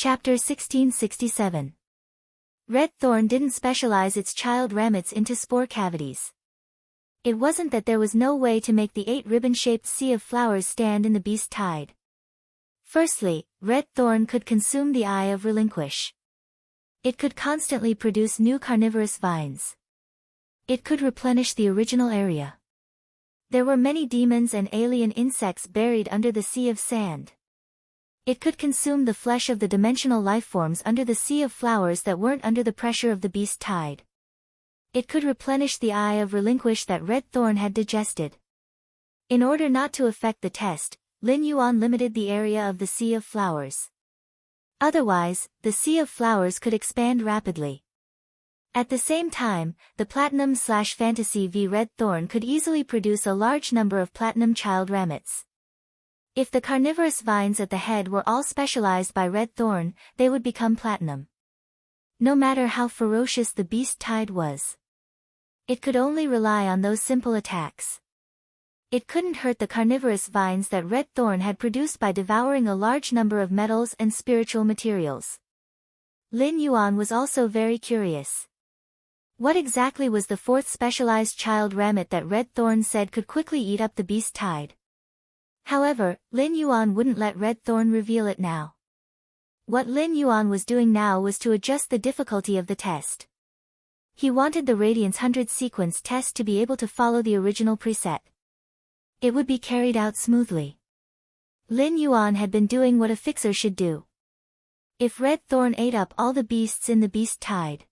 Chapter 1667. Red thorn didn't specialize its child ramets into spore cavities. It wasn't that there was no way to make the 8 ribbon-shaped sea of flowers stand in the beast tide. Firstly, red thorn could consume the eye of relinquish. It could constantly produce new carnivorous vines. It could replenish the original area. There were many demons and alien insects buried under the sea of sand. It could consume the flesh of the dimensional lifeforms under the sea of flowers that weren't under the pressure of the beast tide. It could replenish the eye of relinquish that red thorn had digested. In order not to affect the test, Lin Yuan limited the area of the sea of flowers. Otherwise, the sea of flowers could expand rapidly. At the same time, the Platinum/Fantasy V red thorn could easily produce a large number of platinum child ramets. If the carnivorous vines at the head were all specialized by red thorn, they would become platinum. No matter how ferocious the beast tide was, it could only rely on those simple attacks. It couldn't hurt the carnivorous vines that red thorn had produced by devouring a large number of metals and spiritual materials. Lin Yuan was also very curious. What exactly was the 4th specialized child ramet that red thorn said could quickly eat up the beast tide? However, Lin Yuan wouldn't let red thorn reveal it now. What Lin Yuan was doing now was to adjust the difficulty of the test. He wanted the Radiance 100 sequence test to be able to follow the original preset. It would be carried out smoothly. Lin Yuan had been doing what a fixer should do. If red thorn ate up all the beasts in the beast tide,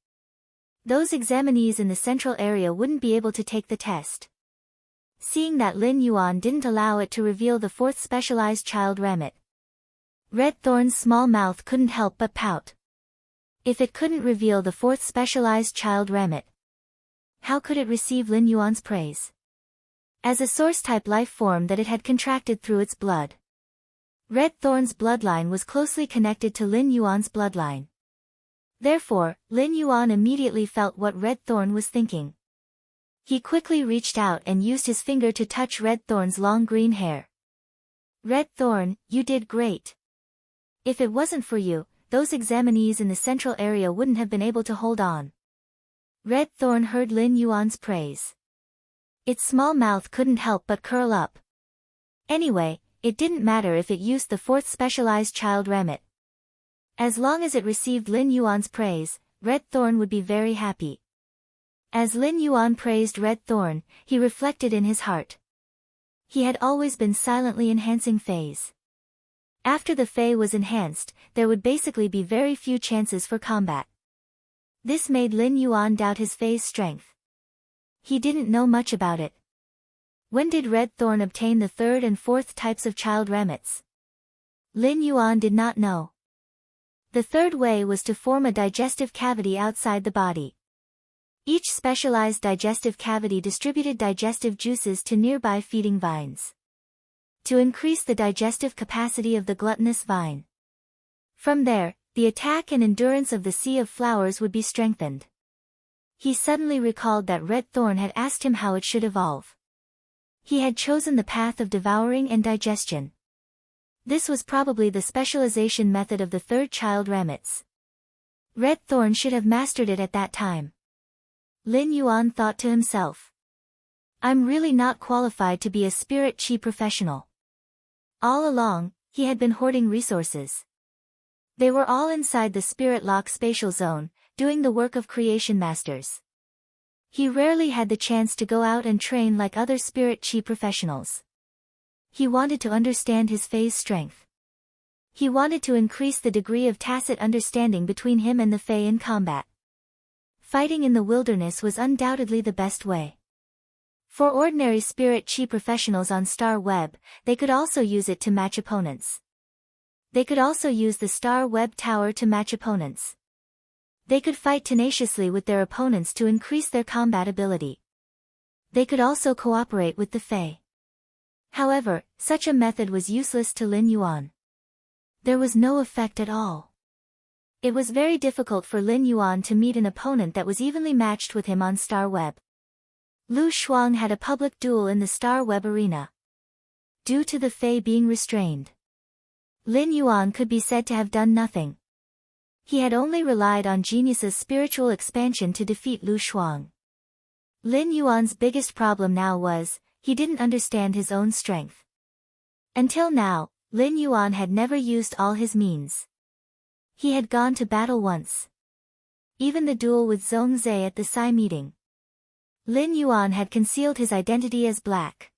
those examinees in the central area wouldn't be able to take the test. Seeing that Lin Yuan didn't allow it to reveal the 4th specialized child ramet, red thorn's small mouth couldn't help but pout. If it couldn't reveal the 4th specialized child ramet, how could it receive Lin Yuan's praise? As a source-type life form that it had contracted through its blood, red thorn's bloodline was closely connected to Lin Yuan's bloodline. Therefore, Lin Yuan immediately felt what red thorn was thinking. He quickly reached out and used his finger to touch red thorn's long green hair. Red thorn, you did great. If it wasn't for you, those examinees in the central area wouldn't have been able to hold on. Red thorn heard Lin Yuan's praise. Its small mouth couldn't help but curl up. Anyway, it didn't matter if it used the 4th specialized child ramet. As long as it received Lin Yuan's praise, red thorn would be very happy. As Lin Yuan praised red thorn, he reflected in his heart. He had always been silently enhancing Fays. After the Fey was enhanced, there would basically be very few chances for combat. This made Lin Yuan doubt his Fey's strength. He didn't know much about it. When did red thorn obtain the 3rd and 4th types of child ramets? Lin Yuan did not know. The 3rd way was to form a digestive cavity outside the body. Each specialized digestive cavity distributed digestive juices to nearby feeding vines, to increase the digestive capacity of the gluttonous vine. From there, the attack and endurance of the sea of flowers would be strengthened. He suddenly recalled that red thorn had asked him how it should evolve. He had chosen the path of devouring and digestion. This was probably the specialization method of the 3rd child ramets. Red thorn should have mastered it at that time. Lin Yuan thought to himself. I'm really not qualified to be a spirit chi professional. All along, he had been hoarding resources. They were all inside the spirit lock spatial zone, doing the work of creation masters. He rarely had the chance to go out and train like other spirit chi professionals. He wanted to understand his Fey's strength. He wanted to increase the degree of tacit understanding between him and the Fey in combat. Fighting in the wilderness was undoubtedly the best way. For ordinary spirit chi professionals on Star Web, they could also use it to match opponents. They could also use the Star Web Tower to match opponents. They could fight tenaciously with their opponents to increase their combat ability. They could also cooperate with the Fey. However, such a method was useless to Lin Yuan. There was no effect at all. It was very difficult for Lin Yuan to meet an opponent that was evenly matched with him on Star Web. Lu Shuang had a public duel in the Star Web arena. Due to the Fey being restrained, Lin Yuan could be said to have done nothing. He had only relied on genius's spiritual expansion to defeat Lu Shuang. Lin Yuan's biggest problem now was, he didn't understand his own strength. Until now, Lin Yuan had never used all his means. He had gone to battle once. Even the duel with Zhong Zhe at the Sai meeting. Lin Yuan had concealed his identity as black.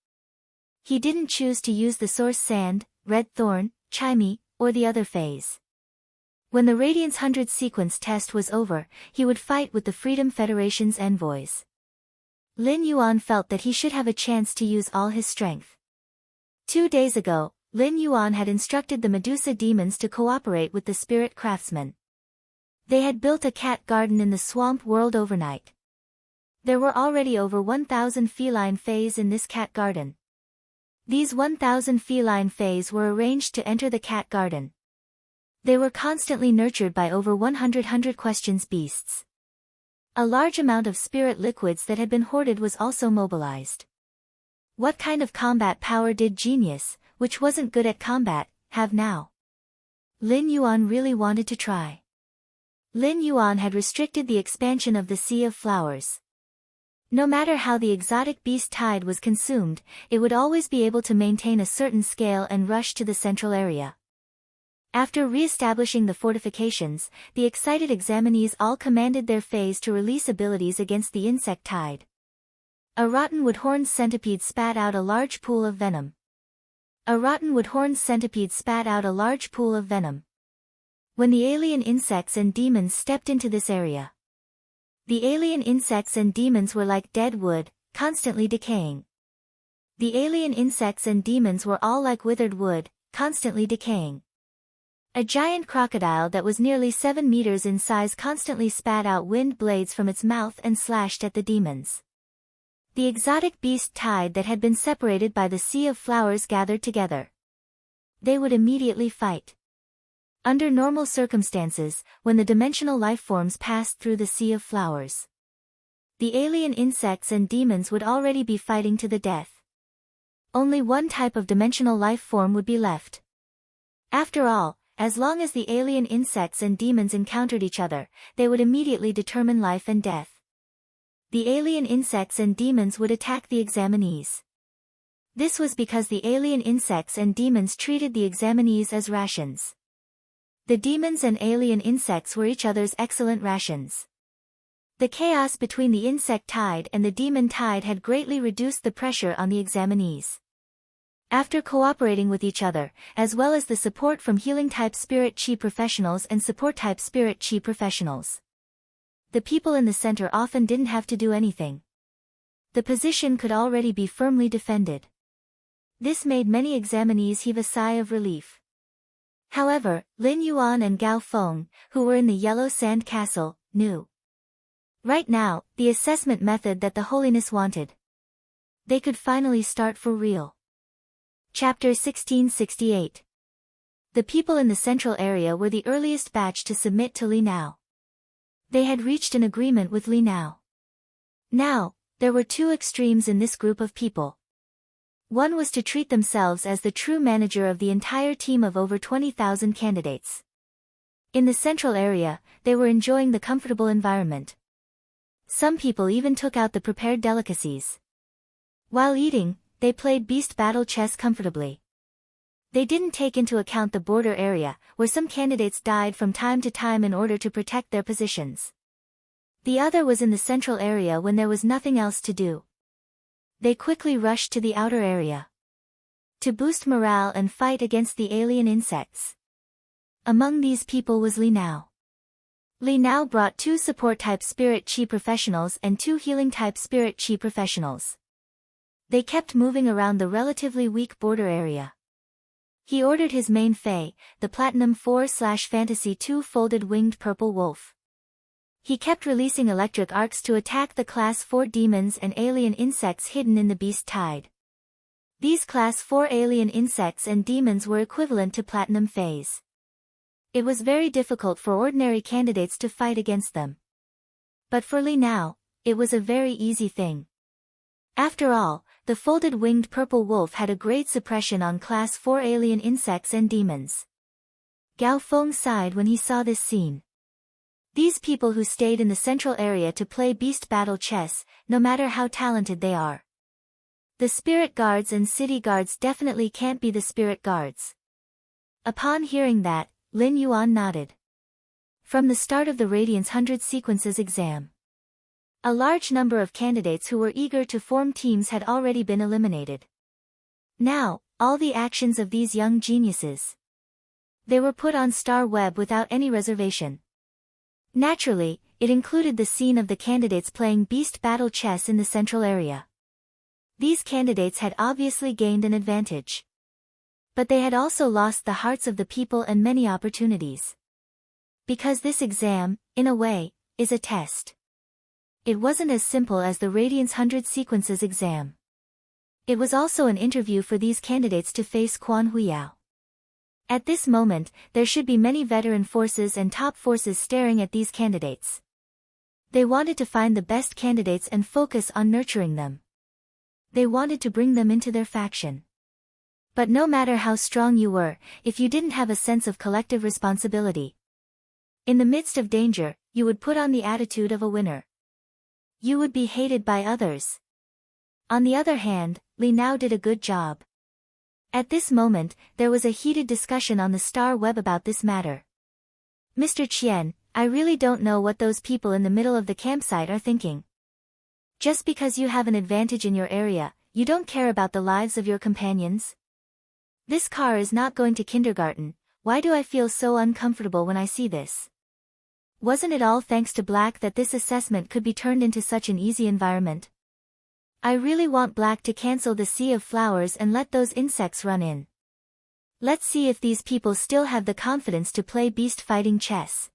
He didn't choose to use the source sand, red thorn, chimey, or the other phase. When the Radiance 100 sequence test was over, he would fight with the Freedom Federation's envoys. Lin Yuan felt that he should have a chance to use all his strength. 2 days ago, Lin Yuan had instructed the Medusa demons to cooperate with the spirit craftsmen. They had built a cat garden in the swamp world overnight. There were already over 1,000 feline fays in this cat garden. These 1,000 feline fays were arranged to enter the cat garden. They were constantly nurtured by over 100 questions beasts. A large amount of spirit liquids that had been hoarded was also mobilized. What kind of combat power did Genius, which wasn't good at combat, have now? Lin Yuan really wanted to try. Lin Yuan had restricted the expansion of the Sea of Flowers. No matter how the exotic beast tide was consumed, it would always be able to maintain a certain scale and rush to the central area. After re-establishing the fortifications, the excited examinees all commanded their fays to release abilities against the insect tide. A rotten-wood-horned centipede spat out a large pool of venom. A rotten-wood-horned centipede spat out a large pool of venom. When the alien insects and demons stepped into this area, the alien insects and demons were like dead wood, constantly decaying. The alien insects and demons were all like withered wood, constantly decaying. A giant crocodile that was nearly 7 meters in size constantly spat out wind blades from its mouth and slashed at the demons. The exotic beast tide that had been separated by the Sea of Flowers gathered together. They would immediately fight. Under normal circumstances, when the dimensional lifeforms passed through the Sea of Flowers, the alien insects and demons would already be fighting to the death. Only one type of dimensional life form would be left. After all, as long as the alien insects and demons encountered each other, they would immediately determine life and death. The alien insects and demons would attack the examinees. This was because the alien insects and demons treated the examinees as rations. The demons and alien insects were each other's excellent rations. The chaos between the insect tide and the demon tide had greatly reduced the pressure on the examinees. After cooperating with each other, as well as the support from healing-type spirit chi professionals and support-type spirit chi professionals, the people in the center often didn't have to do anything. The position could already be firmly defended. This made many examinees heave a sigh of relief. However, Lin Yuan and Gao Feng, who were in the Yellow Sand Castle, knew right now the assessment method that the Holiness wanted. They could finally start for real. Chapter 1668. The people in the central area were the earliest batch to submit to Li Nao. They had reached an agreement with Li Nao. Now, there were two extremes in this group of people. One was to treat themselves as the true manager of the entire team of over 20,000 candidates. In the central area, they were enjoying the comfortable environment. Some people even took out the prepared delicacies. While eating, they played beast battle chess comfortably. They didn't take into account the border area, where some candidates died from time to time in order to protect their positions. The other was in the central area when there was nothing else to do. They quickly rushed to the outer area to boost morale and fight against the alien insects. Among these people was Li Nao. Li Nao brought 2 support-type spirit chi professionals and 2 healing-type spirit chi professionals. They kept moving around the relatively weak border area. He ordered his main fae, the Platinum 4/Fantasy 2 folded winged purple wolf. He kept releasing electric arcs to attack the Class 4 demons and alien insects hidden in the beast tide. These Class 4 alien insects and demons were equivalent to Platinum faes. It was very difficult for ordinary candidates to fight against them. But for Li Nao, it was a very easy thing. After all, the folded winged purple wolf had a great suppression on Class 4 alien insects and demons. Gao Feng sighed when he saw this scene. These people who stayed in the central area to play beast battle chess, no matter how talented they are. The spirit guards and city guards definitely can't be the spirit guards. Upon hearing that, Lin Yuan nodded. From the start of the Radiance 100 Sequences exam, a large number of candidates who were eager to form teams had already been eliminated. Now, all the actions of these young geniuses. They were put on Star Web without any reservation. Naturally, it included the scene of the candidates playing beast battle chess in the central area. These candidates had obviously gained an advantage. But they had also lost the hearts of the people and many opportunities. Because this exam, in a way, is a test. It wasn't as simple as the Radiance 100 Sequences exam. It was also an interview for these candidates to face Quan Huiyao. At this moment, there should be many veteran forces and top forces staring at these candidates. They wanted to find the best candidates and focus on nurturing them. They wanted to bring them into their faction. But no matter how strong you were, if you didn't have a sense of collective responsibility, in the midst of danger, you would put on the attitude of a winner. You would be hated by others. On the other hand, Li now did a good job. At this moment, there was a heated discussion on the Star Web about this matter. Mr. Qian, I really don't know what those people in the middle of the campsite are thinking. Just because you have an advantage in your area, you don't care about the lives of your companions? This car is not going to kindergarten. Why do I feel so uncomfortable when I see this? Wasn't it all thanks to Black that this assessment could be turned into such an easy environment? I really want Black to cancel the sea of flowers and let those insects run in. Let's see if these people still have the confidence to play beast fighting chess.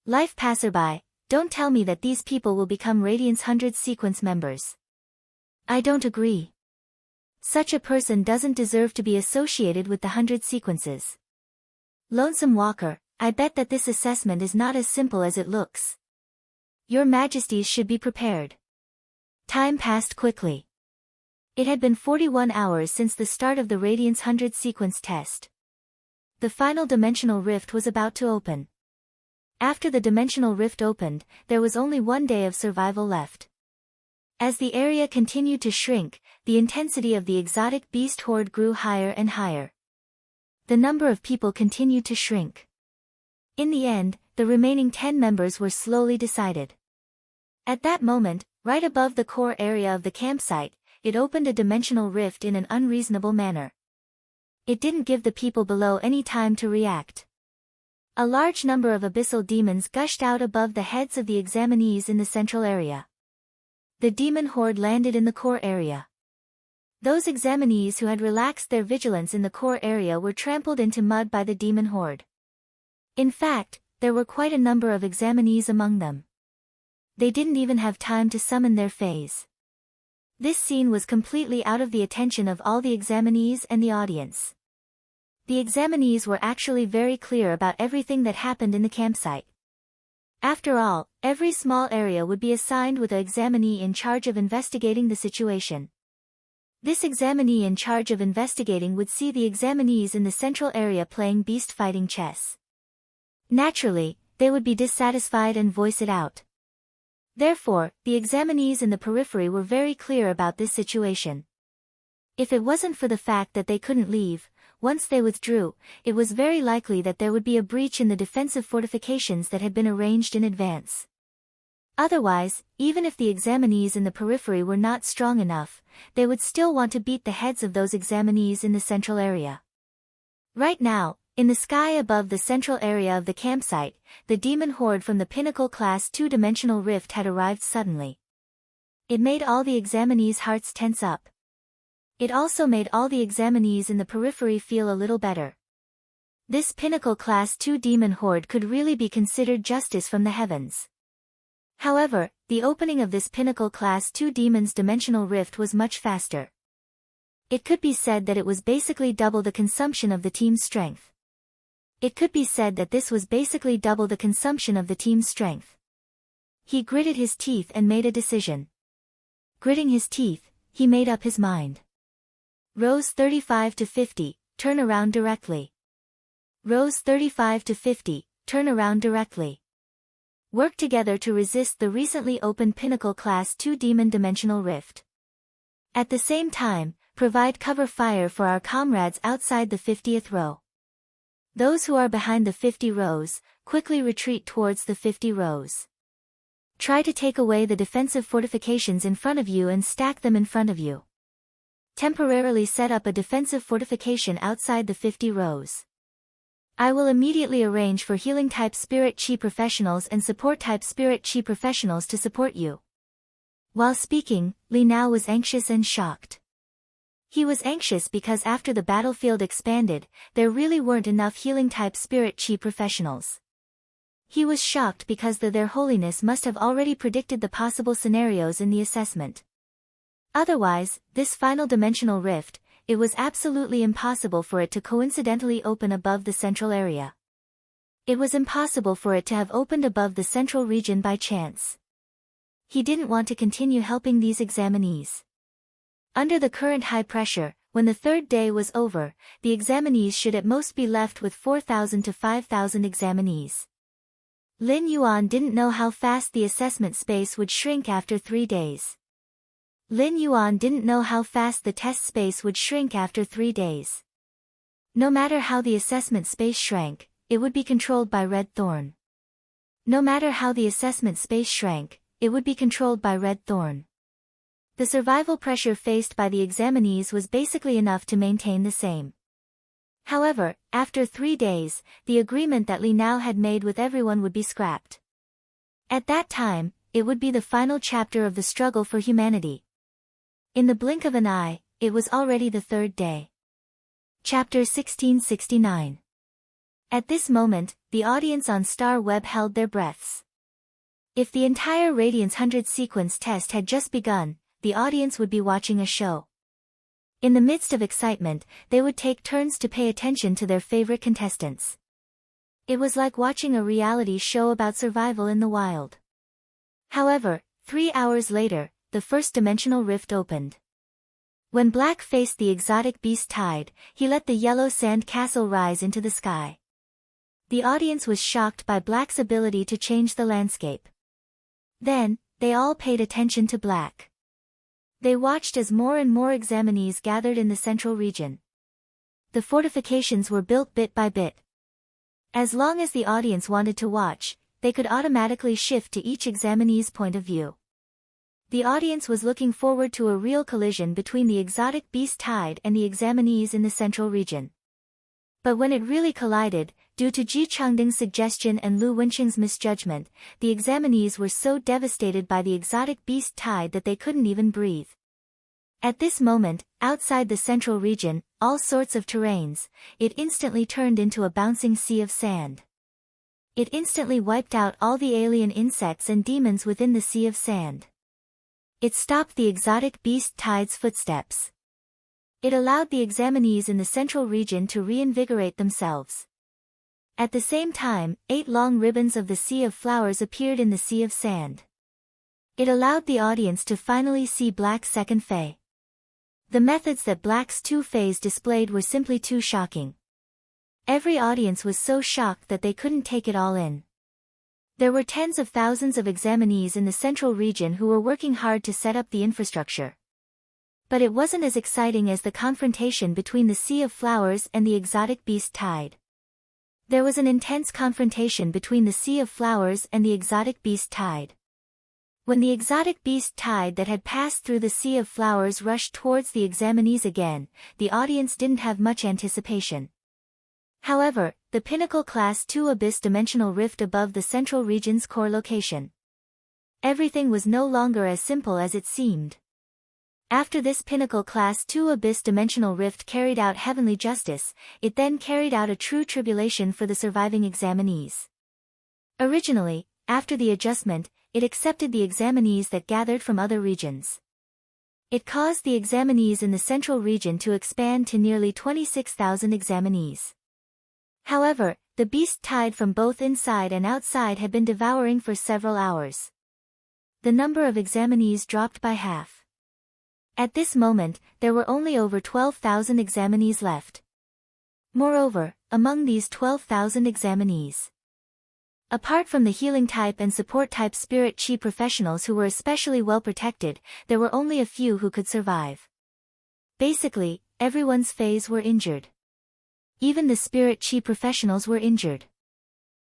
Life passerby, don't tell me that these people will become Radiance 100 Sequence members. I don't agree. Such a person doesn't deserve to be associated with the 100 Sequences. Lonesome Walker, I bet that this assessment is not as simple as it looks. Your Majesties should be prepared. Time passed quickly. It had been 41 hours since the start of the Radiance 100 Sequence test. The final dimensional rift was about to open. After the dimensional rift opened, there was only 1 day of survival left. As the area continued to shrink, the intensity of the exotic beast horde grew higher and higher. The number of people continued to shrink. In the end, the remaining 10 members were slowly decided. At that moment, right above the core area of the campsite, it opened a dimensional rift in an unreasonable manner. It didn't give the people below any time to react. A large number of abyssal demons gushed out above the heads of the examinees in the central area. The demon horde landed in the core area. Those examinees who had relaxed their vigilance in the core area were trampled into mud by the demon horde. In fact, there were quite a number of examinees among them. They didn't even have time to summon their phase. This scene was completely out of the attention of all the examinees and the audience. The examinees were actually very clear about everything that happened in the campsite. After all, every small area would be assigned with an examinee in charge of investigating the situation. This examinee in charge of investigating would see the examinees in the central area playing beast fighting chess. Naturally, they would be dissatisfied and voice it out. Therefore, the examinees in the periphery were very clear about this situation. If it wasn't for the fact that they couldn't leave, once they withdrew, it was very likely that there would be a breach in the defensive fortifications that had been arranged in advance. Otherwise, even if the examinees in the periphery were not strong enough, they would still want to beat the heads of those examinees in the central area. Right now, in the sky above the central area of the campsite, the demon horde from the Pinnacle Class 2-dimensional rift had arrived suddenly. It made all the examinees' hearts tense up. It also made all the examinees in the periphery feel a little better. This Pinnacle Class 2 demon horde could really be considered justice from the heavens. However, the opening of this Pinnacle Class 2 demon's dimensional rift was much faster. It could be said that it was basically double the consumption of the team's strength. It could be said that this was basically double the consumption of the team's strength. He gritted his teeth and made a decision. Gritting his teeth, he made up his mind. Rose 35 to 50, turn around directly. Rose 35 to 50, turn around directly. work together to resist the recently opened Pinnacle Class 2 Demon Dimensional Rift. At the same time, provide cover fire for our comrades outside the 50th row. Those who are behind the 50 rows, quickly retreat towards the 50 rows. Try to take away the defensive fortifications in front of you and stack them in front of you. Temporarily set up a defensive fortification outside the 50 rows. I will immediately arrange for healing-type Spirit Chi professionals and support-type Spirit Chi professionals to support you. While speaking, Li Nao was anxious and shocked. He was anxious because after the battlefield expanded, there really weren't enough healing-type Spirit Chi professionals. He was shocked because their holiness must have already predicted the possible scenarios in the assessment. Otherwise, this final dimensional rift, it was absolutely impossible for it to coincidentally open above the central area. It was impossible for it to have opened above the central region by chance. He didn't want to continue helping these examinees. Under the current high pressure, when the third day was over, the examinees should at most be left with 4,000 to 5,000 examinees. Lin Yuan didn't know how fast the assessment space would shrink after 3 days. Lin Yuan didn't know how fast the test space would shrink after 3 days. No matter how the assessment space shrank, it would be controlled by Red Thorn. No matter how the assessment space shrank, it would be controlled by Red Thorn. The survival pressure faced by the examinees was basically enough to maintain the same. However, after 3 days, the agreement that Li Nao had made with everyone would be scrapped. At that time, it would be the final chapter of the struggle for humanity. In the blink of an eye, it was already the third day. Chapter 1669. At this moment, the audience on Star Web held their breaths. If the entire Radiance 100 sequence test had just begun, the audience would be watching a show. In the midst of excitement, they would take turns to pay attention to their favorite contestants. It was like watching a reality show about survival in the wild. However, 3 hours later, the first dimensional rift opened. When Black faced the exotic beast Tide, he let the yellow sand castle rise into the sky. The audience was shocked by Black's ability to change the landscape. Then, they all paid attention to Black. They watched as more and more examinees gathered in the central region. The fortifications were built bit by bit. As long as the audience wanted to watch, they could automatically shift to each examinee's point of view. The audience was looking forward to a real collision between the exotic beast Tide and the examinees in the central region. But when it really collided, due to Ji Changding's suggestion and Lu Wenqing's misjudgment, the examinees were so devastated by the exotic beast Tide that they couldn't even breathe. At this moment, outside the central region, all sorts of terrains, it instantly turned into a bouncing sea of sand. It instantly wiped out all the alien insects and demons within the sea of sand. It stopped the exotic beast Tide's footsteps. It allowed the examinees in the central region to reinvigorate themselves. At the same time, 8 long ribbons of the Sea of Flowers appeared in the sea of sand. It allowed the audience to finally see Black's second Fae. The methods that Black's 2 Faes displayed were simply too shocking. Every audience was so shocked that they couldn't take it all in. There were tens of thousands of examinees in the central region who were working hard to set up the infrastructure. But it wasn't as exciting as the confrontation between the Sea of Flowers and the exotic beast Tide. There was an intense confrontation between the Sea of Flowers and the exotic beast Tide. When the exotic beast Tide that had passed through the Sea of Flowers rushed towards the examinees again, the audience didn't have much anticipation. However, the Pinnacle Class 2 Abyss dimensional rift above the central region's core location. Everything was no longer as simple as it seemed. After this Pinnacle Class 2 Abyss dimensional rift carried out heavenly justice, it then carried out a true tribulation for the surviving examinees. Originally, after the adjustment, it accepted the examinees that gathered from other regions. It caused the examinees in the central region to expand to nearly 26,000 examinees. However, the beast Tide from both inside and outside had been devouring for several hours. The number of examinees dropped by half. At this moment, there were only over 12,000 examinees left. Moreover, among these 12,000 examinees, Apart from the healing type and support type spirit chi professionals who were especially well protected, there were only a few who could survive. Basically, everyone's phase were injured. Even the spirit chi professionals were injured.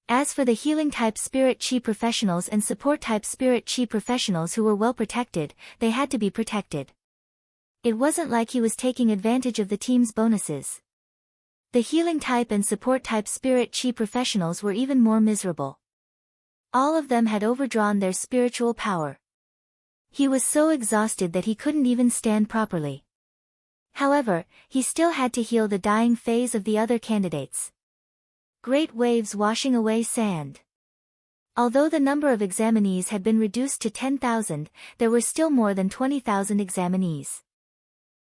As for the healing type spirit chi professionals and support type spirit chi professionals who were well protected, they had to be protected. It wasn't like he was taking advantage of the team's bonuses. The healing type and support type spirit chi professionals were even more miserable. All of them had overdrawn their spiritual power. He was so exhausted that he couldn't even stand properly. However, he still had to heal the dying phase of the other candidates. Great waves washing away sand. Although the number of examinees had been reduced to 10,000, there were still more than 20,000 examinees.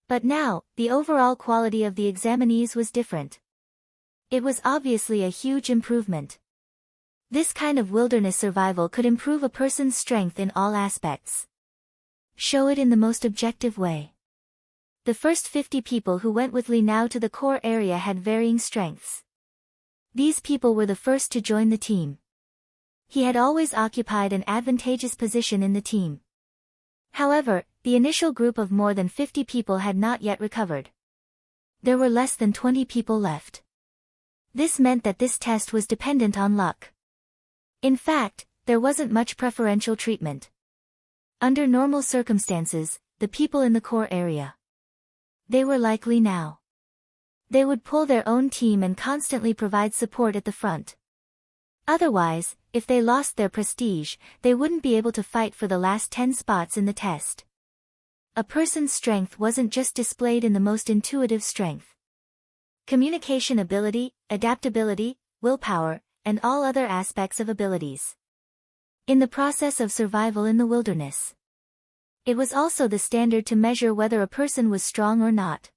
But now, the overall quality of the examinees was different. It was obviously a huge improvement. This kind of wilderness survival could improve a person's strength in all aspects. Show it in the most objective way. The first 50 people who went with Li Nao to the core area had varying strengths. These people were the first to join the team. He had always occupied an advantageous position in the team. However, the initial group of more than 50 people had not yet recovered. There were less than 20 people left. This meant that this test was dependent on luck. In fact, there wasn't much preferential treatment. Under normal circumstances, the people in the core area, they were like Li Nao. They would pull their own team and constantly provide support at the front. Otherwise, if they lost their prestige, they wouldn't be able to fight for the last 10 spots in the test. A person's strength wasn't just displayed in the most intuitive strength. Communication ability, adaptability, willpower, and all other aspects of abilities. In the process of survival in the wilderness, it was also the standard to measure whether a person was strong or not.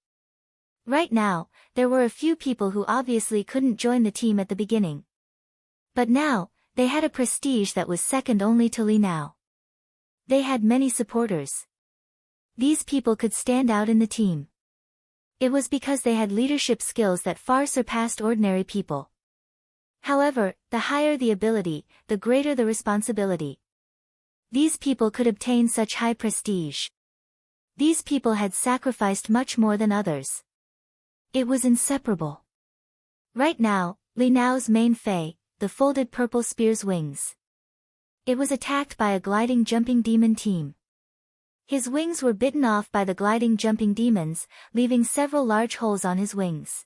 Right now, there were a few people who obviously couldn't join the team at the beginning. But now, they had a prestige that was second only to Li Nao. They had many supporters. These people could stand out in the team. It was because they had leadership skills that far surpassed ordinary people. However, the higher the ability, the greater the responsibility. These people could obtain such high prestige. These people had sacrificed much more than others. It was inseparable. Right now, Li Nao's main fei, the folded purple spear's wings. It was attacked by a gliding jumping demon team. His wings were bitten off by the gliding jumping demons, leaving several large holes on his wings.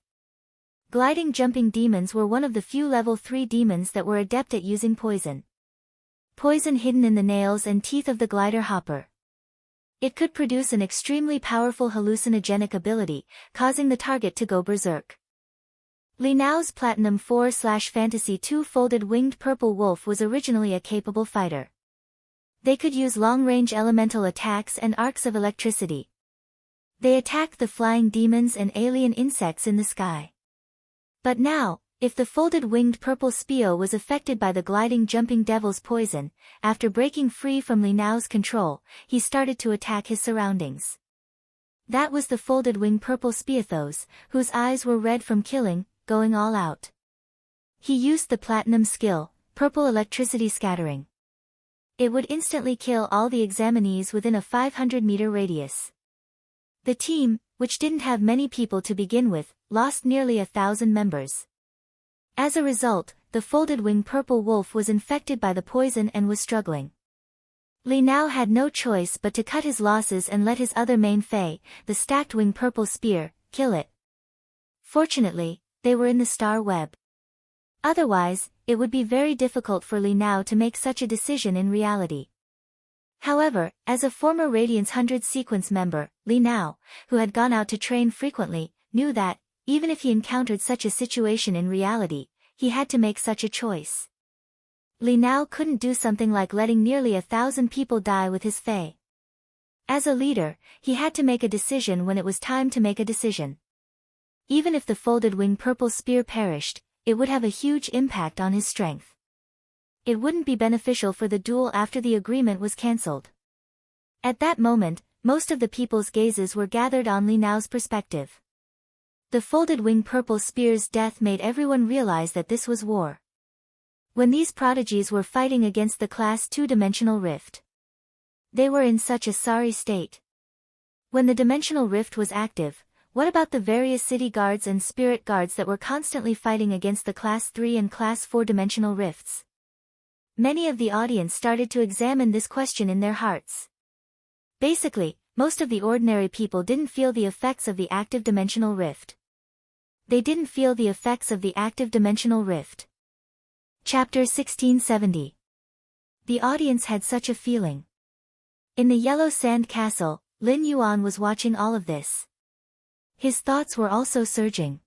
Gliding jumping demons were one of the few level 3 demons that were adept at using poison. Poison hidden in the nails and teeth of the glider hopper. It could produce an extremely powerful hallucinogenic ability, causing the target to go berserk. Li Nao's Platinum 4/Fantasy 2 folded winged purple wolf was originally a capable fighter. They could use long-range elemental attacks and arcs of electricity. They attacked the flying demons and alien insects in the sky. But now, if the folded winged purple Spio was affected by the gliding jumping devil's poison, after breaking free from Li Nao's control, he started to attack his surroundings. That was the folded wing purple Spiathos, whose eyes were red from killing, going all out. He used the platinum skill, purple electricity scattering. It would instantly kill all the examinees within a 500-meter radius. The team, which didn't have many people to begin with, lost nearly 1,000 members. As a result, the folded wing purple wolf was infected by the poison and was struggling. Li Nao had no choice but to cut his losses and let his other main fei, the stacked wing purple spear, kill it. Fortunately, they were in the star web. Otherwise, it would be very difficult for Li Nao to make such a decision in reality. However, as a former Radiance 100 sequence member, Li Nao, who had gone out to train frequently, knew that, even if he encountered such a situation in reality, he had to make such a choice. Li Nao couldn't do something like letting nearly 1,000 people die with his fei. As a leader, he had to make a decision when it was time to make a decision. Even if the folded wing purple spear perished, it would have a huge impact on his strength. It wouldn't be beneficial for the duel after the agreement was cancelled. At that moment, most of the people's gazes were gathered on Li Nao's perspective. The folded wing purple spear's death made everyone realize that this was war. when these prodigies were fighting against the class 2-dimensional rift. They were in such a sorry state. When the dimensional rift was active, what about the various city guards and spirit guards that were constantly fighting against the class 3 and class 4 dimensional rifts? Many of the audience started to examine this question in their hearts. Basically, most of the ordinary people didn't feel the effects of the active dimensional rift. They didn't feel the effects of the active dimensional rift. Chapter 1670. The audience had such a feeling. In the yellow sand castle, Lin Yuan was watching all of this. His thoughts were also surging.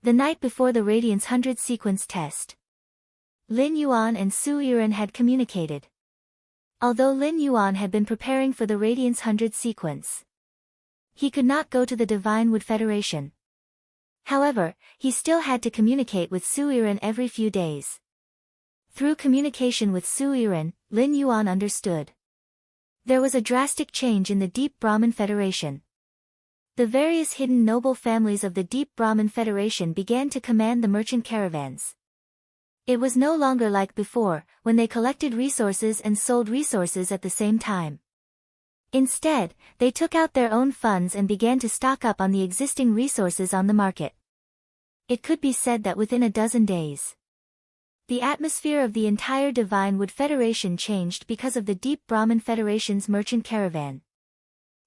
The night before the Radiance 100 sequence test, Lin Yuan and Su Yiren had communicated. Although Lin Yuan had been preparing for the Radiance 100 sequence, he could not go to the Divine Wood Federation. However, he still had to communicate with Su Yiren every few days. Through communication with Su Yiren, Lin Yuan understood. There was a drastic change in the Deep Brahmin Federation. The various hidden noble families of the Deep Brahmin Federation began to command the merchant caravans. It was no longer like before, when they collected resources and sold resources at the same time. Instead, they took out their own funds and began to stock up on the existing resources on the market. It could be said that within a dozen days, the atmosphere of the entire Divine Wood Federation changed because of the Deep Brahmin Federation's merchant caravan,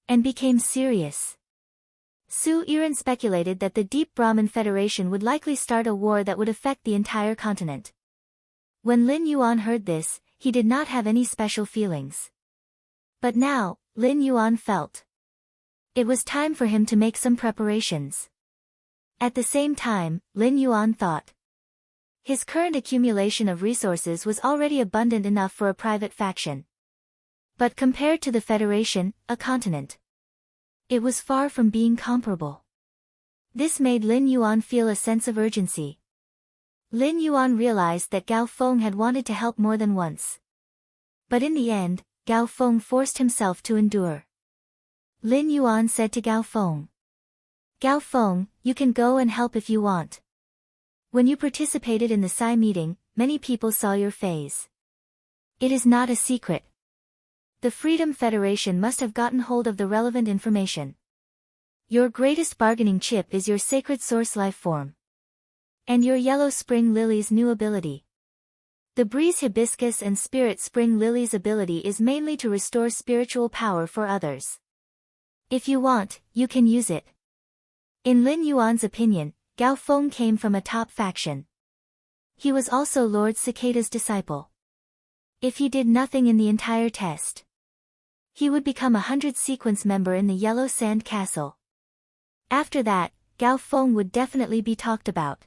and became serious. Su Yiren speculated that the Deep Brahmin Federation would likely start a war that would affect the entire continent. When Lin Yuan heard this, he did not have any special feelings. But now, Lin Yuan felt it was time for him to make some preparations. At the same time, Lin Yuan thought his current accumulation of resources was already abundant enough for a private faction. But compared to the Federation, a continent, it was far from being comparable. This made Lin Yuan feel a sense of urgency. Lin Yuan realized that Gao Feng had wanted to help more than once. But in the end, Gao Feng forced himself to endure. Lin Yuan said to Gao Feng, "Gao Feng, you can go and help if you want. When you participated in the Psi meeting, many people saw your face. It is not a secret. The Freedom Federation must have gotten hold of the relevant information. Your greatest bargaining chip is your Sacred Source life form. And your Yellow Spring Lily's new ability. The Breeze Hibiscus and Spirit Spring Lily's ability is mainly to restore spiritual power for others. If you want, you can use it." In Lin Yuan's opinion, Gao Feng came from a top faction. He was also Lord Cicada's disciple. If he did nothing in the entire test, he would become a 100 sequence member in the Yellow Sand Castle. After that, Gao Feng would definitely be talked about.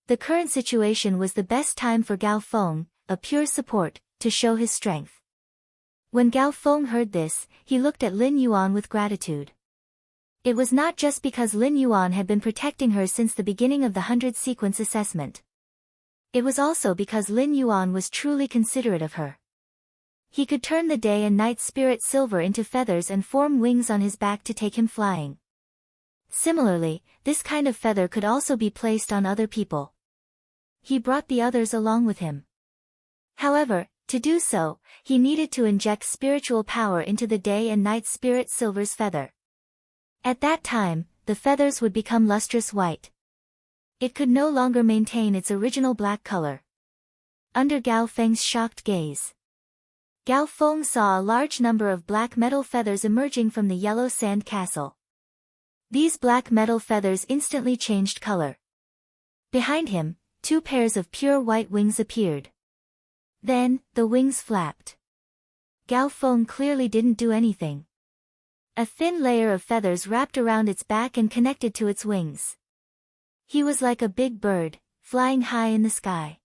The current situation was the best time for Gao Feng, a pure support, to show his strength. When Gao Feng heard this, he looked at Lin Yuan with gratitude. It was not just because Lin Yuan had been protecting her since the beginning of the 100 sequence assessment. It was also because Lin Yuan was truly considerate of her. He could turn the day and night spirit silver into feathers and form wings on his back to take him flying. Similarly, this kind of feather could also be placed on other people. He brought the others along with him. However, to do so, he needed to inject spiritual power into the day and night spirit silver's feather. At that time, the feathers would become lustrous white. It could no longer maintain its original black color. Under Gao Feng's shocked gaze, Gao Feng saw a large number of black metal feathers emerging from the Yellow Sand Castle. These black metal feathers instantly changed color. Behind him, 2 pairs of pure white wings appeared. Then, the wings flapped. Gao Feng clearly didn't do anything. A thin layer of feathers wrapped around its back and connected to its wings. He was like a big bird, flying high in the sky.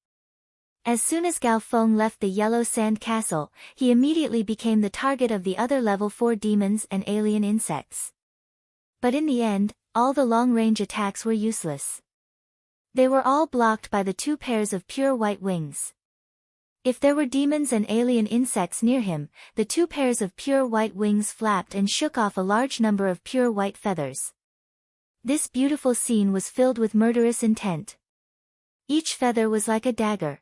As soon as Gao Feng left the Yellow Sand Castle, he immediately became the target of the other level 4 demons and alien insects. But in the end, all the long-range attacks were useless. They were all blocked by the 2 pairs of pure white wings. If there were demons and alien insects near him, the 2 pairs of pure white wings flapped and shook off a large number of pure white feathers. This beautiful scene was filled with murderous intent. Each feather was like a dagger.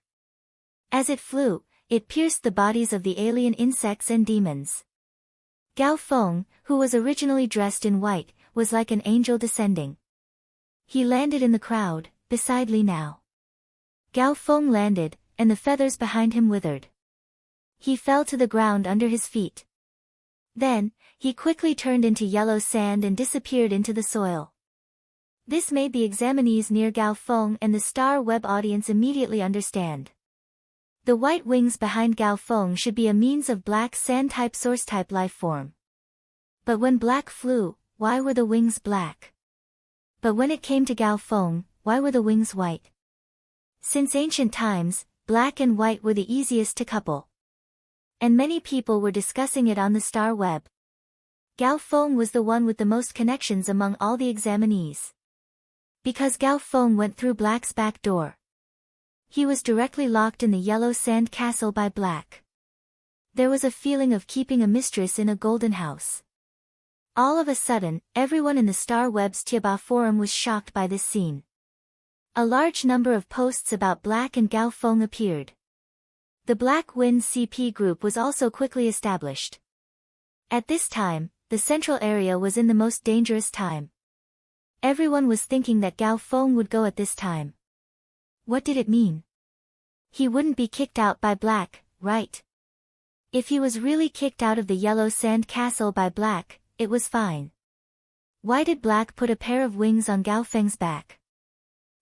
As it flew, it pierced the bodies of the alien insects and demons. Gao Feng, who was originally dressed in white, was like an angel descending. He landed in the crowd, beside Li Nao. Gao Feng landed, and the feathers behind him withered. He fell to the ground under his feet. Then, he quickly turned into yellow sand and disappeared into the soil. This made the examinees near Gao Feng and the Star Web audience immediately understand. The white wings behind Gao Feng should be a means of black sand-type source-type life form. But when black flew, why were the wings black? But when it came to Gao Feng, why were the wings white? Since ancient times, black and white were the easiest to couple. And many people were discussing it on the Star Web. Gao Feng was the one with the most connections among all the examinees. Because Gao Feng went through Black's back door. He was directly locked in the yellow sand castle by Black. There was a feeling of keeping a mistress in a golden house. All of a sudden, everyone in the Star Web's Tiaba forum was shocked by this scene. A large number of posts about Black and Gao Feng appeared. The Black Wind CP group was also quickly established. At this time, the central area was in the most dangerous time. Everyone was thinking that Gao Feng would go at this time. What did it mean? He wouldn't be kicked out by Black, right? If he was really kicked out of the yellow sand castle by Black, it was fine. Why did Black put a pair of wings on Gao Feng's back?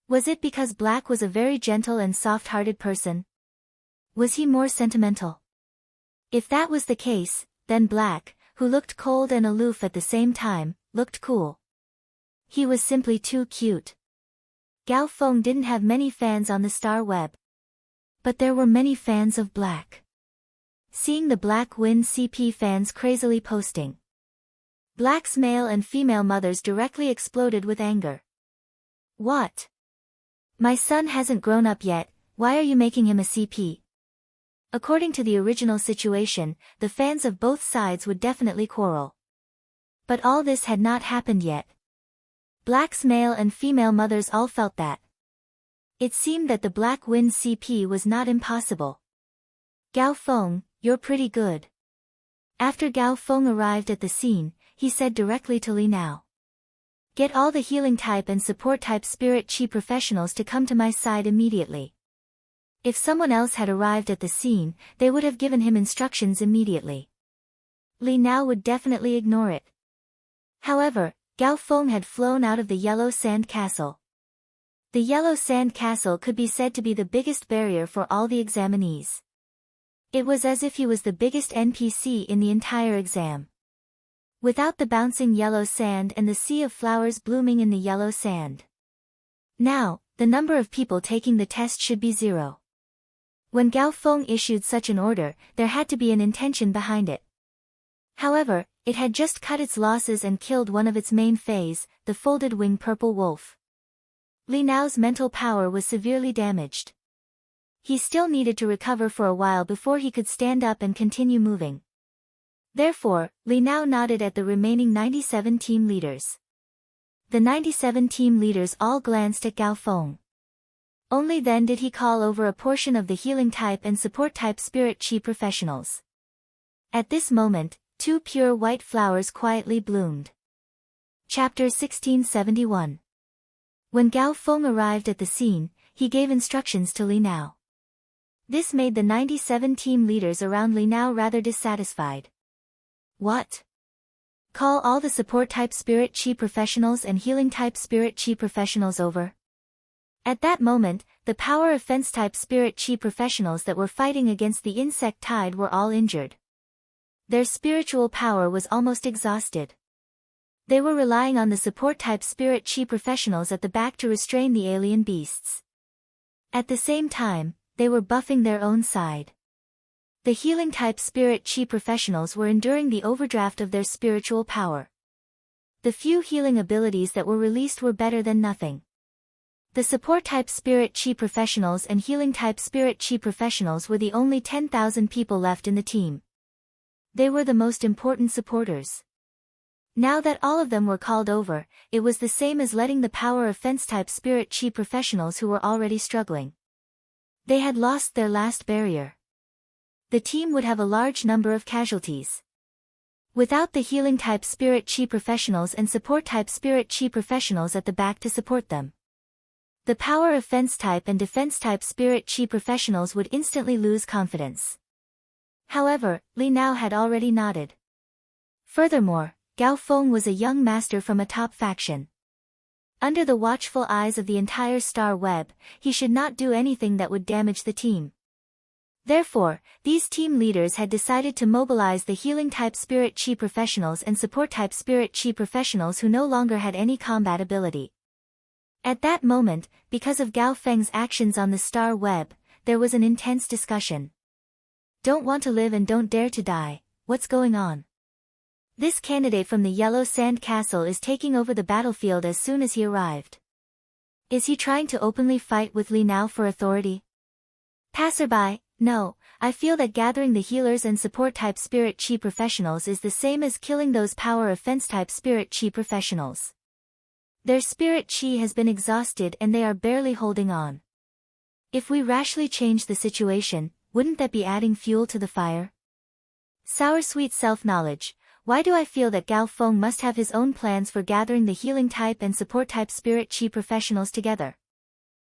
Was it because Black was a very gentle and soft-hearted person? Was he more sentimental? If that was the case, then Black, who looked cold and aloof at the same time, looked cool. He was simply too cute. Gao Feng didn't have many fans on the Star Web. But there were many fans of Black. Seeing the Black Wind CP fans crazily posting. Black's male and female mothers directly exploded with anger. What? My son hasn't grown up yet, why are you making him a CP? According to the original situation, the fans of both sides would definitely quarrel. But all this had not happened yet. Black's male and female mothers all felt that. It seemed that the Black Wind CP was not impossible. Gao Feng, you're pretty good. After Gao Feng arrived at the scene, he said directly to Li Nao. Get all the healing type and support type spirit chi professionals to come to my side immediately. If someone else had arrived at the scene, they would have given him instructions immediately. Li Nao would definitely ignore it. However, Gao Feng had flown out of the yellow sand castle. The yellow sand castle could be said to be the biggest barrier for all the examinees. It was as if he was the biggest NPC in the entire exam. Without the bouncing yellow sand and the sea of flowers blooming in the yellow sand. Now, the number of people taking the test should be 0. When Gao Feng issued such an order, there had to be an intention behind it. However, it had just cut its losses and killed one of its main fays, the folded-wing purple wolf. Li Nao's mental power was severely damaged. He still needed to recover for a while before he could stand up and continue moving. Therefore, Li Nao nodded at the remaining 97 team leaders. The 97 team leaders all glanced at Gao Feng. Only then did he call over a portion of the healing type and support type spirit chi professionals. At this moment, 2 pure white flowers quietly bloomed. Chapter 1671. When Gao Feng arrived at the scene, he gave instructions to Li Nao. This made the 97 team leaders around Li Nao rather dissatisfied. What? Call all the support type spirit chi professionals and healing type spirit chi professionals over? At that moment, the power of fence type spirit chi professionals that were fighting against the insect tide were all injured. Their spiritual power was almost exhausted. They were relying on the support-type spirit chi professionals at the back to restrain the alien beasts. At the same time, they were buffing their own side. The healing-type spirit chi professionals were enduring the overdraft of their spiritual power. The few healing abilities that were released were better than nothing. The support-type spirit chi professionals and healing-type spirit chi professionals were the only 10,000 people left in the team. They were the most important supporters. Now that all of them were called over, it was the same as letting the power of fence-type spirit chi professionals who were already struggling. They had lost their last barrier. The team would have a large number of casualties. Without the healing-type spirit chi professionals and support-type spirit chi professionals at the back to support them, the power of fence-type and defense-type spirit chi professionals would instantly lose confidence. However, Li Nao had already nodded. Furthermore, Gao Feng was a young master from a top faction. Under the watchful eyes of the entire star web, he should not do anything that would damage the team. Therefore, these team leaders had decided to mobilize the healing-type spirit chi professionals and support-type spirit chi professionals who no longer had any combat ability. At that moment, because of Gao Feng's actions on the star web, there was an intense discussion. Don't want to live and don't dare to die, what's going on? This candidate from the Yellow Sand Castle is taking over the battlefield as soon as he arrived. Is he trying to openly fight with Li Nao for authority? Passerby, no, I feel that gathering the healers and support-type spirit chi professionals is the same as killing those power offense-type spirit chi professionals. Their spirit chi has been exhausted and they are barely holding on. If we rashly change the situation, wouldn't that be adding fuel to the fire? Sour-sweet self-knowledge. Why do I feel that Gao Feng must have his own plans for gathering the healing-type and support-type spirit chi professionals together?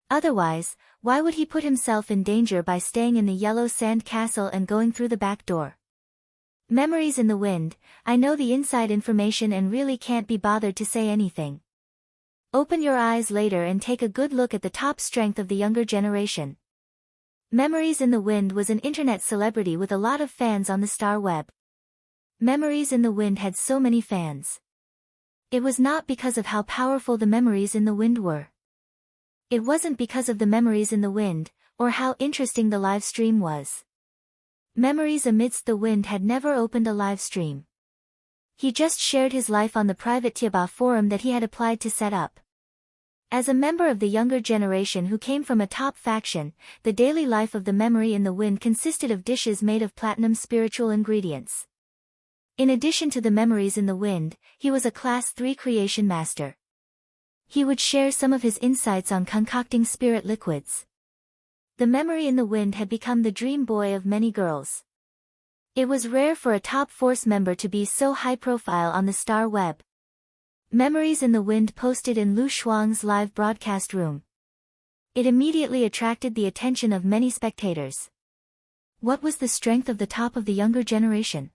Otherwise, why would he put himself in danger by staying in the Yellow Sand Castle and going through the back door? Memories in the wind, I know the inside information and really can't be bothered to say anything. Open your eyes later and take a good look at the top strength of the younger generation. Memories in the Wind was an internet celebrity with a lot of fans on the star web. Memories in the Wind had so many fans. It was not because of how powerful the Memories in the Wind were. It wasn't because of the Memories in the Wind, or how interesting the live stream was. Memories Amidst the Wind had never opened a live stream. He just shared his life on the private Tiaba forum that he had applied to set up. As a member of the younger generation who came from a top faction, the daily life of the Memory in the Wind consisted of dishes made of platinum spiritual ingredients. In addition to the Memories in the Wind, he was a Class 3 creation master. He would share some of his insights on concocting spirit liquids. The Memory in the Wind had become the dream boy of many girls. It was rare for a top force member to be so high profile on the star web. Memories in the Wind posted in Lu Shuang's live broadcast room. It immediately attracted the attention of many spectators. What was the strength of the top of the younger generation?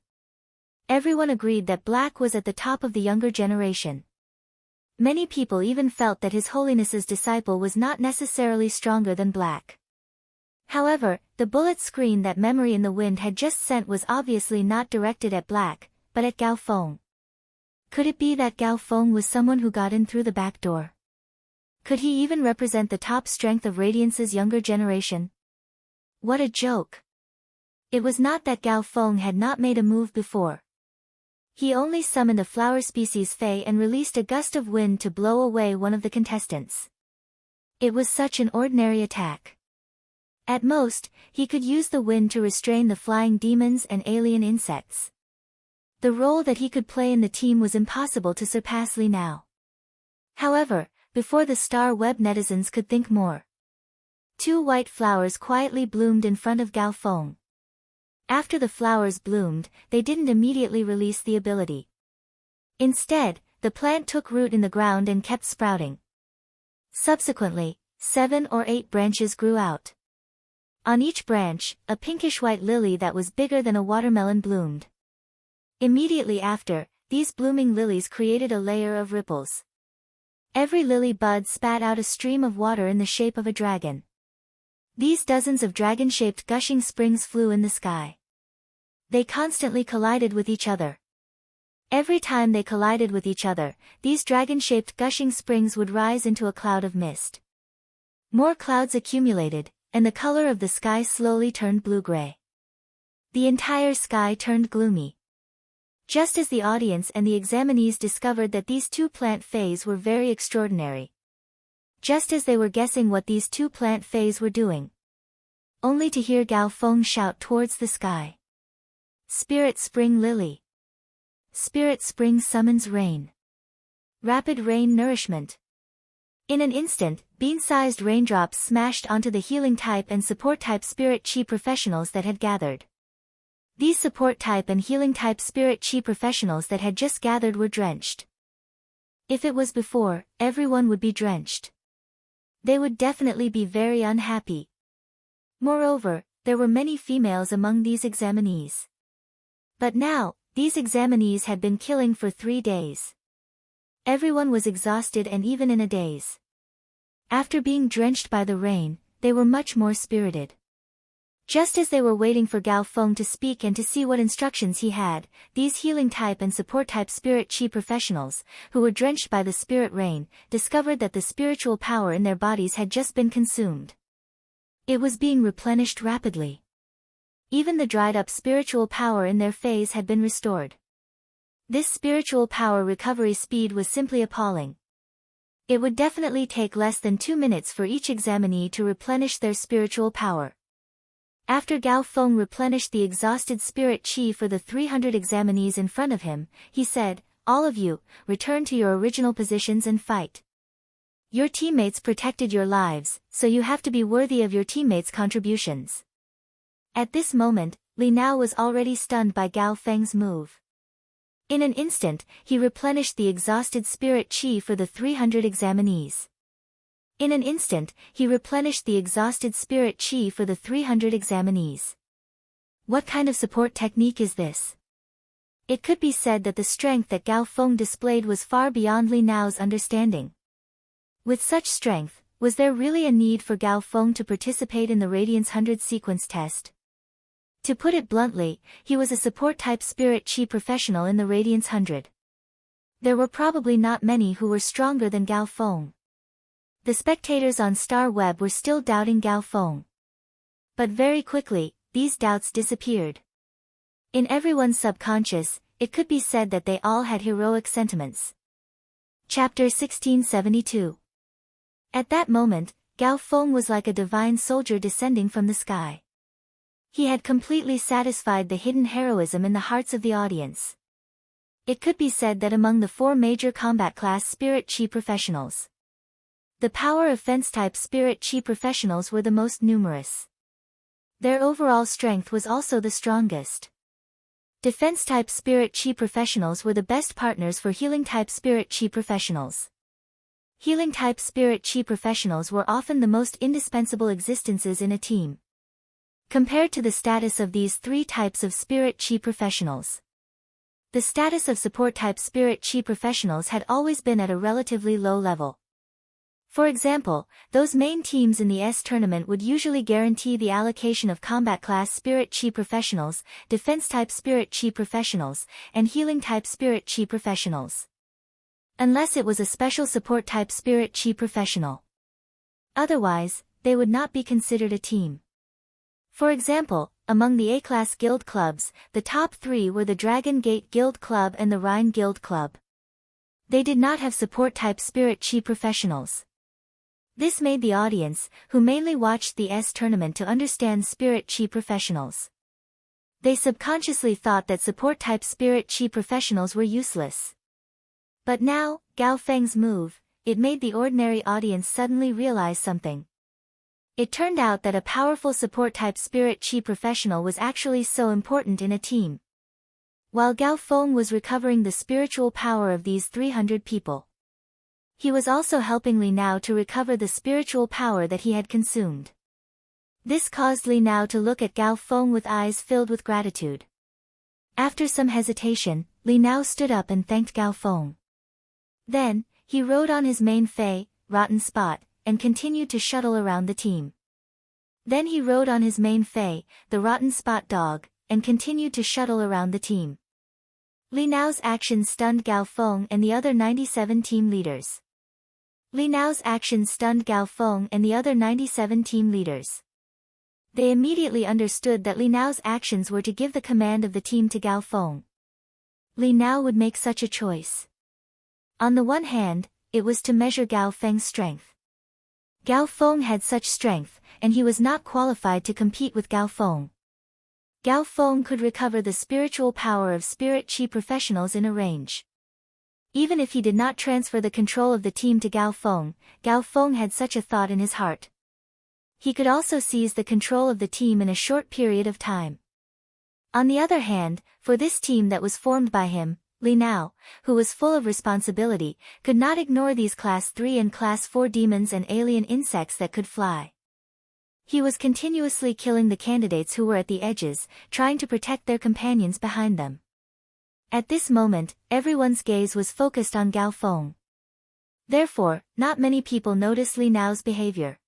Everyone agreed that Black was at the top of the younger generation. Many people even felt that His Holiness's disciple was not necessarily stronger than Black. However, the bullet screen that Memory in the Wind had just sent was obviously not directed at Black, but at Gao Feng. Could it be that Gao Feng was someone who got in through the back door? Could he even represent the top strength of Radiance's younger generation? What a joke! It was not that Gao Feng had not made a move before. He only summoned a flower species Fei and released a gust of wind to blow away one of the contestants. It was such an ordinary attack. At most, he could use the wind to restrain the flying demons and alien insects. The role that he could play in the team was impossible to surpass Li Nao. However, before the star web netizens could think more, 2 white flowers quietly bloomed in front of Gao Feng. After the flowers bloomed, they didn't immediately release the ability. Instead, the plant took root in the ground and kept sprouting. Subsequently, 7 or 8 branches grew out. On each branch, a pinkish-white lily that was bigger than a watermelon bloomed. Immediately after, these blooming lilies created a layer of ripples. Every lily bud spat out a stream of water in the shape of a dragon. These dozens of dragon-shaped gushing springs flew in the sky. They constantly collided with each other. Every time they collided with each other, these dragon-shaped gushing springs would rise into a cloud of mist. More clouds accumulated, and the color of the sky slowly turned blue-gray. The entire sky turned gloomy. Just as the audience and the examinees discovered that these 2 plant fays were very extraordinary. Just as they were guessing what these 2 plant fays were doing, only to hear Gao Feng shout towards the sky. Spirit Spring Lily. Spirit Spring summons rain. Rapid rain nourishment. In an instant, bean-sized raindrops smashed onto the healing-type and support-type spirit chi professionals that had gathered. These support-type and healing-type spirit chi professionals that had just gathered were drenched. If it was before, everyone would be drenched. They would definitely be very unhappy. Moreover, there were many females among these examinees. But now, these examinees had been killing for 3 days. Everyone was exhausted and even in a daze. After being drenched by the rain, they were much more spirited. Just as they were waiting for Gao Feng to speak and to see what instructions he had, these healing-type and support-type spirit chi professionals, who were drenched by the spirit rain, discovered that the spiritual power in their bodies had just been consumed. It was being replenished rapidly. Even the dried-up spiritual power in their phase had been restored. This spiritual power recovery speed was simply appalling. It would definitely take less than 2 minutes for each examinee to replenish their spiritual power. After Gao Feng replenished the exhausted spirit chi for the 300 examinees in front of him, he said, "All of you, return to your original positions and fight. Your teammates protected your lives, so you have to be worthy of your teammates' contributions." At this moment, Li Nao was already stunned by Gao Feng's move. In an instant, he replenished the exhausted spirit chi for the 300 examinees. In an instant, he replenished the exhausted spirit chi for the 300 examinees. What kind of support technique is this? It could be said that the strength that Gao Feng displayed was far beyond Li Nao's understanding. With such strength, was there really a need for Gao Feng to participate in the Radiance 100 sequence test? To put it bluntly, he was a support-type spirit chi professional in the Radiance 100. There were probably not many who were stronger than Gao Feng. The spectators on Star Web were still doubting Gao Feng. But very quickly, these doubts disappeared. In everyone's subconscious, it could be said that they all had heroic sentiments. Chapter 1672. At that moment, Gao Feng was like a divine soldier descending from the sky. He had completely satisfied the hidden heroism in the hearts of the audience. It could be said that among the 4 major combat class spirit chi professionals, the power of fence-type spirit chi professionals were the most numerous. Their overall strength was also the strongest. Defense-type spirit chi professionals were the best partners for healing-type spirit chi professionals. Healing-type spirit chi professionals were often the most indispensable existences in a team. Compared to the status of these 3 types of spirit chi professionals, the status of support-type spirit chi professionals had always been at a relatively low level. For example, those main teams in the S tournament would usually guarantee the allocation of combat class spirit chi professionals, defense-type spirit chi professionals, and healing-type spirit chi professionals. Unless it was a special support-type spirit chi professional. Otherwise, they would not be considered a team. For example, among the A-class guild clubs, the top 3 were the Dragon Gate Guild Club and the Rhine Guild Club. They did not have support-type spirit chi professionals. This made the audience, who mainly watched the S tournament, to understand spirit chi professionals. They subconsciously thought that support-type spirit chi professionals were useless. But now, Gao Feng's move, it made the ordinary audience suddenly realize something. It turned out that a powerful support-type spirit chi professional was actually so important in a team. While Gao Feng was recovering the spiritual power of these 300 people, he was also helping Li Nao to recover the spiritual power that he had consumed. This caused Li Nao to look at Gao Feng with eyes filled with gratitude. After some hesitation, Li Nao stood up and thanked Gao Feng. Then, he rode on his main fei, Rotten Spot, and continued to shuttle around the team. Then he rode on his main fei, the Rotten Spot Dog, and continued to shuttle around the team. Li Nao's actions stunned Gao Feng and the other 97 team leaders. Li Nao's actions stunned Gao Feng and the other 97 team leaders. They immediately understood that Li Nao's actions were to give the command of the team to Gao Feng. Li Nao would make such a choice. On the one hand, it was to measure Gao Feng's strength. Gao Feng had such strength, and he was not qualified to compete with Gao Feng. Gao Feng could recover the spiritual power of spirit chi professionals in a range. Even if he did not transfer the control of the team to Gao Feng had such a thought in his heart. He could also seize the control of the team in a short period of time. On the other hand, for this team that was formed by him, Li Nao, who was full of responsibility, could not ignore these Class 3 and Class 4 demons and alien insects that could fly. He was continuously killing the candidates who were at the edges, trying to protect their companions behind them. At this moment, everyone's gaze was focused on Gao Feng. Therefore, not many people noticed Li Nao's behavior.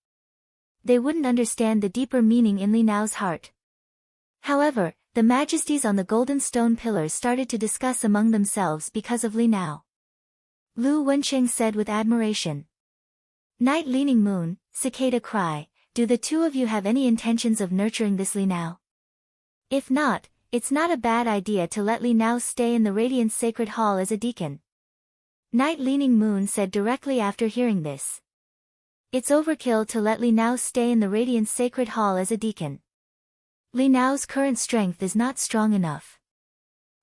They wouldn't understand the deeper meaning in Li Nao's heart. However, the majesties on the golden stone pillars started to discuss among themselves because of Li Nao. Lu Wenqing said with admiration. Night leaning moon, cicada cry, do the two of you have any intentions of nurturing this Li Nao? If not, it's not a bad idea to let Li Nao stay in the Radiant Sacred Hall as a deacon. Night leaning moon said directly after hearing this. It's overkill to let Li Nao stay in the Radiant Sacred Hall as a deacon. Li Nao's current strength is not strong enough.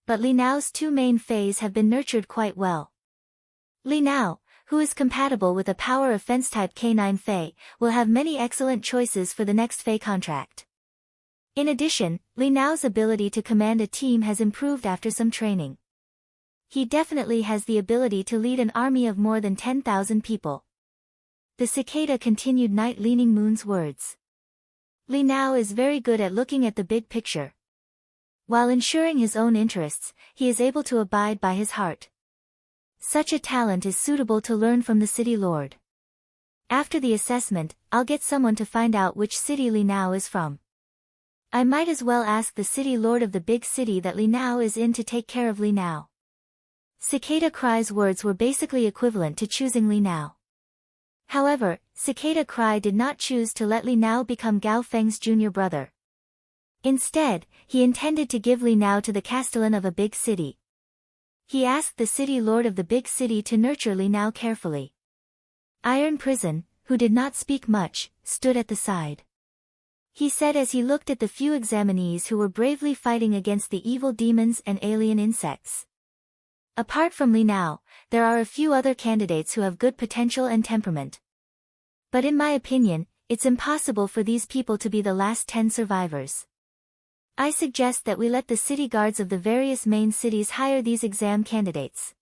But Li Nao's two main Fays have been nurtured quite well. Li Nao, who is compatible with a power of Fence-type K9 Fei, will have many excellent choices for the next Fei contract. In addition, Li Nao's ability to command a team has improved after some training. He definitely has the ability to lead an army of more than 10,000 people. The cicada continued Night Leaning Moon's words. Li Nao is very good at looking at the big picture. While ensuring his own interests, he is able to abide by his heart. Such a talent is suitable to learn from the city lord. After the assessment, I'll get someone to find out which city Li Nao is from. I might as well ask the city lord of the big city that Li Nao is in to take care of Li Nao. Cicada Cry's words were basically equivalent to choosing Li Nao. However, Cicada Cry did not choose to let Li Nao become Gao Feng's junior brother. Instead, he intended to give Li Nao to the castellan of a big city. He asked the city lord of the big city to nurture Li Nao carefully. Iron Prison, who did not speak much, stood at the side. He said as he looked at the few examinees who were bravely fighting against the evil demons and alien insects. Apart from Li Nao, there are a few other candidates who have good potential and temperament. But in my opinion, it's impossible for these people to be the last 10 survivors. I suggest that we let the city guards of the various main cities hire these exam candidates.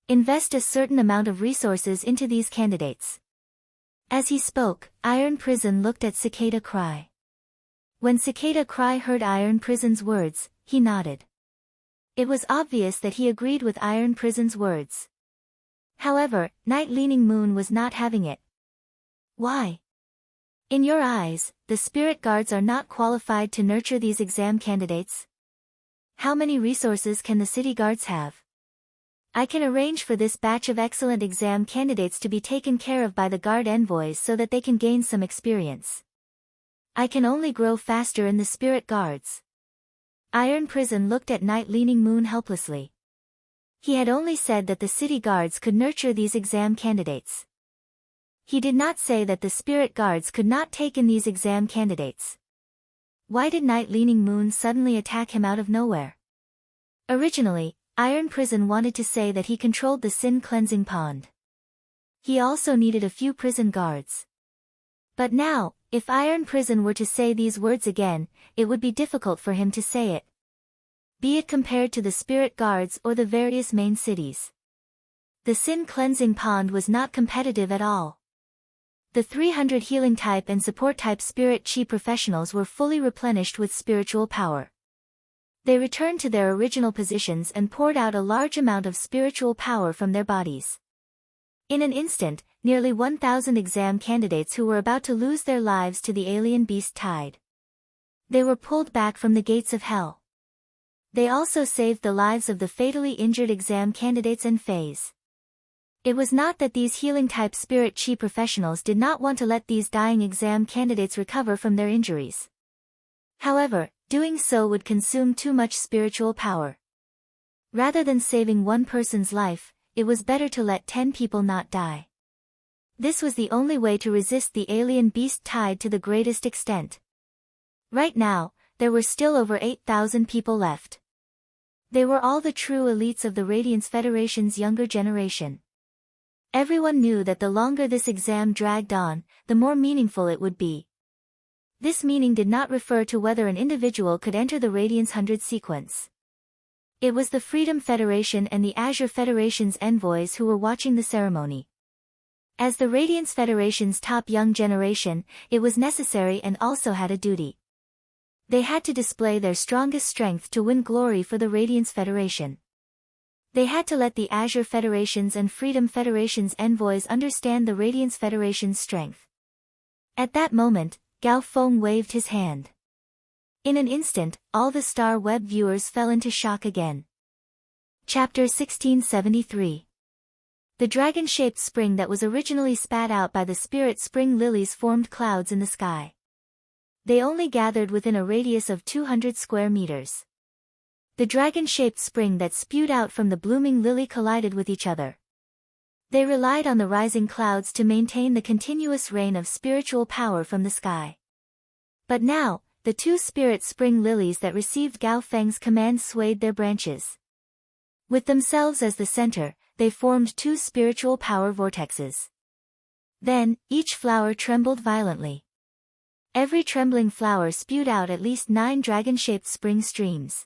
Invest a certain amount of resources into these candidates. As he spoke, Iron Prison looked at Cicada Cry. When Cicada Cry heard Iron Prison's words, he nodded. It was obvious that he agreed with Iron Prison's words. However, Night Leaning Moon was not having it. Why? In your eyes, the spirit guards are not qualified to nurture these exam candidates? How many resources can the city guards have? I can arrange for this batch of excellent exam candidates to be taken care of by the guard envoys so that they can gain some experience. I can only grow faster in the spirit guards. Iron Prison looked at Night Leaning Moon helplessly. He had only said that the city guards could nurture these exam candidates. He did not say that the spirit guards could not take in these exam candidates. Why did Night Leaning Moon suddenly attack him out of nowhere? Originally, Iron Prison wanted to say that he controlled the sin cleansing pond. He also needed a few prison guards. But now, if Iron Prison were to say these words again, it would be difficult for him to say it. Be it compared to the spirit guards or the various main cities. The sin cleansing pond was not competitive at all. The 300 healing type and support type spirit chi professionals were fully replenished with spiritual power. They returned to their original positions and poured out a large amount of spiritual power from their bodies. In an instant, nearly 1,000 exam candidates who were about to lose their lives to the alien beast tide. They were pulled back from the gates of hell. They also saved the lives of the fatally injured exam candidates and Fays. It was not that these healing-type spirit chi professionals did not want to let these dying exam candidates recover from their injuries. However, doing so would consume too much spiritual power. Rather than saving one person's life, it was better to let 10 people not die. This was the only way to resist the alien beast tide to the greatest extent. Right now, there were still over 8,000 people left. They were all the true elites of the Radiance Federation's younger generation. Everyone knew that the longer this exam dragged on, the more meaningful it would be. This meaning did not refer to whether an individual could enter the Radiance 100 sequence. It was the Freedom Federation and the Azure Federation's envoys who were watching the ceremony. As the Radiance Federation's top young generation, it was necessary and also had a duty. They had to display their strongest strength to win glory for the Radiance Federation. They had to let the Azure Federation's and Freedom Federation's envoys understand the Radiance Federation's strength. At that moment, Gao Feng waved his hand. In an instant, all the Star Web viewers fell into shock again. Chapter 1673. The dragon-shaped spring that was originally spat out by the spirit spring lilies formed clouds in the sky. They only gathered within a radius of 200 square meters. The dragon-shaped spring that spewed out from the blooming lily collided with each other. They relied on the rising clouds to maintain the continuous rain of spiritual power from the sky. But now, the two spirit spring lilies that received Gao Feng's command swayed their branches. With themselves as the center, they formed two spiritual power vortexes. Then, each flower trembled violently. Every trembling flower spewed out at least 9 dragon-shaped spring streams.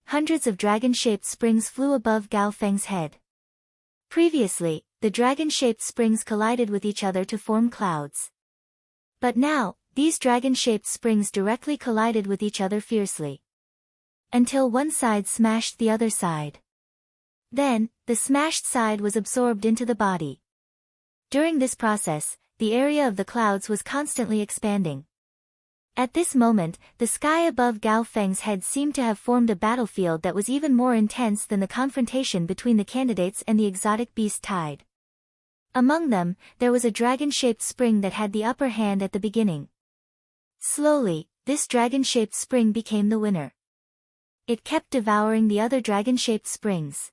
Hundreds of dragon-shaped springs flew above Gao Feng's head. Previously, the dragon-shaped springs collided with each other to form clouds. But now, these dragon-shaped springs directly collided with each other fiercely. Until one side smashed the other side. Then, the smashed side was absorbed into the body. During this process, the area of the clouds was constantly expanding. At this moment, the sky above Gao Feng's head seemed to have formed a battlefield that was even more intense than the confrontation between the candidates and the exotic beast tide. Among them, there was a dragon-shaped spring that had the upper hand at the beginning. Slowly, this dragon-shaped spring became the winner. It kept devouring the other dragon-shaped springs.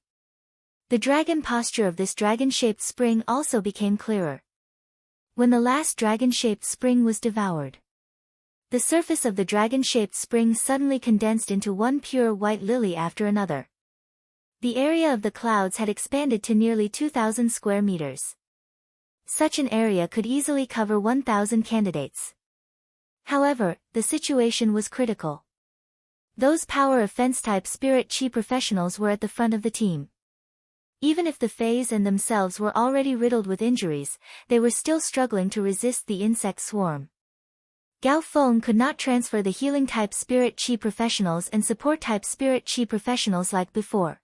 The dragon posture of this dragon-shaped spring also became clearer. When the last dragon-shaped spring was devoured, the surface of the dragon-shaped spring suddenly condensed into one pure white lily after another. The area of the clouds had expanded to nearly 2,000 square meters. Such an area could easily cover 1,000 candidates. However, the situation was critical. Those power offense-type spirit chi professionals were at the front of the team. Even if the Fays and themselves were already riddled with injuries, they were still struggling to resist the insect swarm. Gao Feng could not transfer the healing-type spirit chi professionals and support-type spirit chi professionals like before.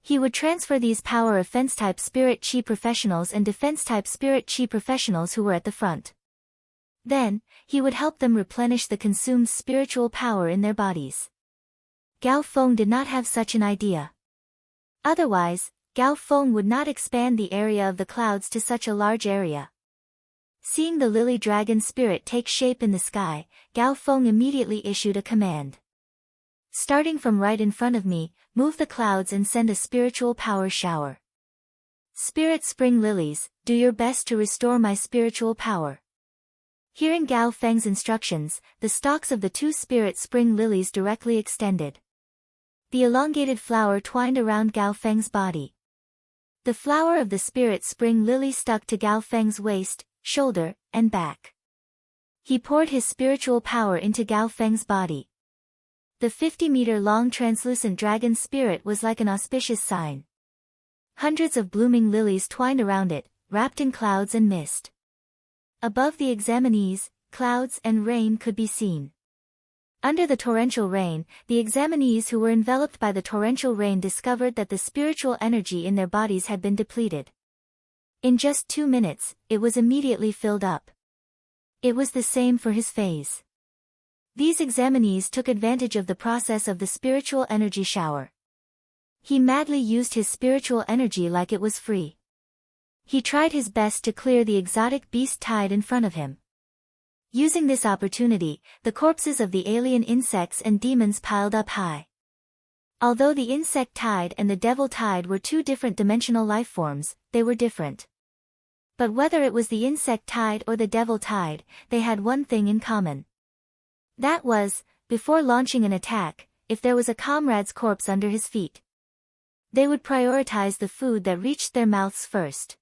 He would transfer these power offense-type spirit chi professionals and defense-type spirit chi professionals who were at the front. Then, he would help them replenish the consumed spiritual power in their bodies. Gao Feng did not have such an idea. Otherwise, Gao Feng would not expand the area of the clouds to such a large area. Seeing the lily dragon spirit take shape in the sky, Gao Feng immediately issued a command. Starting from right in front of me, move the clouds and send a spiritual power shower. Spirit spring lilies, do your best to restore my spiritual power. Hearing Gao Feng's instructions, the stalks of the two spirit spring lilies directly extended. The elongated flower twined around Gao Feng's body. The flower of the spirit spring lily stuck to Gao Feng's waist, shoulder, and back. He poured his spiritual power into Gao Feng's body. The 50-meter-long translucent dragon spirit was like an auspicious sign. Hundreds of blooming lilies twined around it, wrapped in clouds and mist. Above the examinees, clouds and rain could be seen. Under the torrential rain, the examinees who were enveloped by the torrential rain discovered that the spiritual energy in their bodies had been depleted. In just 2 minutes, it was immediately filled up. It was the same for his phase. These examinees took advantage of the process of the spiritual energy shower. He madly used his spiritual energy like it was free. He tried his best to clear the exotic beast tide in front of him. Using this opportunity, the corpses of the alien insects and demons piled up high. Although the insect tide and the devil tide were two different dimensional life forms, they were different. But whether it was the insect tide or the devil tide, they had one thing in common. That was, before launching an attack, if there was a comrade's corpse under his feet. They would prioritize the food that reached their mouths first.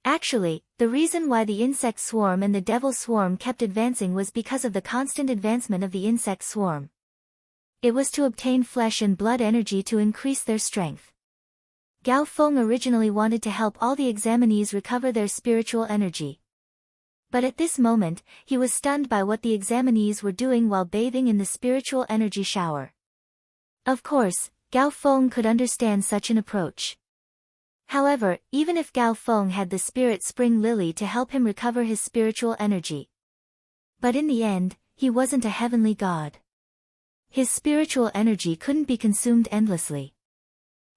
Actually, the reason why the insect swarm and the devil swarm kept advancing was because of the constant advancement of the insect swarm. It was to obtain flesh and blood energy to increase their strength. Gao Feng originally wanted to help all the examinees recover their spiritual energy. But at this moment, he was stunned by what the examinees were doing while bathing in the spiritual energy shower. Of course, Gao Feng could understand such an approach. However, even if Gao Feng had the spirit spring lily to help him recover his spiritual energy. But in the end, he wasn't a heavenly god. His spiritual energy couldn't be consumed endlessly.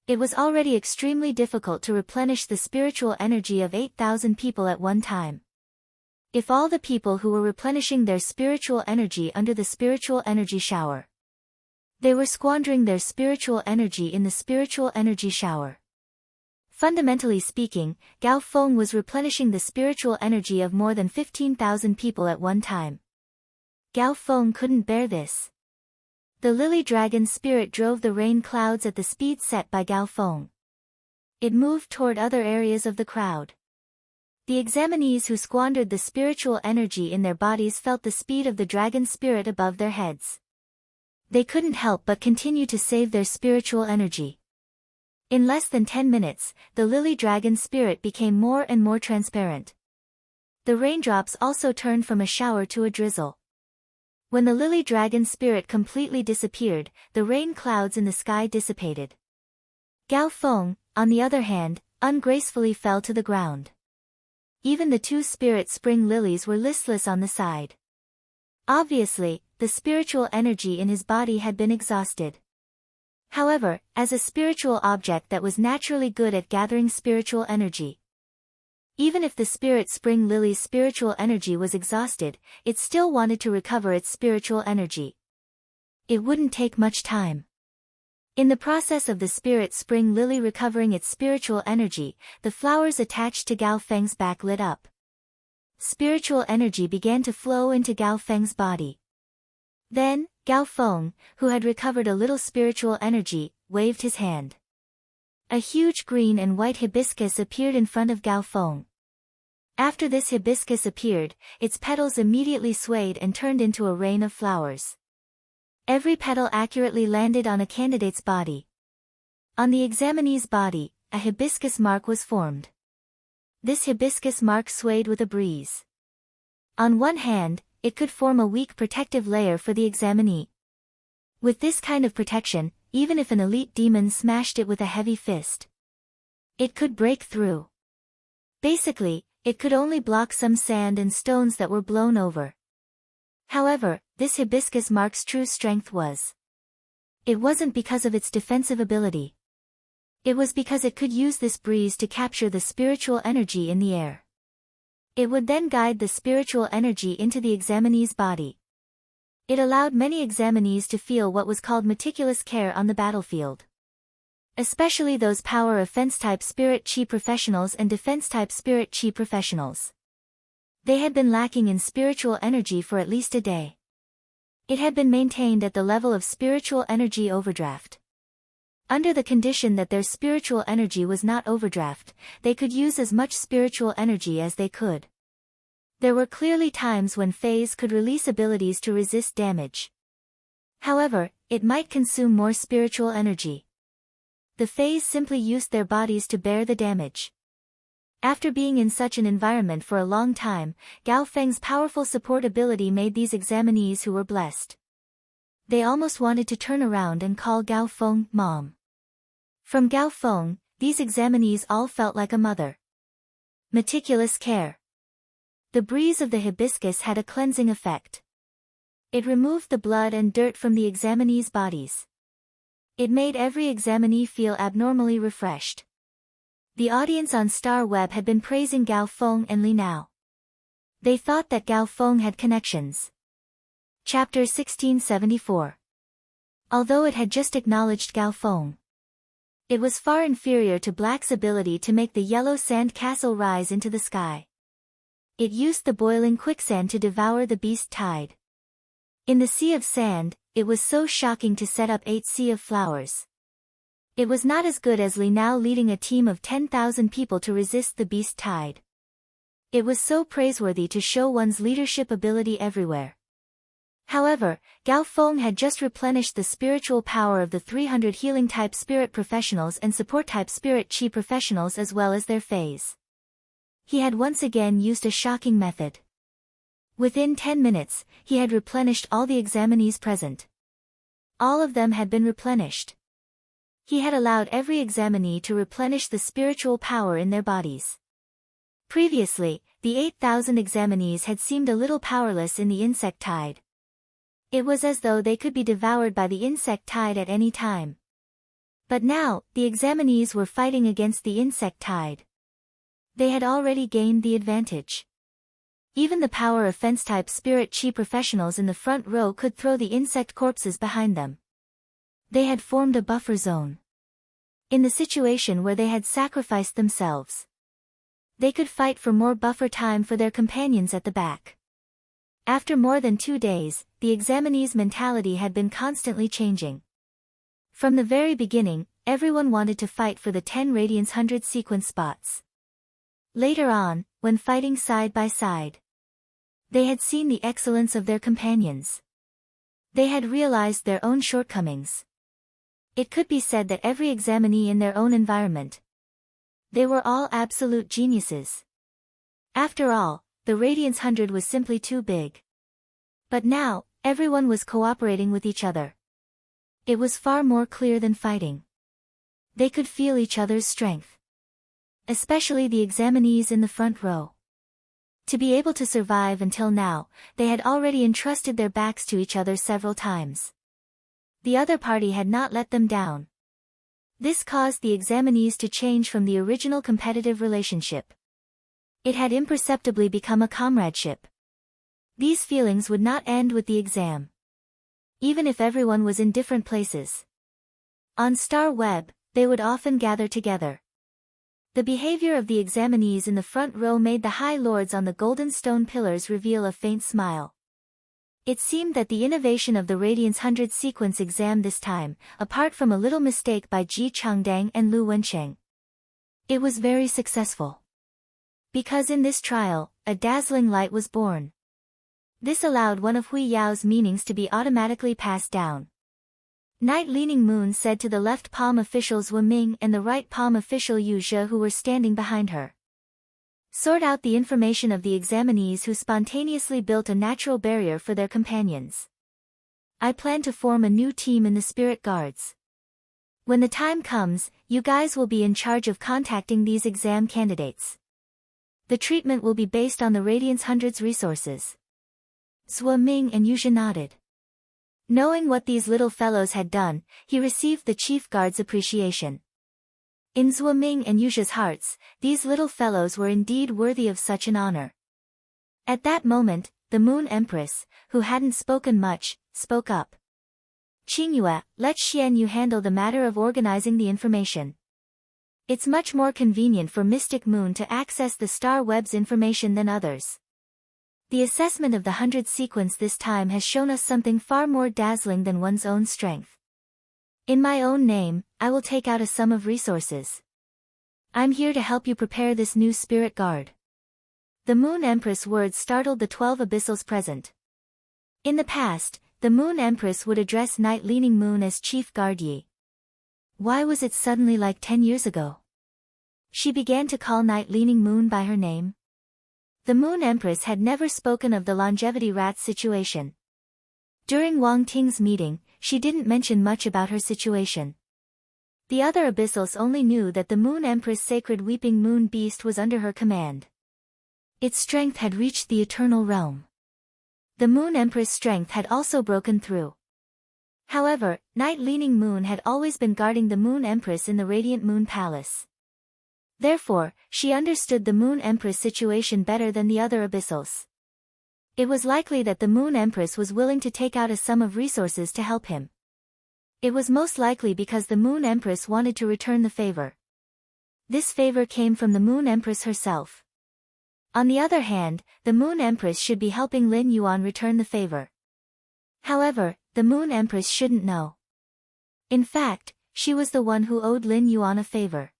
It was already extremely difficult to replenish the spiritual energy of 8,000 people at one time. If all the people who were replenishing their spiritual energy under the spiritual energy shower, they were squandering their spiritual energy in the spiritual energy shower. Fundamentally speaking, Gao Feng was replenishing the spiritual energy of more than 15,000 people at one time. Gao Feng couldn't bear this. The lily dragon spirit drove the rain clouds at the speed set by Gao Feng. It moved toward other areas of the crowd. The examinees who squandered the spiritual energy in their bodies felt the speed of the dragon spirit above their heads. They couldn't help but continue to save their spiritual energy. In less than 10 minutes, the lily dragon spirit became more and more transparent. The raindrops also turned from a shower to a drizzle. When the lily dragon spirit completely disappeared, the rain clouds in the sky dissipated. Gao Feng, on the other hand, ungracefully fell to the ground. Even the two spirit spring lilies were listless on the side. Obviously, the spiritual energy in his body had been exhausted. However, as a spiritual object that was naturally good at gathering spiritual energy, even if the spirit spring lily's spiritual energy was exhausted, it still wanted to recover its spiritual energy. It wouldn't take much time. In the process of the spirit spring lily recovering its spiritual energy, the flowers attached to Gao Feng's back lit up. Spiritual energy began to flow into Gao Feng's body. Then, Gao Feng, who had recovered a little spiritual energy, waved his hand. A huge green and white hibiscus appeared in front of Gao Feng. After this hibiscus appeared, its petals immediately swayed and turned into a rain of flowers. Every petal accurately landed on a candidate's body. On the examinee's body, a hibiscus mark was formed. This hibiscus mark swayed with a breeze. On one hand, it could form a weak protective layer for the examinee. With this kind of protection, even if an elite demon smashed it with a heavy fist, it could break through. Basically, it could only block some sand and stones that were blown over. However, this hibiscus mark's true strength was. It wasn't because of its defensive ability. It was because it could use this breeze to capture the spiritual energy in the air. It would then guide the spiritual energy into the examinee's body. It allowed many examinees to feel what was called meticulous care on the battlefield. Especially those power offense-type spirit chi professionals and defense-type spirit chi professionals. They had been lacking in spiritual energy for at least a day. It had been maintained at the level of spiritual energy overdraft. Under the condition that their spiritual energy was not overdraft, they could use as much spiritual energy as they could. There were clearly times when Fays could release abilities to resist damage. However, it might consume more spiritual energy. The Fays simply used their bodies to bear the damage. After being in such an environment for a long time, Gao Feng's powerful support ability made these examinees who were blessed. They almost wanted to turn around and call Gao Feng Mom. From Gao Feng, these examinees all felt like a mother. Meticulous care. The breeze of the hibiscus had a cleansing effect. It removed the blood and dirt from the examinees' bodies. It made every examinee feel abnormally refreshed. The audience on Star Web had been praising Gao Feng and Li Nao. They thought that Gao Feng had connections. Chapter 1674. Although it had just acknowledged Gao Feng, it was far inferior to Black's ability to make the yellow sand castle rise into the sky. It used the boiling quicksand to devour the beast tide. In the sea of sand, it was so shocking to set up 8 sea of flowers. It was not as good as Li now leading a team of 10,000 people to resist the beast tide. It was so praiseworthy to show one's leadership ability everywhere. However, Gao Feng had just replenished the spiritual power of the 300 healing-type spirit professionals and support-type spirit chi professionals as well as their phase. He had once again used a shocking method. Within 10 minutes, he had replenished all the examinees present. All of them had been replenished. He had allowed every examinee to replenish the spiritual power in their bodies. Previously, the 8,000 examinees had seemed a little powerless in the insect tide. It was as though they could be devoured by the insect tide at any time. But now, the examinees were fighting against the insect tide. They had already gained the advantage. Even the power of fence-type spirit chi professionals in the front row could throw the insect corpses behind them. They had formed a buffer zone. In the situation where they had sacrificed themselves, they could fight for more buffer time for their companions at the back. After more than 2 days, the examinees' mentality had been constantly changing. From the very beginning, everyone wanted to fight for the 10 Radiance 100 sequence spots. Later on, when fighting side by side, they had seen the excellence of their companions. They had realized their own shortcomings. It could be said that every examinee in their own environment, they were all absolute geniuses. After all, the Radiance 100 was simply too big. But now, everyone was cooperating with each other. It was far more clear than fighting. They could feel each other's strength. Especially the examinees in the front row. To be able to survive until now, they had already entrusted their backs to each other several times. The other party had not let them down. This caused the examinees to change from the original competitive relationship. It had imperceptibly become a comradeship. These feelings would not end with the exam. Even if everyone was in different places. On Star Web, they would often gather together. The behavior of the examinees in the front row made the High Lords on the golden stone pillars reveal a faint smile. It seemed that the innovation of the Radiance 100 sequence exam this time, apart from a little mistake by Ji Changdang and Lu Wencheng, it was very successful. Because in this trial, a dazzling light was born. This allowed one of Hui Yao's meanings to be automatically passed down. Night Leaning Moon said to the left palm officials Wu Ming and the right palm official Yu Zhe who were standing behind her. Sort out the information of the examinees who spontaneously built a natural barrier for their companions. I plan to form a new team in the Spirit Guards. When the time comes, you guys will be in charge of contacting these exam candidates. The treatment will be based on the Radiance 100's resources. Zhuo Ming and Yu Zhe nodded. Knowing what these little fellows had done, he received the chief guard's appreciation. In Zhuo Ming and Yu Zhe's hearts, these little fellows were indeed worthy of such an honor. At that moment, the Moon Empress, who hadn't spoken much, spoke up. Qingyue, let Xian Yu handle the matter of organizing the information. It's much more convenient for Mystic Moon to access the Star Web's information than others. The assessment of the 100 sequence this time has shown us something far more dazzling than one's own strength. In my own name, I will take out a sum of resources. I'm here to help you prepare this new Spirit Guard. The Moon Empress words startled the 12 abyssals present. In the past, the Moon Empress would address Night Leaning Moon as Chief Guard Yi. Why was it suddenly like 10 years ago? She began to call Night Leaning Moon by her name. The Moon Empress had never spoken of the longevity rats situation. During Wang Ting's meeting, she didn't mention much about her situation. The other abyssals only knew that the Moon Empress' sacred weeping moon beast was under her command. Its strength had reached the eternal realm. The Moon Empress' strength had also broken through. However, Night Leaning Moon had always been guarding the Moon Empress in the Radiant Moon Palace. Therefore, she understood the Moon Empress' situation better than the other abyssals. It was likely that the Moon Empress was willing to take out a sum of resources to help him. It was most likely because the Moon Empress wanted to return the favor. This favor came from the Moon Empress herself. On the other hand, the Moon Empress should be helping Lin Yuan return the favor. However, the Moon Empress shouldn't know. In fact, she was the one who owed Lin Yuan a favor.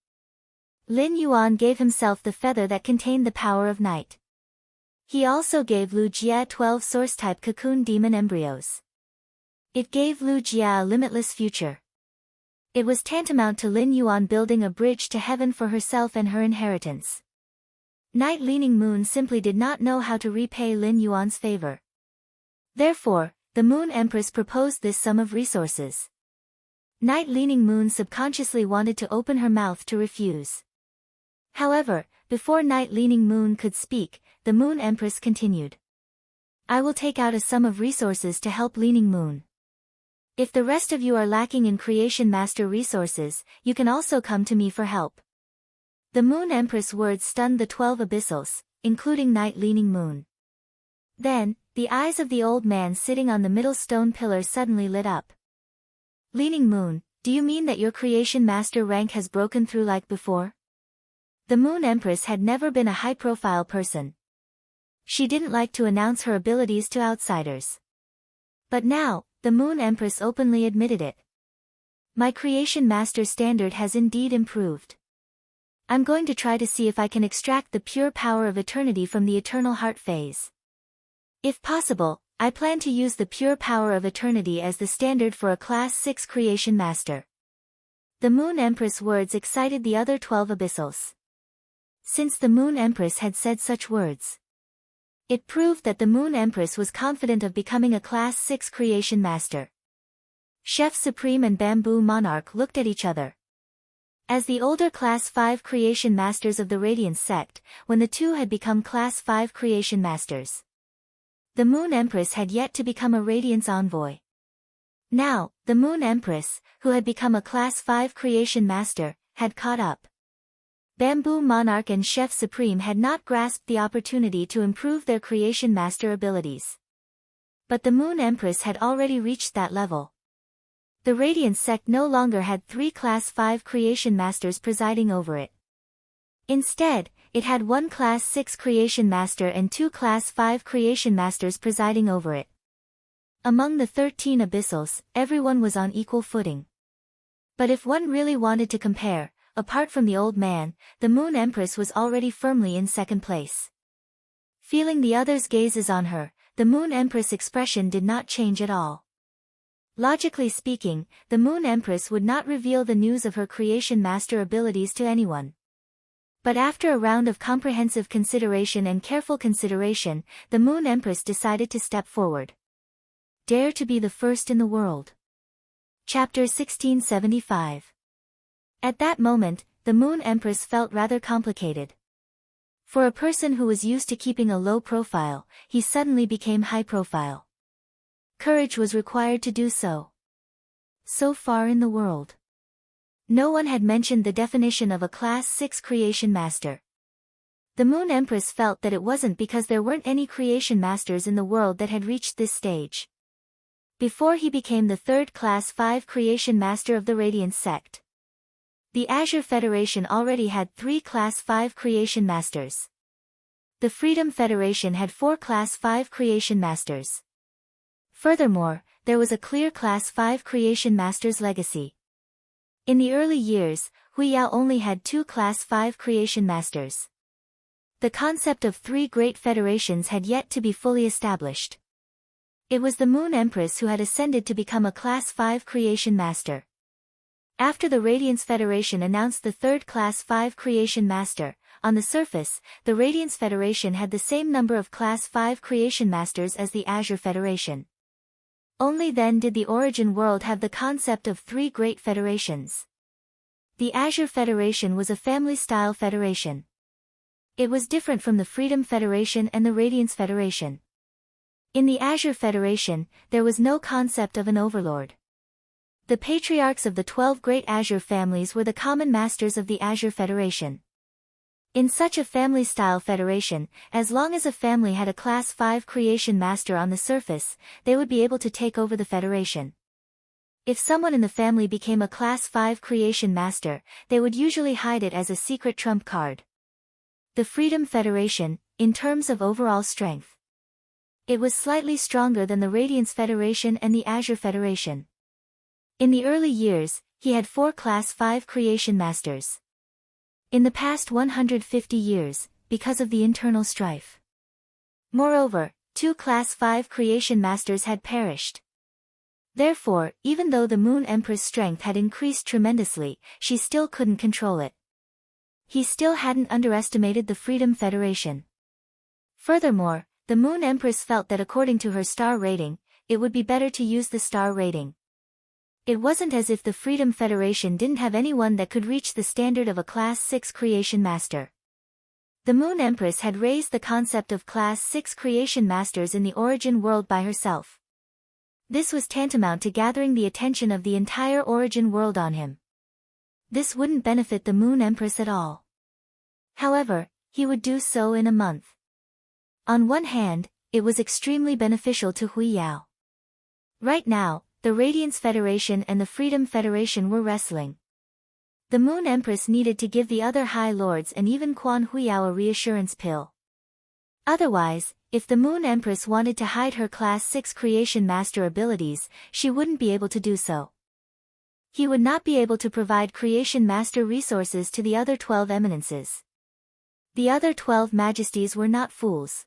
Lin Yuan gave himself the feather that contained the power of night. He also gave Lu Jia 12 source-type cocoon demon embryos. It gave Lu Jia a limitless future. It was tantamount to Lin Yuan building a bridge to heaven for herself and her inheritance. Night Leaning Moon simply did not know how to repay Lin Yuan's favor. Therefore, the Moon Empress proposed this sum of resources. Night Leaning Moon subconsciously wanted to open her mouth to refuse. However, before Night Leaning Moon could speak, the Moon Empress continued. I will take out a sum of resources to help Leaning Moon. If the rest of you are lacking in Creation Master resources, you can also come to me for help. The Moon Empress' words stunned the 12 abyssals, including Night Leaning Moon. Then, the eyes of the old man sitting on the middle stone pillar suddenly lit up. Leaning Moon, do you mean that your Creation Master rank has broken through like before? The Moon Empress had never been a high-profile person. She didn't like to announce her abilities to outsiders. But now, the Moon Empress openly admitted it. My Creation Master standard has indeed improved. I'm going to try to see if I can extract the pure power of eternity from the eternal heart phase. If possible, I plan to use the pure power of eternity as the standard for a Class 6 Creation Master. The Moon Empress' words excited the other 12 abyssals. Since the Moon Empress had said such words, it proved that the Moon Empress was confident of becoming a Class 6 Creation Master. Chef Supreme and Bamboo Monarch looked at each other. As the older Class 5 Creation Masters of the Radiance sect, when the two had become Class 5 Creation Masters, the Moon Empress had yet to become a Radiance Envoy. Now, the Moon Empress, who had become a Class 5 Creation Master, had caught up. Bamboo Monarch and Chef Supreme had not grasped the opportunity to improve their Creation Master abilities. But the Moon Empress had already reached that level. The Radiance sect no longer had 3 Class 5 Creation Masters presiding over it. Instead, it had 1 Class 6 Creation Master and 2 Class 5 Creation Masters presiding over it. Among the 13 abyssals, everyone was on equal footing. But if one really wanted to compare, apart from the old man, the Moon Empress was already firmly in second place. Feeling the others' gazes on her, the Moon Empress' expression did not change at all. Logically speaking, the Moon Empress would not reveal the news of her Creation Master abilities to anyone. But after a round of comprehensive consideration and careful consideration, the Moon Empress decided to step forward. Dare to be the first in the world. Chapter 1675. At that moment, the Moon Empress felt rather complicated. For a person who was used to keeping a low profile, he suddenly became high profile. Courage was required to do so. So far in the world, no one had mentioned the definition of a Class 6 Creation Master. The Moon Empress felt that it wasn't because there weren't any Creation Masters in the world that had reached this stage. Before he became the 3rd Class 5 Creation Master of the Radiance sect, the Azure Federation already had 3 Class 5 Creation Masters. The Freedom Federation had 4 Class 5 Creation Masters. Furthermore, there was a clear Class 5 Creation Master's legacy. In the early years, Huiyao only had 2 Class 5 Creation Masters. The concept of 3 great federations had yet to be fully established. It was the Moon Empress who had ascended to become a Class 5 Creation Master. After the Radiance Federation announced the 3rd Class 5 Creation Master, on the surface, the Radiance Federation had the same number of Class 5 Creation Masters as the Azure Federation. Only then did the Origin world have the concept of 3 great federations. The Azure Federation was a family-style federation. It was different from the Freedom Federation and the Radiance Federation. In the Azure Federation, there was no concept of an overlord. The patriarchs of the 12 great Azure families were the common masters of the Azure Federation. In such a family-style federation, as long as a family had a Class 5 Creation Master on the surface, they would be able to take over the federation. If someone in the family became a Class 5 Creation Master, they would usually hide it as a secret trump card. The Freedom Federation, in terms of overall strength, It was slightly stronger than the Radiance Federation and the Azure Federation. In the early years, he had 4 Class 5 Creation Masters. In the past 150 years, because of the internal strife. Moreover, 2 Class 5 Creation Masters had perished. Therefore, even though the Moon Empress' strength had increased tremendously, she still couldn't control it. He still hadn't underestimated the Freedom Federation. Furthermore, the Moon Empress felt that according to her star rating, it would be better to use the star rating. It wasn't as if the Freedom Federation didn't have anyone that could reach the standard of a Class 6 Creation Master. The Moon Empress had raised the concept of Class 6 Creation Masters in the Origin world by herself. This was tantamount to gathering the attention of the entire Origin world on him. This wouldn't benefit the Moon Empress at all. However, he would do so in a month. On one hand, it was extremely beneficial to Hui Yao. Right now, the Radiance Federation and the Freedom Federation were wrestling. The Moon Empress needed to give the other High Lords and even Quan Huiyao a reassurance pill. Otherwise, if the Moon Empress wanted to hide her Class 6 Creation Master abilities, she wouldn't be able to do so. He would not be able to provide Creation Master resources to the other 12 eminences. The other 12 majesties were not fools.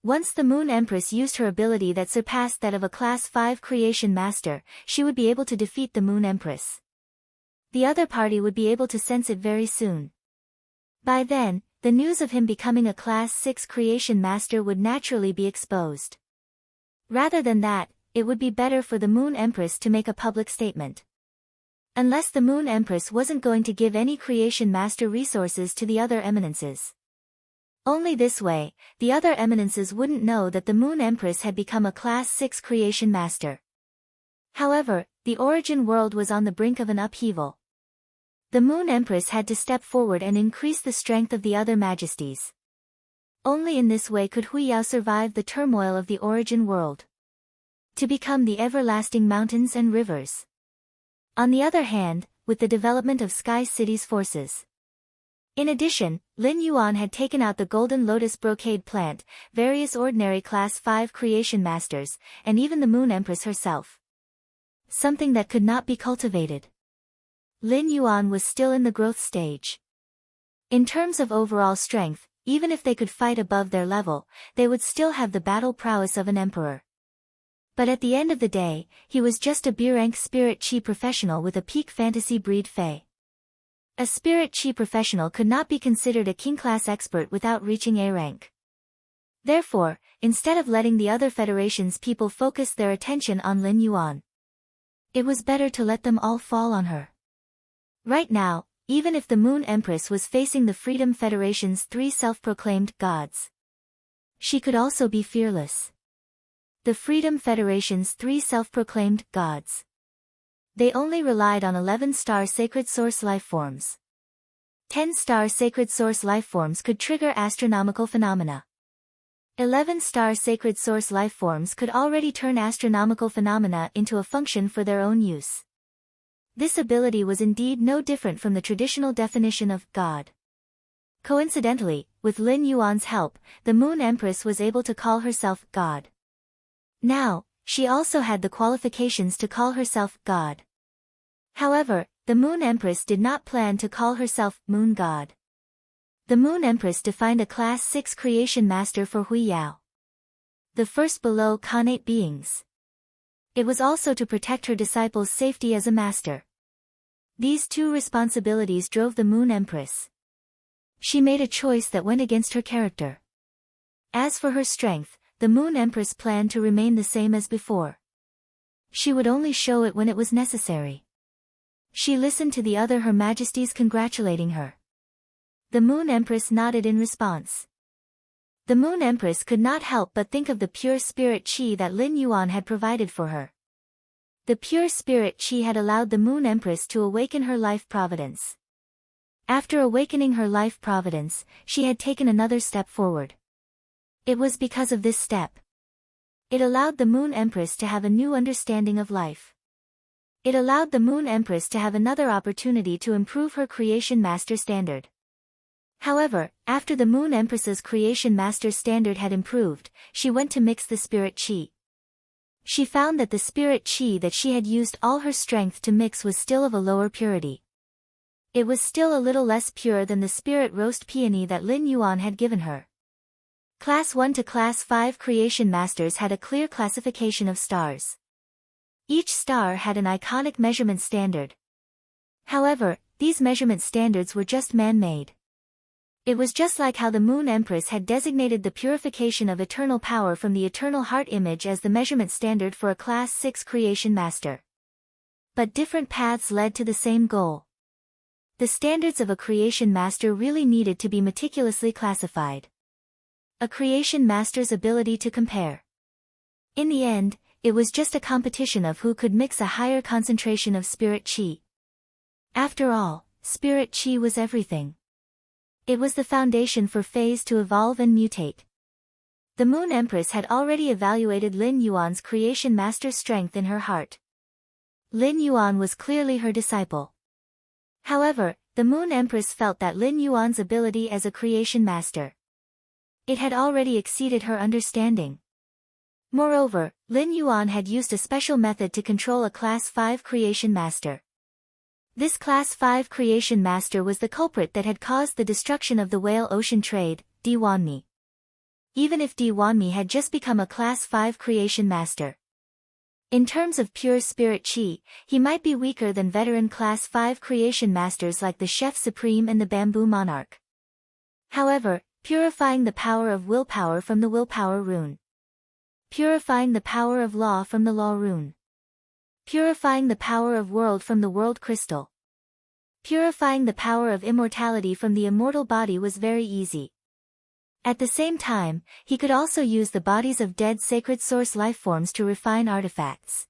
Once the Moon Empress used her ability that surpassed that of a Class 5 Creation Master, she would be able to defeat the Moon Empress. The other party would be able to sense it very soon. By then, the news of him becoming a Class 6 Creation Master would naturally be exposed. Rather than that, it would be better for the Moon Empress to make a public statement. Unless the Moon Empress wasn't going to give any Creation Master resources to the other eminences. Only this way, the other eminences wouldn't know that the Moon Empress had become a Class 6 Creation Master. However, the Origin world was on the brink of an upheaval. The Moon Empress had to step forward and increase the strength of the other majesties. Only in this way could Huiyao survive the turmoil of the Origin world. To become the everlasting mountains and rivers. On the other hand, with the development of Sky City's forces. In addition, Lin Yuan had taken out the Golden Lotus Brocade plant, various ordinary Class 5 Creation Masters, and even the Moon Empress herself. Something that could not be cultivated. Lin Yuan was still in the growth stage. In terms of overall strength, even if they could fight above their level, they would still have the battle prowess of an emperor. But at the end of the day, he was just a B-rank Spirit Chi professional with a peak fantasy breed Fey. A Spirit Chi professional could not be considered a king-class expert without reaching A rank. Therefore, instead of letting the other federation's people focus their attention on Lin Yuan, it was better to let them all fall on her. Right now, even if the Moon Empress was facing the Freedom Federation's 3 self-proclaimed gods, she could also be fearless. The Freedom Federation's 3 self-proclaimed gods. They only relied on 11-star Sacred Source lifeforms. 10-star Sacred Source lifeforms could trigger astronomical phenomena. 11-star Sacred Source lifeforms could already turn astronomical phenomena into a function for their own use. This ability was indeed no different from the traditional definition of God. Coincidentally, with Lin Yuan's help, the Moon Empress was able to call herself God. Now, she also had the qualifications to call herself God. However, the Moon Empress did not plan to call herself Moon God. The Moon Empress defined a Class 6 Creation Master for Huiyao. The first below Khanate beings. It was also to protect her disciples' safety as a master. These 2 responsibilities drove the Moon Empress. She made a choice that went against her character. As for her strength, the Moon Empress planned to remain the same as before. She would only show it when it was necessary. She listened to the other Her Majesties congratulating her. The Moon Empress nodded in response. The Moon Empress could not help but think of the pure spirit Qi that Lin Yuan had provided for her. The pure spirit Qi had allowed the Moon Empress to awaken her life providence. After awakening her life providence, she had taken another step forward. It was because of this step. It allowed the Moon Empress to have a new understanding of life. It allowed the Moon Empress to have another opportunity to improve her Creation Master standard. However, after the Moon Empress's Creation Master standard had improved, she went to mix the spirit chi. She found that the spirit chi that she had used all her strength to mix was still of a lower purity. It was still a little less pure than the spirit roast peony that Lin Yuan had given her. Class 1 to Class 5 Creation Masters had a clear classification of stars. Each star had an iconic measurement standard. However, these measurement standards were just man-made. It was just like how the Moon Empress had designated the purification of eternal power from the eternal heart image as the measurement standard for a Class 6 Creation Master. But different paths led to the same goal. The standards of a Creation Master really needed to be meticulously classified. A Creation Master's ability to compare. In the end, it was just a competition of who could mix a higher concentration of spirit chi. After all, spirit chi was everything. It was the foundation for phase to evolve and mutate. The Moon Empress had already evaluated Lin Yuan's Creation Master strength in her heart. Lin Yuan was clearly her disciple. However, the Moon Empress felt that Lin Yuan's ability as a Creation Master. It had already exceeded her understanding. Moreover, Lin Yuan had used a special method to control a Class 5 Creation Master. This Class 5 Creation Master was the culprit that had caused the destruction of the whale ocean trade, Di Wanmi. Even if Di Wanmi had just become a Class 5 Creation Master. In terms of pure spirit chi, he might be weaker than veteran Class 5 Creation Masters like the Chef Supreme and the Bamboo Monarch. However, purifying the power of willpower from the willpower rune. Purifying the power of law from the law rune. Purifying the power of world from the world crystal. Purifying the power of immortality from the immortal body was very easy. At the same time, he could also use the bodies of dead sacred source lifeforms to refine artifacts.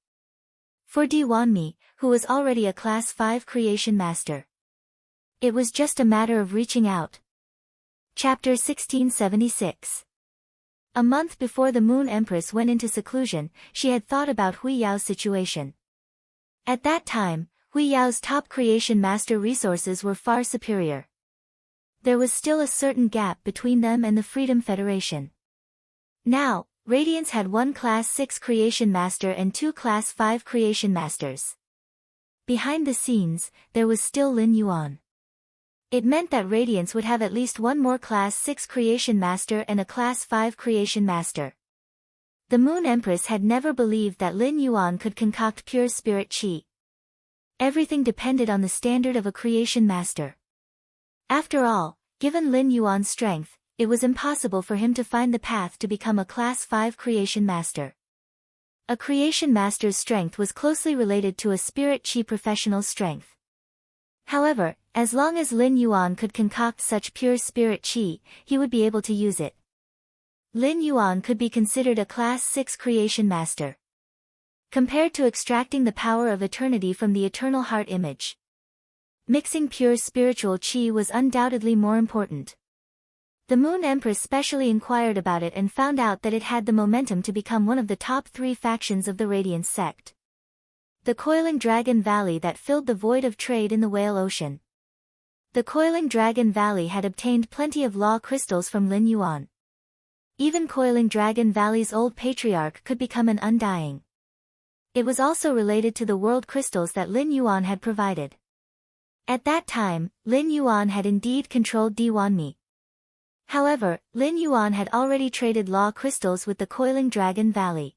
For Di Wanmi, who was already a Class 5 Creation Master, it was just a matter of reaching out. Chapter 1676. A month before the Moon Empress went into seclusion, she had thought about Hui Yao's situation. At that time, Hui Yao's top Creation Master resources were far superior. There was still a certain gap between them and the Freedom Federation. Now, Radiance had one Class 6 Creation Master and two Class 5 Creation Masters. Behind the scenes, there was still Lin Yuan. It meant that Radiance would have at least one more Class 6 Creation Master and a Class 5 Creation Master. The Moon Empress had never believed that Lin Yuan could concoct pure spirit chi. Everything depended on the standard of a Creation Master. After all, given Lin Yuan's strength, it was impossible for him to find the path to become a Class 5 Creation Master. A Creation Master's strength was closely related to a spirit chi professional's strength. However, as long as Lin Yuan could concoct such pure spirit chi, he would be able to use it. Lin Yuan could be considered a Class 6 Creation Master. Compared to extracting the power of eternity from the eternal heart image, mixing pure spiritual chi was undoubtedly more important. The Moon Empress specially inquired about it and found out that it had the momentum to become one of the top 3 factions of the Radiance sect. The Coiling Dragon Valley that filled the void of trade in the Whale Ocean. The Coiling Dragon Valley had obtained plenty of law crystals from Lin Yuan. Even Coiling Dragon Valley's old patriarch could become an undying. It was also related to the world crystals that Lin Yuan had provided. At that time, Lin Yuan had indeed controlled Di Wanmi. However, Lin Yuan had already traded law crystals with the Coiling Dragon Valley.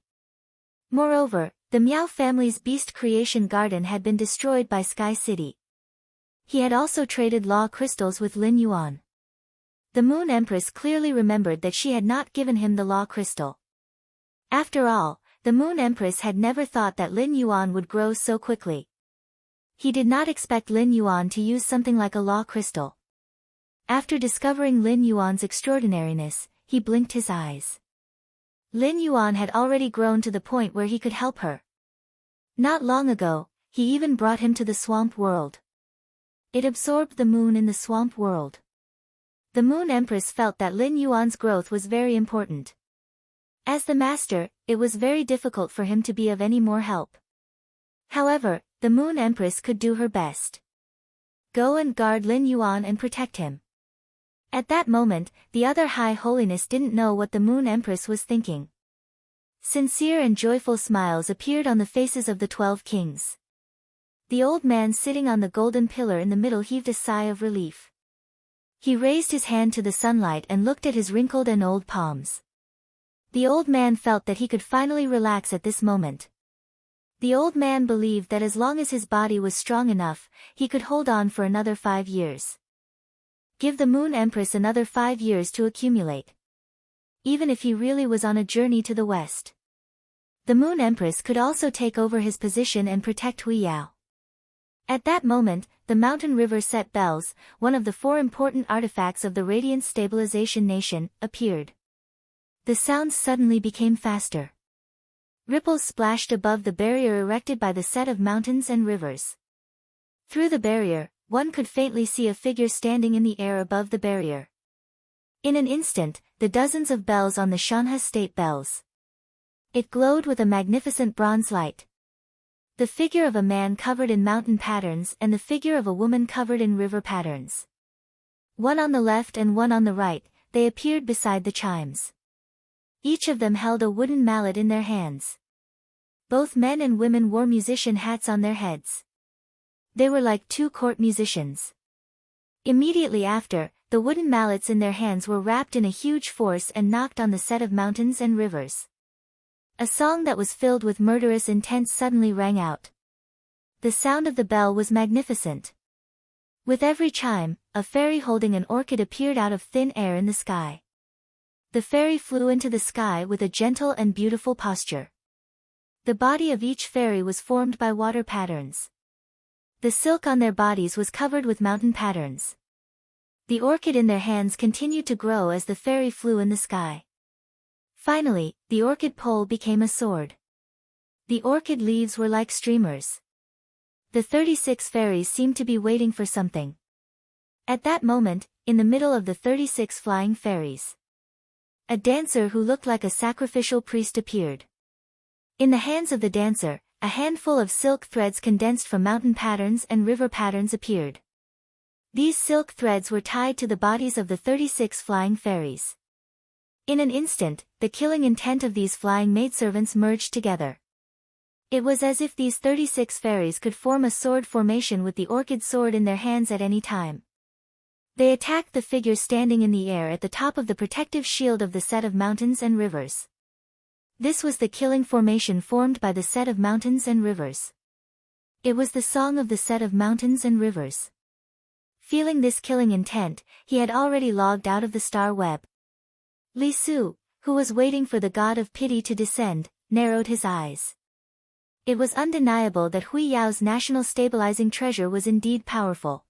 Moreover, the Miao family's beast creation garden had been destroyed by Sky City. He had also traded law crystals with Lin Yuan. The Moon Empress clearly remembered that she had not given him the law crystal. After all, the Moon Empress had never thought that Lin Yuan would grow so quickly. He did not expect Lin Yuan to use something like a law crystal. After discovering Lin Yuan's extraordinariness, he blinked his eyes. Lin Yuan had already grown to the point where he could help her. Not long ago, he even brought him to the swamp world. It absorbed the moon in the swamp world. The Moon Empress felt that Lin Yuan's growth was very important. As the master, it was very difficult for him to be of any more help. However, the Moon Empress could do her best. Go and guard Lin Yuan and protect him. At that moment, the other High Holiness didn't know what the Moon Empress was thinking. Sincere and joyful smiles appeared on the faces of the 12 kings. The old man sitting on the golden pillar in the middle heaved a sigh of relief. He raised his hand to the sunlight and looked at his wrinkled and old palms. The old man felt that he could finally relax at this moment. The old man believed that as long as his body was strong enough, he could hold on for another 5 years. Give the Moon Empress another 5 years to accumulate. Even if he really was on a journey to the west. The Moon Empress could also take over his position and protect Hui Yao. At that moment, the mountain river set bells, one of the 4 important artifacts of the Radiant Stabilization Nation, appeared. The sounds suddenly became faster. Ripples splashed above the barrier erected by the set of mountains and rivers. Through the barrier, one could faintly see a figure standing in the air above the barrier. In an instant, the dozens of bells on the Shanha state bells. It glowed with a magnificent bronze light. The figure of a man covered in mountain patterns and the figure of a woman covered in river patterns. One on the left and one on the right, they appeared beside the chimes. Each of them held a wooden mallet in their hands. Both men and women wore musician hats on their heads. They were like 2 court musicians. Immediately after, the wooden mallets in their hands were wrapped in a huge force and knocked on the set of mountains and rivers. A song that was filled with murderous intent suddenly rang out. The sound of the bell was magnificent. With every chime, a fairy holding an orchid appeared out of thin air in the sky. The fairy flew into the sky with a gentle and beautiful posture. The body of each fairy was formed by water patterns. The silk on their bodies was covered with mountain patterns. The orchid in their hands continued to grow as the fairy flew in the sky. Finally, the orchid pole became a sword. The orchid leaves were like streamers. The 36 fairies seemed to be waiting for something. At that moment, in the middle of the 36 flying fairies, a dancer who looked like a sacrificial priest appeared. In the hands of the dancer, a handful of silk threads condensed from mountain patterns and river patterns appeared. These silk threads were tied to the bodies of the 36 flying fairies. In an instant, the killing intent of these flying maidservants merged together. It was as if these 36 fairies could form a sword formation with the orchid sword in their hands at any time. They attacked the figure standing in the air at the top of the protective shield of the set of mountains and rivers. This was the killing formation formed by the set of mountains and rivers. It was the song of the set of mountains and rivers. Feeling this killing intent, he had already logged out of the star web. Li Su, who was waiting for the god of pity to descend, narrowed his eyes. It was undeniable that Hui Yao's national stabilizing treasure was indeed powerful.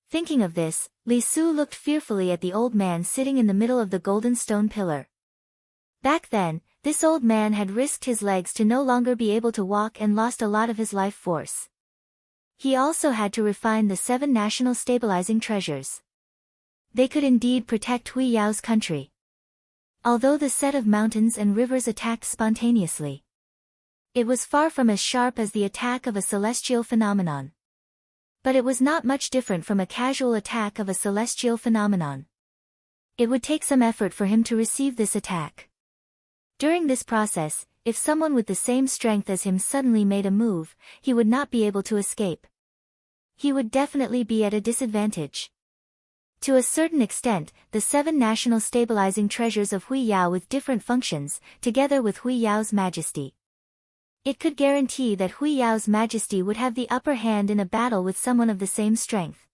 Thinking of this, Li Su looked fearfully at the old man sitting in the middle of the golden stone pillar. Back then, this old man had risked his legs to no longer be able to walk and lost a lot of his life force. He also had to refine the 7 national stabilizing treasures. They could indeed protect Hui Yao's country. Although the set of mountains and rivers attacked spontaneously, it was far from as sharp as the attack of a celestial phenomenon. But it was not much different from a casual attack of a celestial phenomenon. It would take some effort for him to receive this attack. During this process, if someone with the same strength as him suddenly made a move, he would not be able to escape. He would definitely be at a disadvantage. To a certain extent, the 7 national stabilizing treasures of Hui Yao with different functions, together with Hui Yao's majesty. It could guarantee that Hui Yao's majesty would have the upper hand in a battle with someone of the same strength.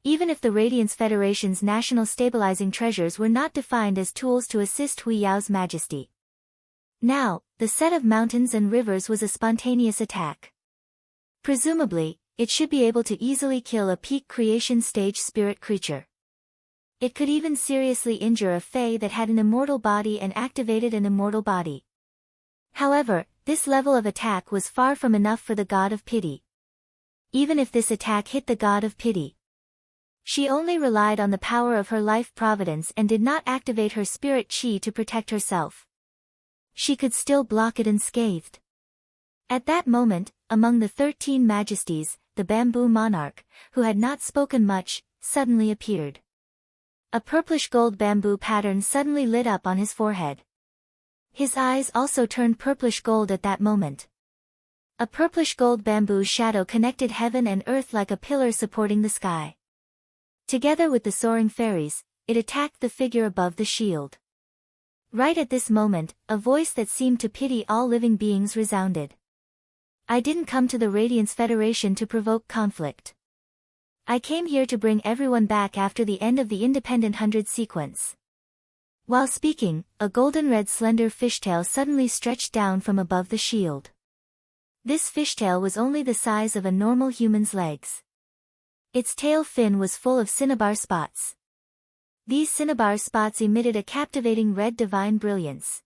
Even if the Radiance Federation's national stabilizing treasures were not defined as tools to assist Hui Yao's majesty. Now, the set of mountains and rivers was a spontaneous attack. Presumably, it should be able to easily kill a peak creation stage spirit creature. It could even seriously injure a fae that had an immortal body and activated an immortal body. However, this level of attack was far from enough for the god of pity. Even if this attack hit the god of pity, she only relied on the power of her life providence and did not activate her spirit chi to protect herself. She could still block it unscathed. At that moment, among the 13 majesties, the bamboo monarch, who had not spoken much, suddenly appeared. A purplish gold bamboo pattern suddenly lit up on his forehead. His eyes also turned purplish gold at that moment. A purplish gold bamboo shadow connected heaven and earth like a pillar supporting the sky. Together with the soaring fairies, it attacked the figure above the shield. Right at this moment, a voice that seemed to pity all living beings resounded. I didn't come to the Radiance Federation to provoke conflict. I came here to bring everyone back after the end of the Independent 100 sequence. While speaking, a golden-red slender fishtail suddenly stretched down from above the shield. This fishtail was only the size of a normal human's legs. Its tail fin was full of cinnabar spots. These cinnabar spots emitted a captivating red divine brilliance.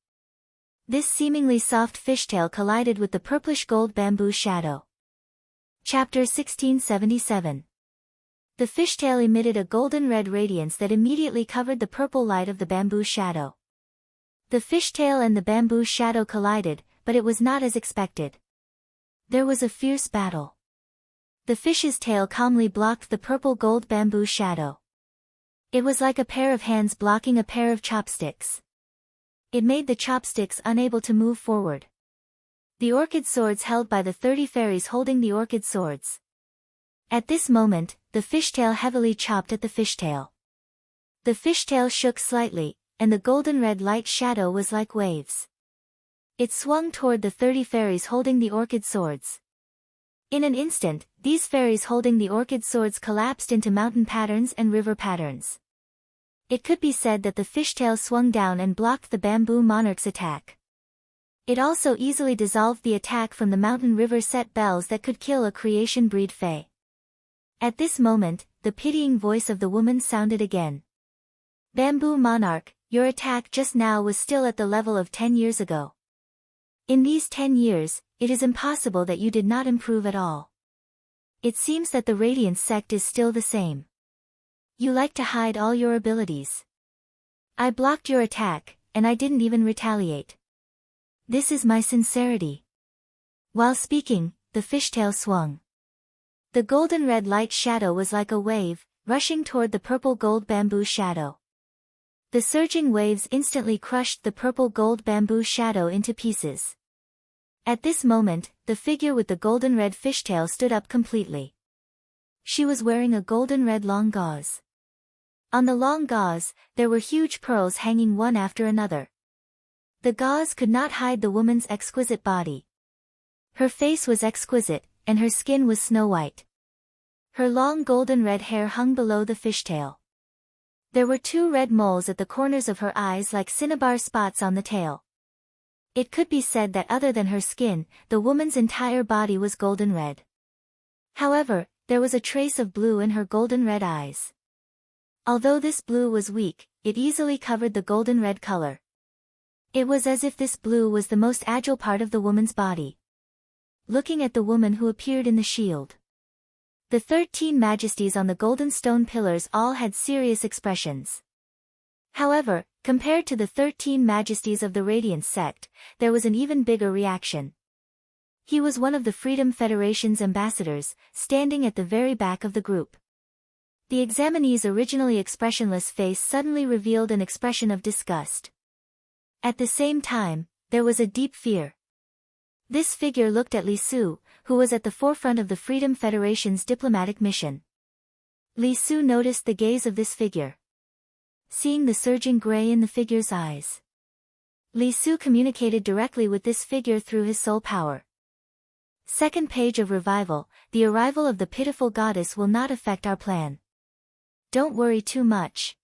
This seemingly soft fishtail collided with the purplish gold bamboo shadow. Chapter 1677. The fishtail emitted a golden-red radiance that immediately covered the purple light of the bamboo shadow. The fishtail and the bamboo shadow collided, but it was not as expected. There was a fierce battle. The fish's tail calmly blocked the purple gold bamboo shadow. It was like a pair of hands blocking a pair of chopsticks. It made the chopsticks unable to move forward. The orchid swords held by the 30 fairies holding the orchid swords. At this moment, the fishtail heavily chopped at the fishtail. The fishtail shook slightly, and the golden-red light shadow was like waves. It swung toward the 30 fairies holding the orchid swords. In an instant, these fairies holding the orchid swords collapsed into mountain patterns and river patterns. It could be said that the fishtail swung down and blocked the bamboo monarch's attack. It also easily dissolved the attack from the mountain river set bells that could kill a creation breed fae. At this moment, the pitying voice of the woman sounded again. Bamboo monarch, your attack just now was still at the level of 10 years ago. In these 10 years, it is impossible that you did not improve at all. It seems that the Radiance sect is still the same. You like to hide all your abilities. I blocked your attack, and I didn't even retaliate. This is my sincerity. While speaking, the fishtail swung. The golden-red light shadow was like a wave, rushing toward the purple gold bamboo shadow. The surging waves instantly crushed the purple gold bamboo shadow into pieces. At this moment, the figure with the golden-red fishtail stood up completely. She was wearing a golden-red long gauze. On the long gauze, there were huge pearls hanging one after another. The gauze could not hide the woman's exquisite body. Her face was exquisite, and her skin was snow-white. Her long golden-red hair hung below the fishtail. There were 2 red moles at the corners of her eyes like cinnabar spots on the tail. It could be said that other than her skin, the woman's entire body was golden-red. However, there was a trace of blue in her golden-red eyes. Although this blue was weak, it easily covered the golden-red color. It was as if this blue was the most agile part of the woman's body. Looking at the woman who appeared in the shield. The 13 majesties on the golden stone pillars all had serious expressions. However, compared to the 13 majesties of the Radiance sect, there was an even bigger reaction. He was one of the Freedom Federation's ambassadors, standing at the very back of the group. The examinee's originally expressionless face suddenly revealed an expression of disgust. At the same time, there was a deep fear. This figure looked at Li Su, who was at the forefront of the Freedom Federation's diplomatic mission. Li Su noticed the gaze of this figure. Seeing the surging gray in the figure's eyes, Li Su communicated directly with this figure through his soul power. Second page of revival, the arrival of the pitiful goddess will not affect our plan. Don't worry too much.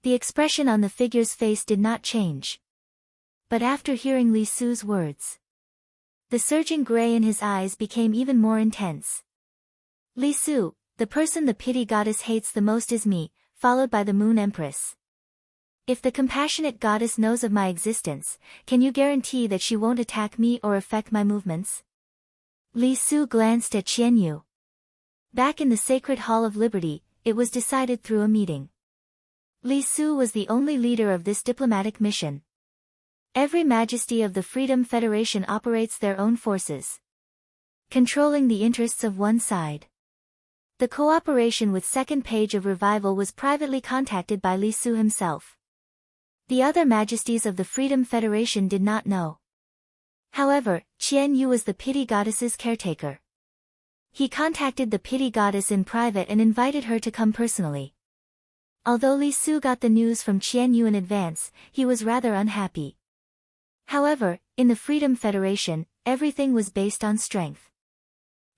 The expression on the figure's face did not change. But after hearing Li Su's words, the surging gray in his eyes became even more intense. Li Su, the person the pity goddess hates the most is me, followed by the Moon Empress. If the compassionate goddess knows of my existence, can you guarantee that she won't attack me or affect my movements? Li Su glanced at Qian Yu. Back in the Sacred Hall of Liberty, it was decided through a meeting. Li Su was the only leader of this diplomatic mission. Every majesty of the Freedom Federation operates their own forces, controlling the interests of one side. The cooperation with second page of revival was privately contacted by Li Su himself. The other majesties of the Freedom Federation did not know. However, Qian Yu was the pity goddess's caretaker. He contacted the pity goddess in private and invited her to come personally. Although Li Su got the news from Qian Yu in advance, he was rather unhappy. However, in the Freedom Federation, everything was based on strength.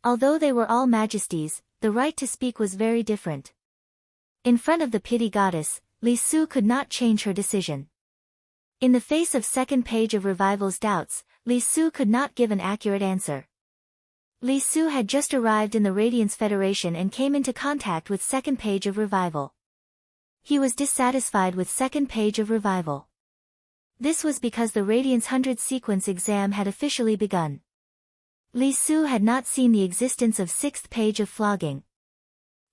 Although they were all majesties, the right to speak was very different. In front of the pity goddess, Li Su could not change her decision. In the face of second page of revival's doubts, Li Su could not give an accurate answer. Li Su had just arrived in the Radiance Federation and came into contact with second page of revival. He was dissatisfied with second page of revival. This was because the Radiance 100 sequence exam had officially begun. Li Su had not seen the existence of sixth page of flogging.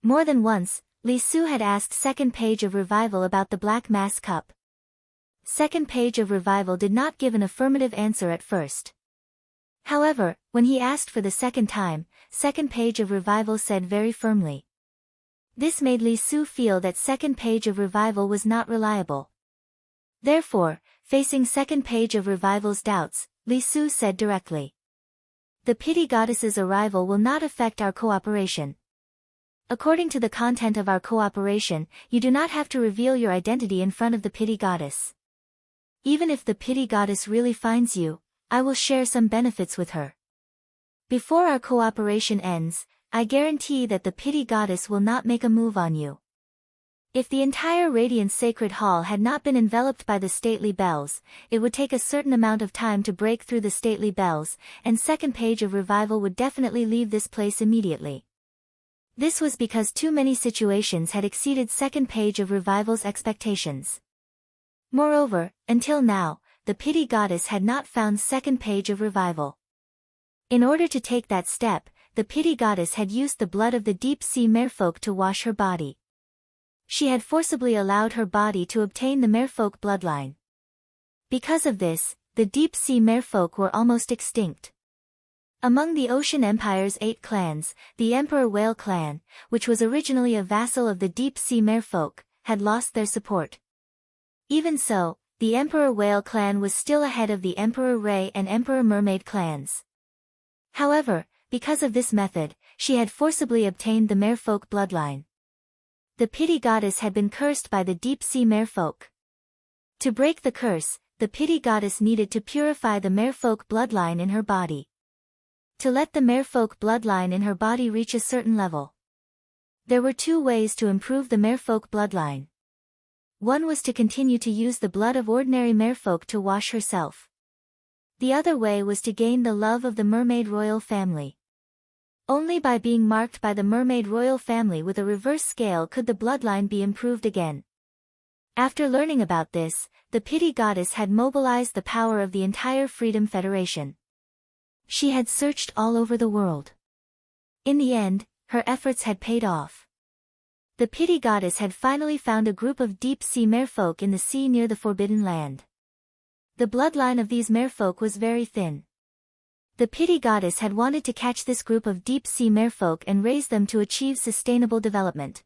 More than once, Li Su had asked second page of revival about the Black Mass Cup. Second page of revival did not give an affirmative answer at first. However, when he asked for the second time, second page of revival said very firmly. This made Li Su feel that second page of revival was not reliable. Therefore, facing second page of revival's doubts, Li Su said directly, "The pity goddess's arrival will not affect our cooperation. According to the content of our cooperation, you do not have to reveal your identity in front of the pity goddess. Even if the pity goddess really finds you, I will share some benefits with her. Before our cooperation ends, I guarantee that the pity goddess will not make a move on you." If the entire Radiant Sacred Hall had not been enveloped by the stately bells, it would take a certain amount of time to break through the stately bells, and second page of revival would definitely leave this place immediately. This was because too many situations had exceeded second page of revival's expectations. Moreover, until now, the pity goddess had not found second page of revival. In order to take that step, the pity goddess had used the blood of the deep-sea merfolk to wash her body. She had forcibly allowed her body to obtain the merfolk bloodline. Because of this, the deep-sea merfolk were almost extinct. Among the Ocean Empire's 8 clans, the Emperor Whale clan, which was originally a vassal of the deep-sea merfolk, had lost their support. Even so, the Emperor Whale clan was still ahead of the Emperor Ray and Emperor Mermaid clans. However, because of this method, she had forcibly obtained the merfolk bloodline. The pity goddess had been cursed by the deep-sea merfolk. To break the curse, the pity goddess needed to purify the merfolk bloodline in her body. To let the merfolk bloodline in her body reach a certain level. There were 2 ways to improve the merfolk bloodline. One was to continue to use the blood of ordinary merfolk to wash herself. The other way was to gain the love of the mermaid royal family. Only by being marked by the mermaid royal family with a reverse scale could the bloodline be improved again. After learning about this, the pity goddess had mobilized the power of the entire Freedom Federation. She had searched all over the world. In the end, her efforts had paid off. The pity goddess had finally found a group of deep-sea merfolk in the sea near the Forbidden Land. The bloodline of these merfolk was very thin. The pity goddess had wanted to catch this group of deep-sea merfolk and raise them to achieve sustainable development.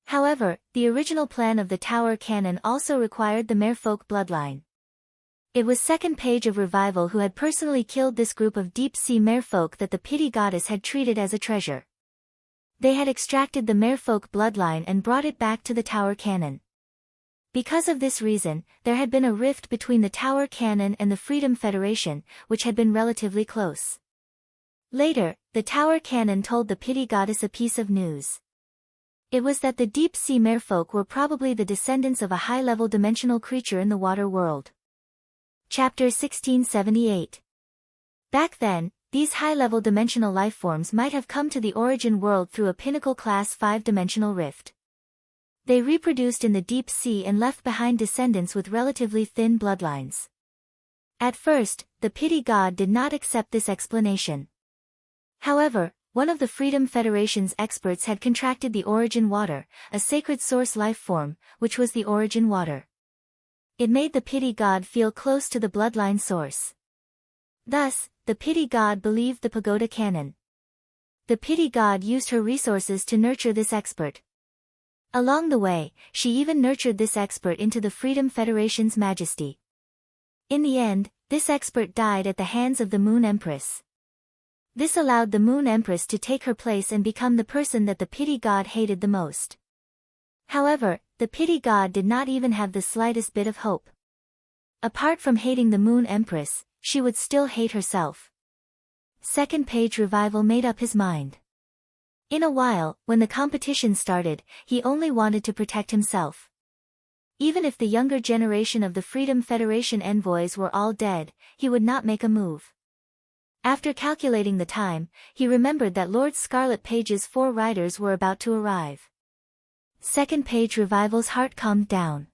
However, the original plan of the tower cannon also required the merfolk bloodline. It was second page of revival who had personally killed this group of deep-sea merfolk that the pity goddess had treated as a treasure. They had extracted the merfolk bloodline and brought it back to the tower cannon. Because of this reason, there had been a rift between the Tower Cannon and the Freedom Federation, which had been relatively close. Later, the Tower Cannon told the pity goddess a piece of news. It was that the deep-sea merfolk were probably the descendants of a high-level dimensional creature in the water world. Chapter 1678. Back then, these high-level dimensional lifeforms might have come to the origin world through a pinnacle-class 5-dimensional rift. They reproduced in the deep sea and left behind descendants with relatively thin bloodlines. At first, the pity god did not accept this explanation. However, one of the Freedom Federation's experts had contracted the origin water, a sacred source life form, which was the origin water. It made the pity god feel close to the bloodline source. Thus, the pity god believed the pagoda cannon. The pity god used her resources to nurture this expert. Along the way, she even nurtured this expert into the Freedom Federation's majesty. In the end, this expert died at the hands of the Moon Empress. This allowed the Moon Empress to take her place and become the person that the pity god hated the most. However, the pity god did not even have the slightest bit of hope. Apart from hating the Moon Empress, she would still hate herself. Second page revival made up his mind. In a while, when the competition started, he only wanted to protect himself. Even if the younger generation of the Freedom Federation envoys were all dead, he would not make a move. After calculating the time, he remembered that Lord Scarlet Page's 4 riders were about to arrive. Second page revival's heart calmed down.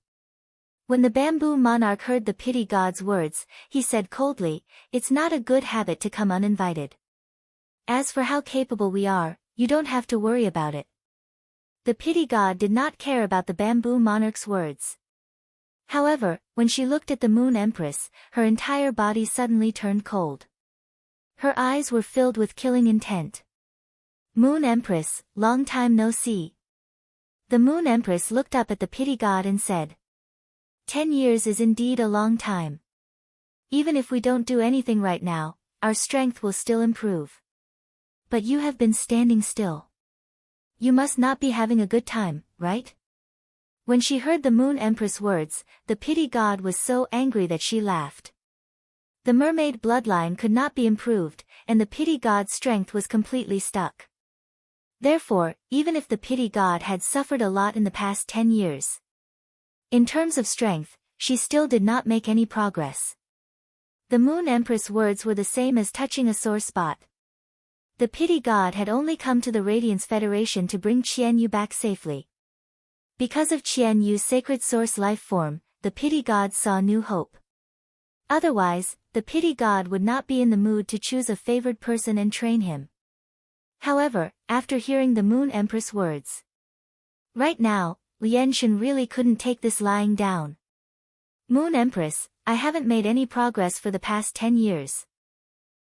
When the bamboo monarch heard the pity god's words, he said coldly, "It's not a good habit to come uninvited. As for how capable we are, you don't have to worry about it." The pity god did not care about the bamboo monarch's words. However, when she looked at the Moon Empress, her entire body suddenly turned cold. Her eyes were filled with killing intent. "Moon Empress, long time no see." The Moon Empress looked up at the pity god and said, 10 years is indeed a long time. Even if we don't do anything right now, our strength will still improve. But you have been standing still. You must not be having a good time, right? When she heard the Moon Empress' words, the pity god was so angry that she laughed. The mermaid bloodline could not be improved, and the pity god's strength was completely stuck. Therefore, even if the pity god had suffered a lot in the past 10 years, in terms of strength, she still did not make any progress. The Moon Empress' words were the same as touching a sore spot. The pity god had only come to the Radiance Federation to bring Qian Yu back safely. Because of Qian Yu's sacred source life form, the pity god saw new hope. Otherwise, the pity god would not be in the mood to choose a favored person and train him. However, after hearing the Moon Empress' words, right now, Lian Shen really couldn't take this lying down. "Moon Empress, I haven't made any progress for the past 10 years.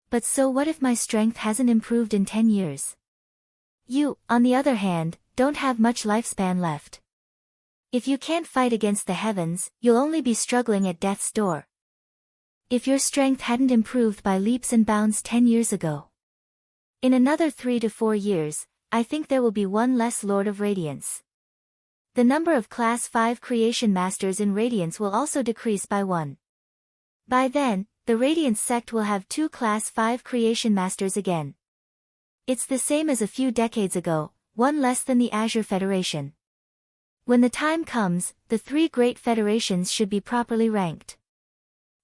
But so what if my strength hasn't improved in 10 years? You, on the other hand, don't have much lifespan left. If you can't fight against the heavens, you'll only be struggling at death's door. If your strength hadn't improved by leaps and bounds 10 years ago, in another 3 to 4 years, I think there will be one less Lord of Radiance. The number of Class 5 Creation Masters in Radiance will also decrease by 1. By then, the Radiance sect will have 2 Class 5 Creation Masters again. It's the same as a few decades ago, 1 less than the Azure Federation. When the time comes, the 3 great federations should be properly ranked.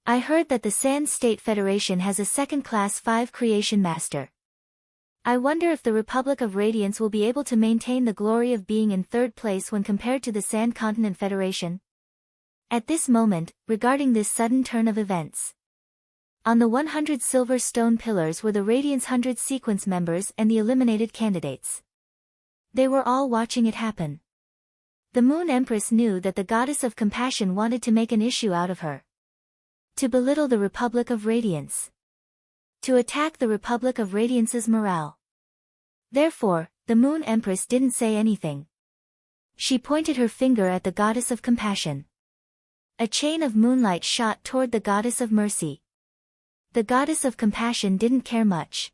I heard that the Sand State Federation has a 2nd Class 5 Creation Master. I wonder if the Republic of Radiance will be able to maintain the glory of being in 3rd place when compared to the Sand Continent Federation. At this moment, regarding this sudden turn of events, on the 100 silver stone pillars were the Radiance 100 sequence members and the eliminated candidates. They were all watching it happen. The Moon Empress knew that the Goddess of Compassion wanted to make an issue out of her. To belittle the Republic of Radiance. To attack the Republic of Radiance's morale. Therefore, the Moon Empress didn't say anything. She pointed her finger at the Goddess of Compassion. A chain of moonlight shot toward the Goddess of Mercy. The Goddess of Compassion didn't care much.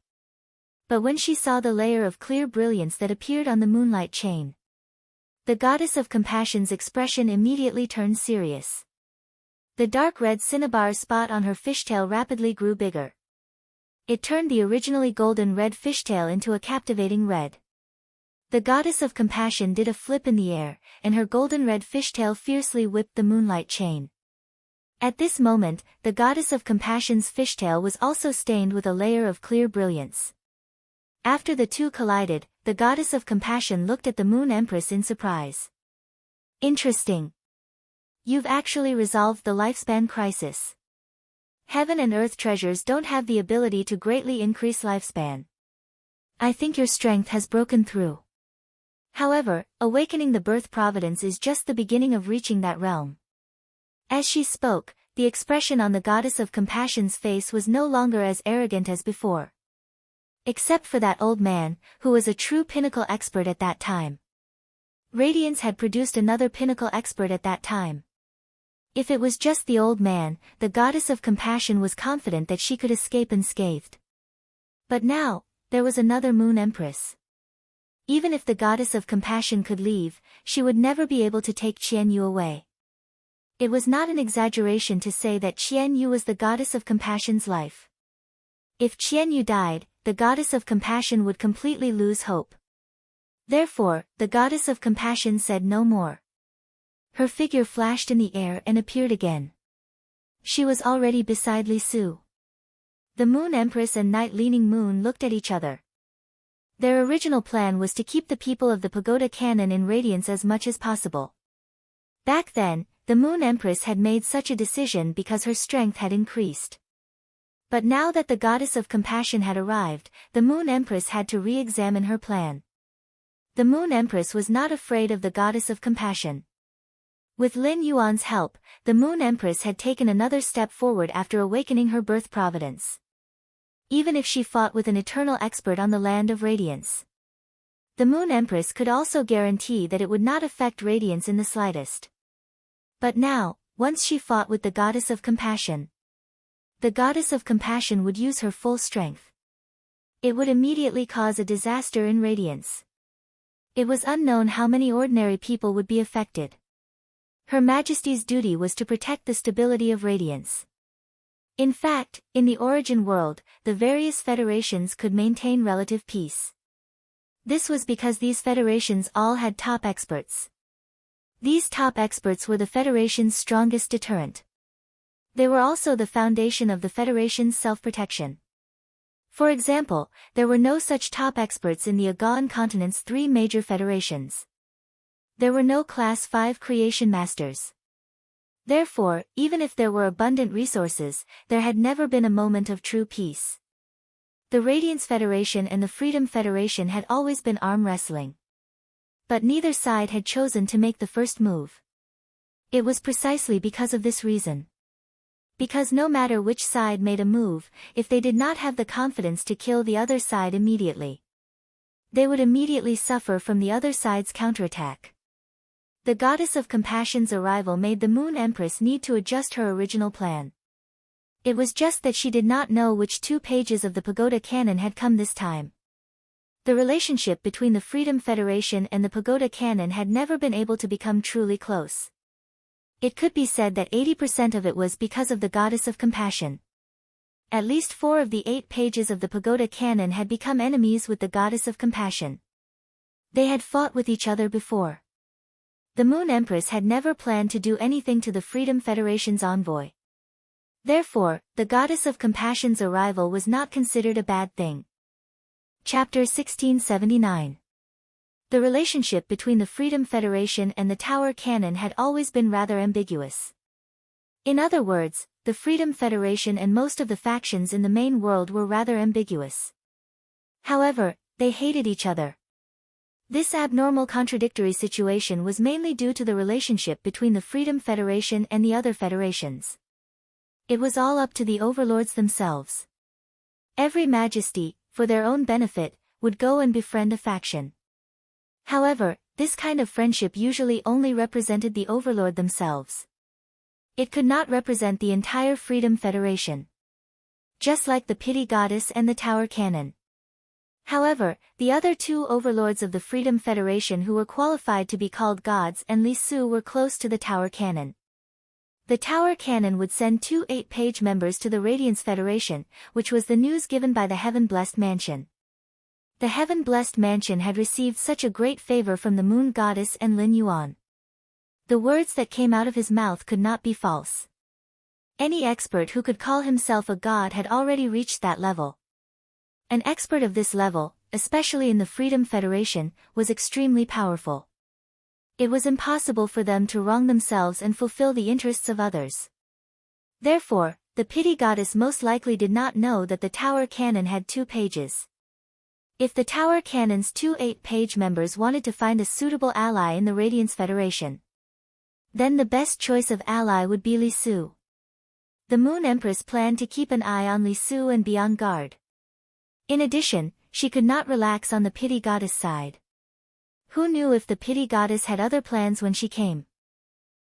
But when she saw the layer of clear brilliance that appeared on the moonlight chain, the Goddess of Compassion's expression immediately turned serious. The dark red cinnabar spot on her fishtail rapidly grew bigger. It turned the originally golden red fishtail into a captivating red. The Goddess of Compassion did a flip in the air, and her golden red fishtail fiercely whipped the moonlight chain. At this moment, the Goddess of Compassion's fishtail was also stained with a layer of clear brilliance. After the two collided, the Goddess of Compassion looked at the Moon Empress in surprise. "Interesting. You've actually resolved the lifespan crisis. Heaven and earth treasures don't have the ability to greatly increase lifespan. I think your strength has broken through. However, awakening the birth providence is just the beginning of reaching that realm." As she spoke, the expression on the Goddess of Compassion's face was no longer as arrogant as before. Except for that old man, who was a true pinnacle expert at that time. Radiance had produced another pinnacle expert at that time. If it was just the old man, the goddess of compassion was confident that she could escape unscathed. But now, there was another moon empress. Even if the goddess of compassion could leave, she would never be able to take Qianyu away. It was not an exaggeration to say that Qianyu was the goddess of compassion's life. If Qianyu died, the goddess of compassion would completely lose hope. Therefore, the goddess of compassion said no more. Her figure flashed in the air and appeared again. She was already beside Li Su. The Moon Empress and Night Leaning Moon looked at each other. Their original plan was to keep the people of the pagoda canon in radiance as much as possible. Back then, the Moon Empress had made such a decision because her strength had increased. But now that the goddess of compassion had arrived, the Moon Empress had to re-examine her plan. The Moon Empress was not afraid of the goddess of compassion. With Lin Yuan's help, the Moon Empress had taken another step forward after awakening her birth providence. Even if she fought with an eternal expert on the land of radiance, the Moon Empress could also guarantee that it would not affect radiance in the slightest. But now, once she fought with the goddess of compassion, the goddess of compassion would use her full strength. It would immediately cause a disaster in radiance. It was unknown how many ordinary people would be affected. Her Majesty's duty was to protect the stability of radiance. In fact, in the origin world, the various federations could maintain relative peace. This was because these federations all had top experts. These top experts were the Federation's strongest deterrent. They were also the foundation of the Federation's self-protection. For example, there were no such top experts in the Agawan continent's three major federations. There were no Class 5 creation masters. Therefore, even if there were abundant resources, there had never been a moment of true peace. The Radiance Federation and the Freedom Federation had always been arm wrestling. But neither side had chosen to make the first move. It was precisely because of this reason. Because no matter which side made a move, if they did not have the confidence to kill the other side immediately, they would immediately suffer from the other side's counterattack. The goddess of compassion's arrival made the Moon Empress need to adjust her original plan. It was just that she did not know which 2 pages of the pagoda canon had come this time. The relationship between the Freedom Federation and the pagoda canon had never been able to become truly close. It could be said that 80% of it was because of the goddess of compassion. At least 4 of the 8 pages of the pagoda canon had become enemies with the goddess of compassion. They had fought with each other before. The Moon Empress had never planned to do anything to the Freedom Federation's envoy. Therefore, the goddess of compassion's arrival was not considered a bad thing. Chapter 1679. The relationship between the Freedom Federation and the Tower Canon had always been rather ambiguous. In other words, the Freedom Federation and most of the factions in the main world were rather ambiguous. However, they hated each other. This abnormal contradictory situation was mainly due to the relationship between the Freedom Federation and the other federations. It was all up to the overlords themselves. Every majesty, for their own benefit, would go and befriend a faction. However, this kind of friendship usually only represented the overlord themselves. It could not represent the entire Freedom Federation. Just like the Pity Goddess and the Tower Canon. However, the other 2 overlords of the Freedom Federation who were qualified to be called gods and Li Su were close to the Tower Canon. The Tower Canon would send 2 8-page members to the Radiance Federation, which was the news given by the Heaven-Blessed Mansion. The Heaven-Blessed Mansion had received such a great favor from the Moon Goddess and Lin Yuan. The words that came out of his mouth could not be false. Any expert who could call himself a god had already reached that level. An expert of this level, especially in the Freedom Federation, was extremely powerful. It was impossible for them to wrong themselves and fulfill the interests of others. Therefore, the Pity Goddess most likely did not know that the Tower Canon had 2 pages. If the Tower Canon's 2 8-page members wanted to find a suitable ally in the Radiance Federation, then the best choice of ally would be Li Su. The Moon Empress planned to keep an eye on Li Su and be on guard. In addition, she could not relax on the pity goddess side. Who knew if the pity goddess had other plans when she came?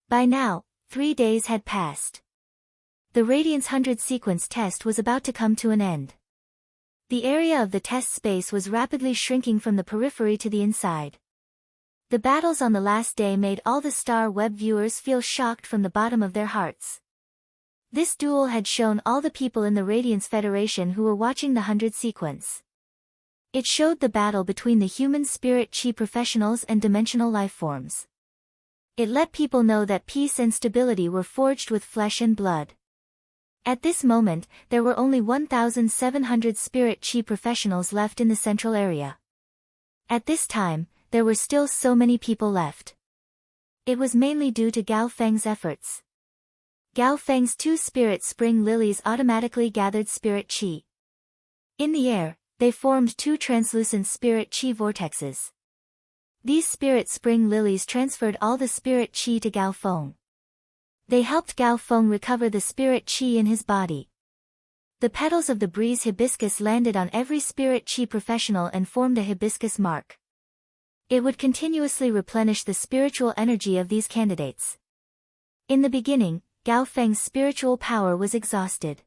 By now, 3 days had passed. The Radiance 100 sequence test was about to come to an end. The area of the test space was rapidly shrinking from the periphery to the inside. The battles on the last day made all the Star Web viewers feel shocked from the bottom of their hearts. This duel had shown all the people in the Radiance Federation who were watching the 100 sequence. It showed the battle between the human spirit chi professionals and dimensional lifeforms. It let people know that peace and stability were forged with flesh and blood. At this moment, there were only 1,700 spirit chi professionals left in the central area. At this time, there were still so many people left. It was mainly due to Gao Feng's efforts. Gao Feng's 2 spirit spring lilies automatically gathered spirit chi. In the air, they formed 2 translucent spirit chi vortexes. These spirit spring lilies transferred all the spirit chi to Gao Feng. They helped Gao Feng recover the spirit chi in his body. The petals of the breeze hibiscus landed on every spirit chi professional and formed a hibiscus mark. It would continuously replenish the spiritual energy of these candidates. In the beginning, Gao Feng's spiritual power was exhausted.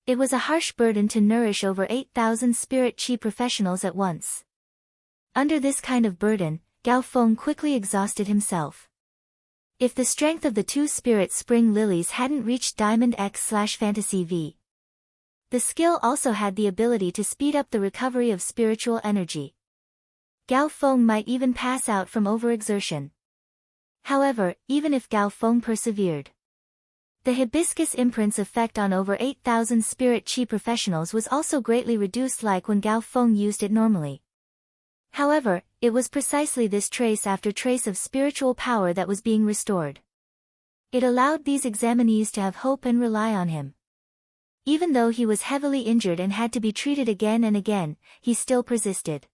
It was a harsh burden to nourish over 8,000 spirit chi professionals at once. Under this kind of burden, Gao Feng quickly exhausted himself. If the strength of the 2 spirit spring lilies hadn't reached Diamond X/Fantasy V, the skill also had the ability to speed up the recovery of spiritual energy. Gao Feng might even pass out from overexertion. However, even if Gao Feng persevered, the hibiscus imprint's effect on over 8,000 spirit chi professionals was also greatly reduced, like when Gao Feng used it normally. However, it was precisely this trace after trace of spiritual power that was being restored. It allowed these examinees to have hope and rely on him. Even though he was heavily injured and had to be treated again and again, he still persisted.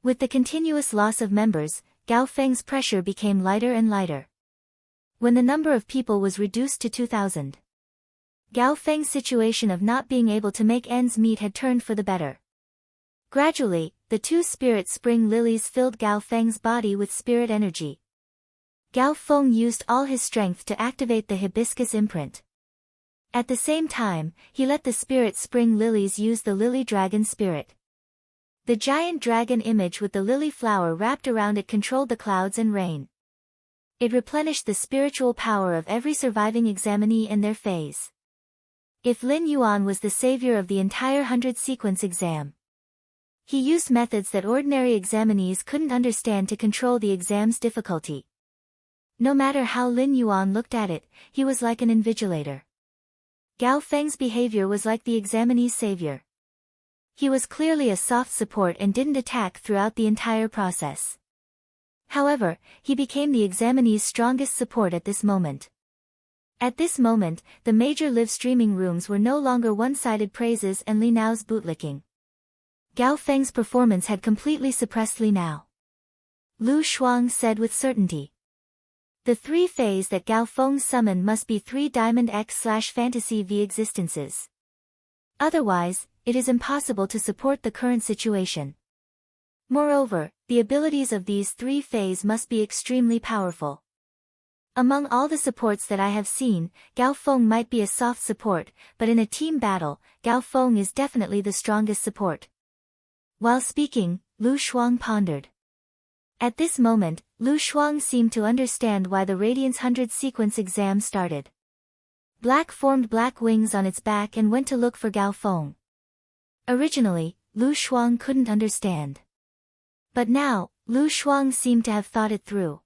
With the continuous loss of members, Gao Feng's pressure became lighter and lighter. When the number of people was reduced to 2,000, Gao Feng's situation of not being able to make ends meet had turned for the better. Gradually, the 2 spirit spring lilies filled Gao Feng's body with spirit energy. Gao Feng used all his strength to activate the hibiscus imprint. At the same time, he let the spirit spring lilies use the lily dragon spirit. The giant dragon image with the lily flower wrapped around it controlled the clouds and rain. It replenished the spiritual power of every surviving examinee in their phase. If Lin Yuan was the savior of the entire 100 sequence exam, he used methods that ordinary examinees couldn't understand to control the exam's difficulty. No matter how Lin Yuan looked at it, he was like an invigilator. Gao Feng's behavior was like the examinee's savior. He was clearly a soft support and didn't attack throughout the entire process. However, he became the examinee's strongest support at this moment. At this moment, the major live streaming rooms were no longer one-sided praises and Li Nao's bootlicking. Gao Feng's performance had completely suppressed Li Nao. Lu Shuang said with certainty. The 3 phase that Gao Feng summoned must be 3 Diamond X/Fantasy V existences. Otherwise, it is impossible to support the current situation. Moreover, the abilities of these 3 phase must be extremely powerful. Among all the supports that I have seen, Gao Feng might be a soft support, but in a team battle, Gao Feng is definitely the strongest support. While speaking, Lu Shuang pondered. At this moment, Lu Shuang seemed to understand why the Radiance 100 sequence exam started. Black formed black wings on its back and went to look for Gao Feng. Originally, Lu Shuang couldn't understand. But now, Lu Shuang seemed to have thought it through.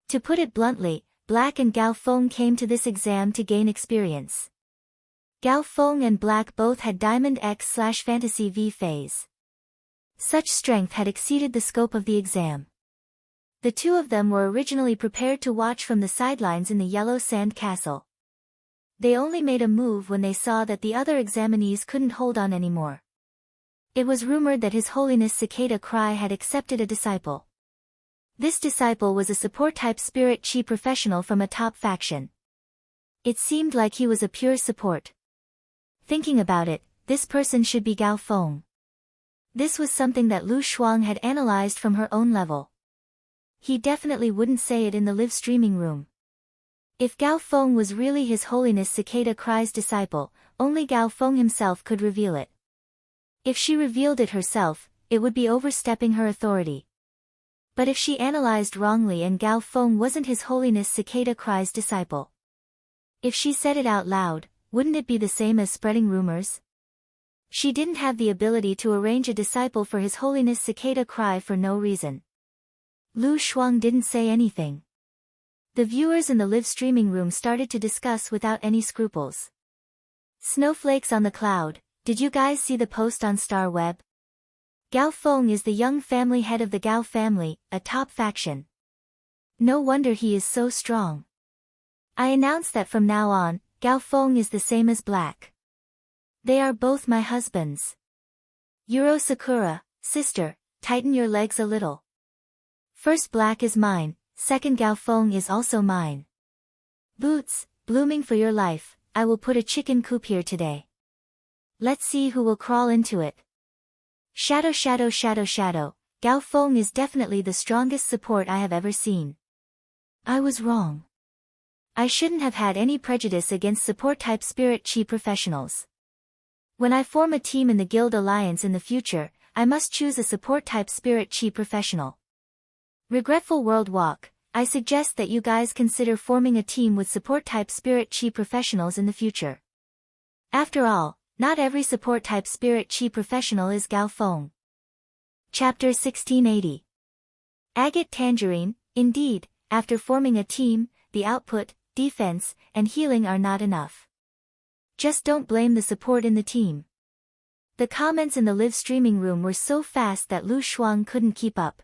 To put it bluntly, Black and Gao Feng came to this exam to gain experience. Gao Feng and Black both had Diamond X/Fantasy V phase. Such strength had exceeded the scope of the exam. The 2 of them were originally prepared to watch from the sidelines in the Yellow Sand Castle. They only made a move when they saw that the other examinees couldn't hold on anymore. It was rumored that His Holiness Cicada Cry had accepted a disciple. This disciple was a support-type spirit chi professional from a top faction. It seemed like he was a pure support. Thinking about it, this person should be Gao Feng. This was something that Lu Shuang had analyzed from her own level. He definitely wouldn't say it in the live streaming room. If Gao Feng was really His Holiness Cicada Cry's disciple, only Gao Feng himself could reveal it. If she revealed it herself, it would be overstepping her authority. But if she analyzed wrongly and Gao Feng wasn't His Holiness Cicada Cry's disciple, if she said it out loud, wouldn't it be the same as spreading rumors? She didn't have the ability to arrange a disciple for His Holiness Cicada Cry for no reason. Lu Shuang didn't say anything. The viewers in the live streaming room started to discuss without any scruples. Snowflakes on the cloud, did you guys see the post on Star Web? Gao Feng is the young family head of the Gao family, a top faction. No wonder he is so strong. I announce that from now on, Gao Feng is the same as Black. They are both my husbands. Yuro Sakura, sister, tighten your legs a little. First Black is mine, second Gao Feng is also mine. Boots, blooming for your life, I will put a chicken coop here today. Let's see who will crawl into it. Shadow shadow shadow shadow, Gao Feng is definitely the strongest support I have ever seen. I was wrong. I shouldn't have had any prejudice against support-type spirit chi professionals. When I form a team in the Guild Alliance in the future, I must choose a support-type spirit chi professional. Regretful World Walk, I suggest that you guys consider forming a team with support-type spirit chi professionals in the future. After all, not every support-type spirit chi professional is Gao Feng. Chapter 1680. Agate Tangerine, indeed, after forming a team, the output, defense, and healing are not enough. Just don't blame the support in the team. The comments in the live streaming room were so fast that Lu Shuang couldn't keep up.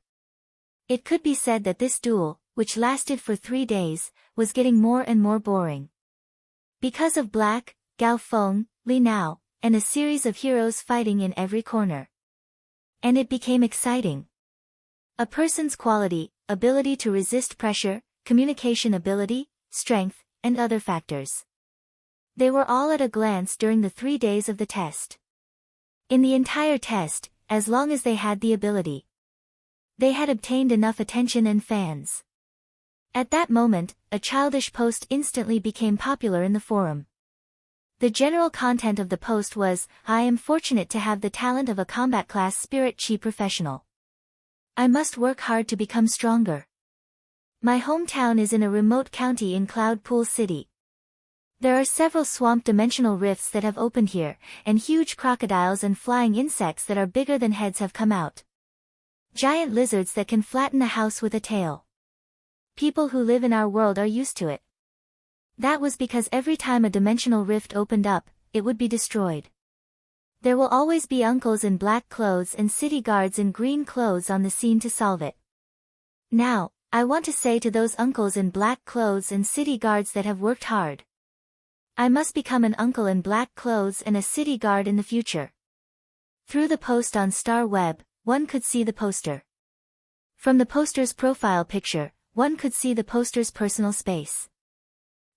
It could be said that this duel, which lasted for 3 days, was getting more and more boring. Because of Black, Gao Feng, Li Nao, and a series of heroes fighting in every corner. And it became exciting. A person's quality, ability to resist pressure, communication ability, strength, and other factors. They were all at a glance during the 3 days of the test. In the entire test, as long as they had the ability, they had obtained enough attention and fans. At that moment, a childish post instantly became popular in the forum. The general content of the post was, I am fortunate to have the talent of a combat class spirit chi professional. I must work hard to become stronger. My hometown is in a remote county in Cloud Pool City. There are several swamp dimensional rifts that have opened here, and huge crocodiles and flying insects that are bigger than heads have come out. Giant lizards that can flatten a house with a tail. People who live in our world are used to it. That was because every time a dimensional rift opened up, it would be destroyed. There will always be uncles in black clothes and city guards in green clothes on the scene to solve it. Now, I want to say to those uncles in black clothes and city guards that have worked hard, I must become an uncle in black clothes and a city guard in the future. Through the post on Star Web, one could see the poster. From the poster's profile picture, one could see the poster's personal space.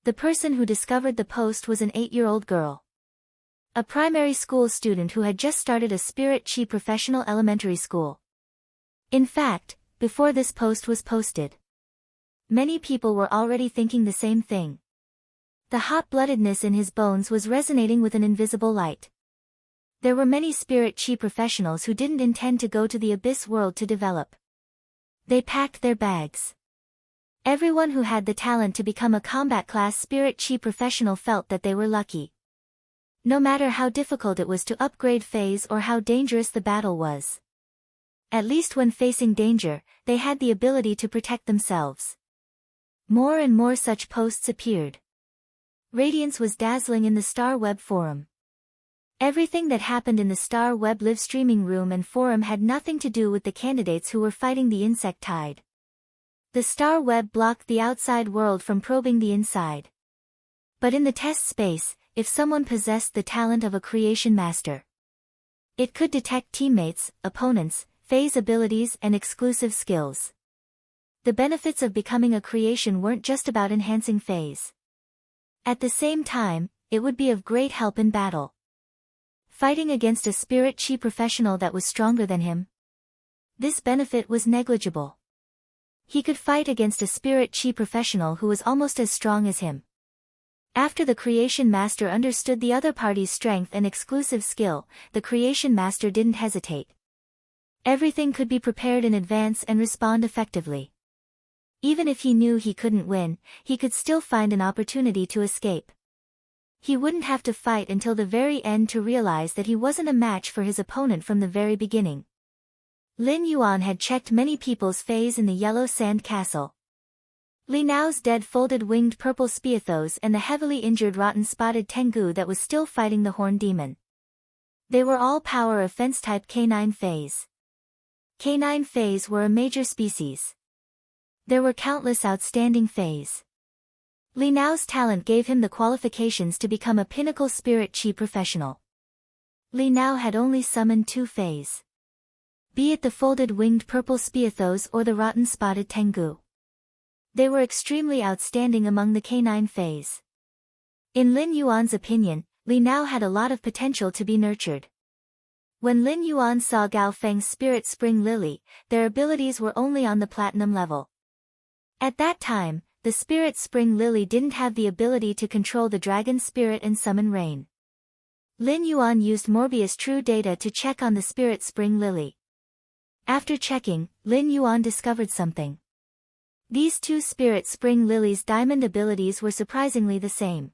The person who discovered the post was an 8-year-old girl. A primary school student who had just started a spirit chi professional elementary school. In fact, before this post was posted, many people were already thinking the same thing. The hot-bloodedness in his bones was resonating with an invisible light. There were many spirit chi professionals who didn't intend to go to the abyss world to develop. They packed their bags. Everyone who had the talent to become a combat class spirit chi professional felt that they were lucky. No matter how difficult it was to upgrade phase or how dangerous the battle was. At least when facing danger, they had the ability to protect themselves. More and more such posts appeared. Radiance was dazzling in the Star Web forum. Everything that happened in the Star Web live streaming room and forum had nothing to do with the candidates who were fighting the insect tide. The Star Web blocked the outside world from probing the inside. But in the test space, if someone possessed the talent of a creation master, it could detect teammates, opponents, phase abilities and exclusive skills. The benefits of becoming a creation weren't just about enhancing phase. At the same time, it would be of great help in battle. fighting against a spirit chi professional that was stronger than him. This benefit was negligible. He could fight against a spirit chi professional who was almost as strong as him. After the Creation Master understood the other party's strength and exclusive skill, the Creation Master didn't hesitate. Everything could be prepared in advance and respond effectively. Even if he knew he couldn't win, he could still find an opportunity to escape. He wouldn't have to fight until the very end to realize that he wasn't a match for his opponent from the very beginning. Lin Yuan had checked many people's fays in the Yellow Sand Castle. Li Nao's dead folded winged purple Speathos and the heavily injured rotten spotted Tengu that was still fighting the Horn Demon. They were all power of fence-type K9 fays. K9 fays were a major species. There were countless outstanding fays. Li Nao's talent gave him the qualifications to become a pinnacle spirit chi professional. Li Nao had only summoned 2 fays. Be it the folded winged purple Speathos or the rotten spotted Tengu. They were extremely outstanding among the K9 fays. In Lin Yuan's opinion, Li Nao had a lot of potential to be nurtured. When Lin Yuan saw Gao Feng's Spirit Spring Lily, their abilities were only on the platinum level. At that time, the Spirit Spring Lily didn't have the ability to control the dragon spirit and summon rain. Lin Yuan used Morbius True Data to check on the Spirit Spring Lily. After checking, Lin Yuan discovered something. These 2 Spirit Spring Lilies' diamond abilities were surprisingly the same.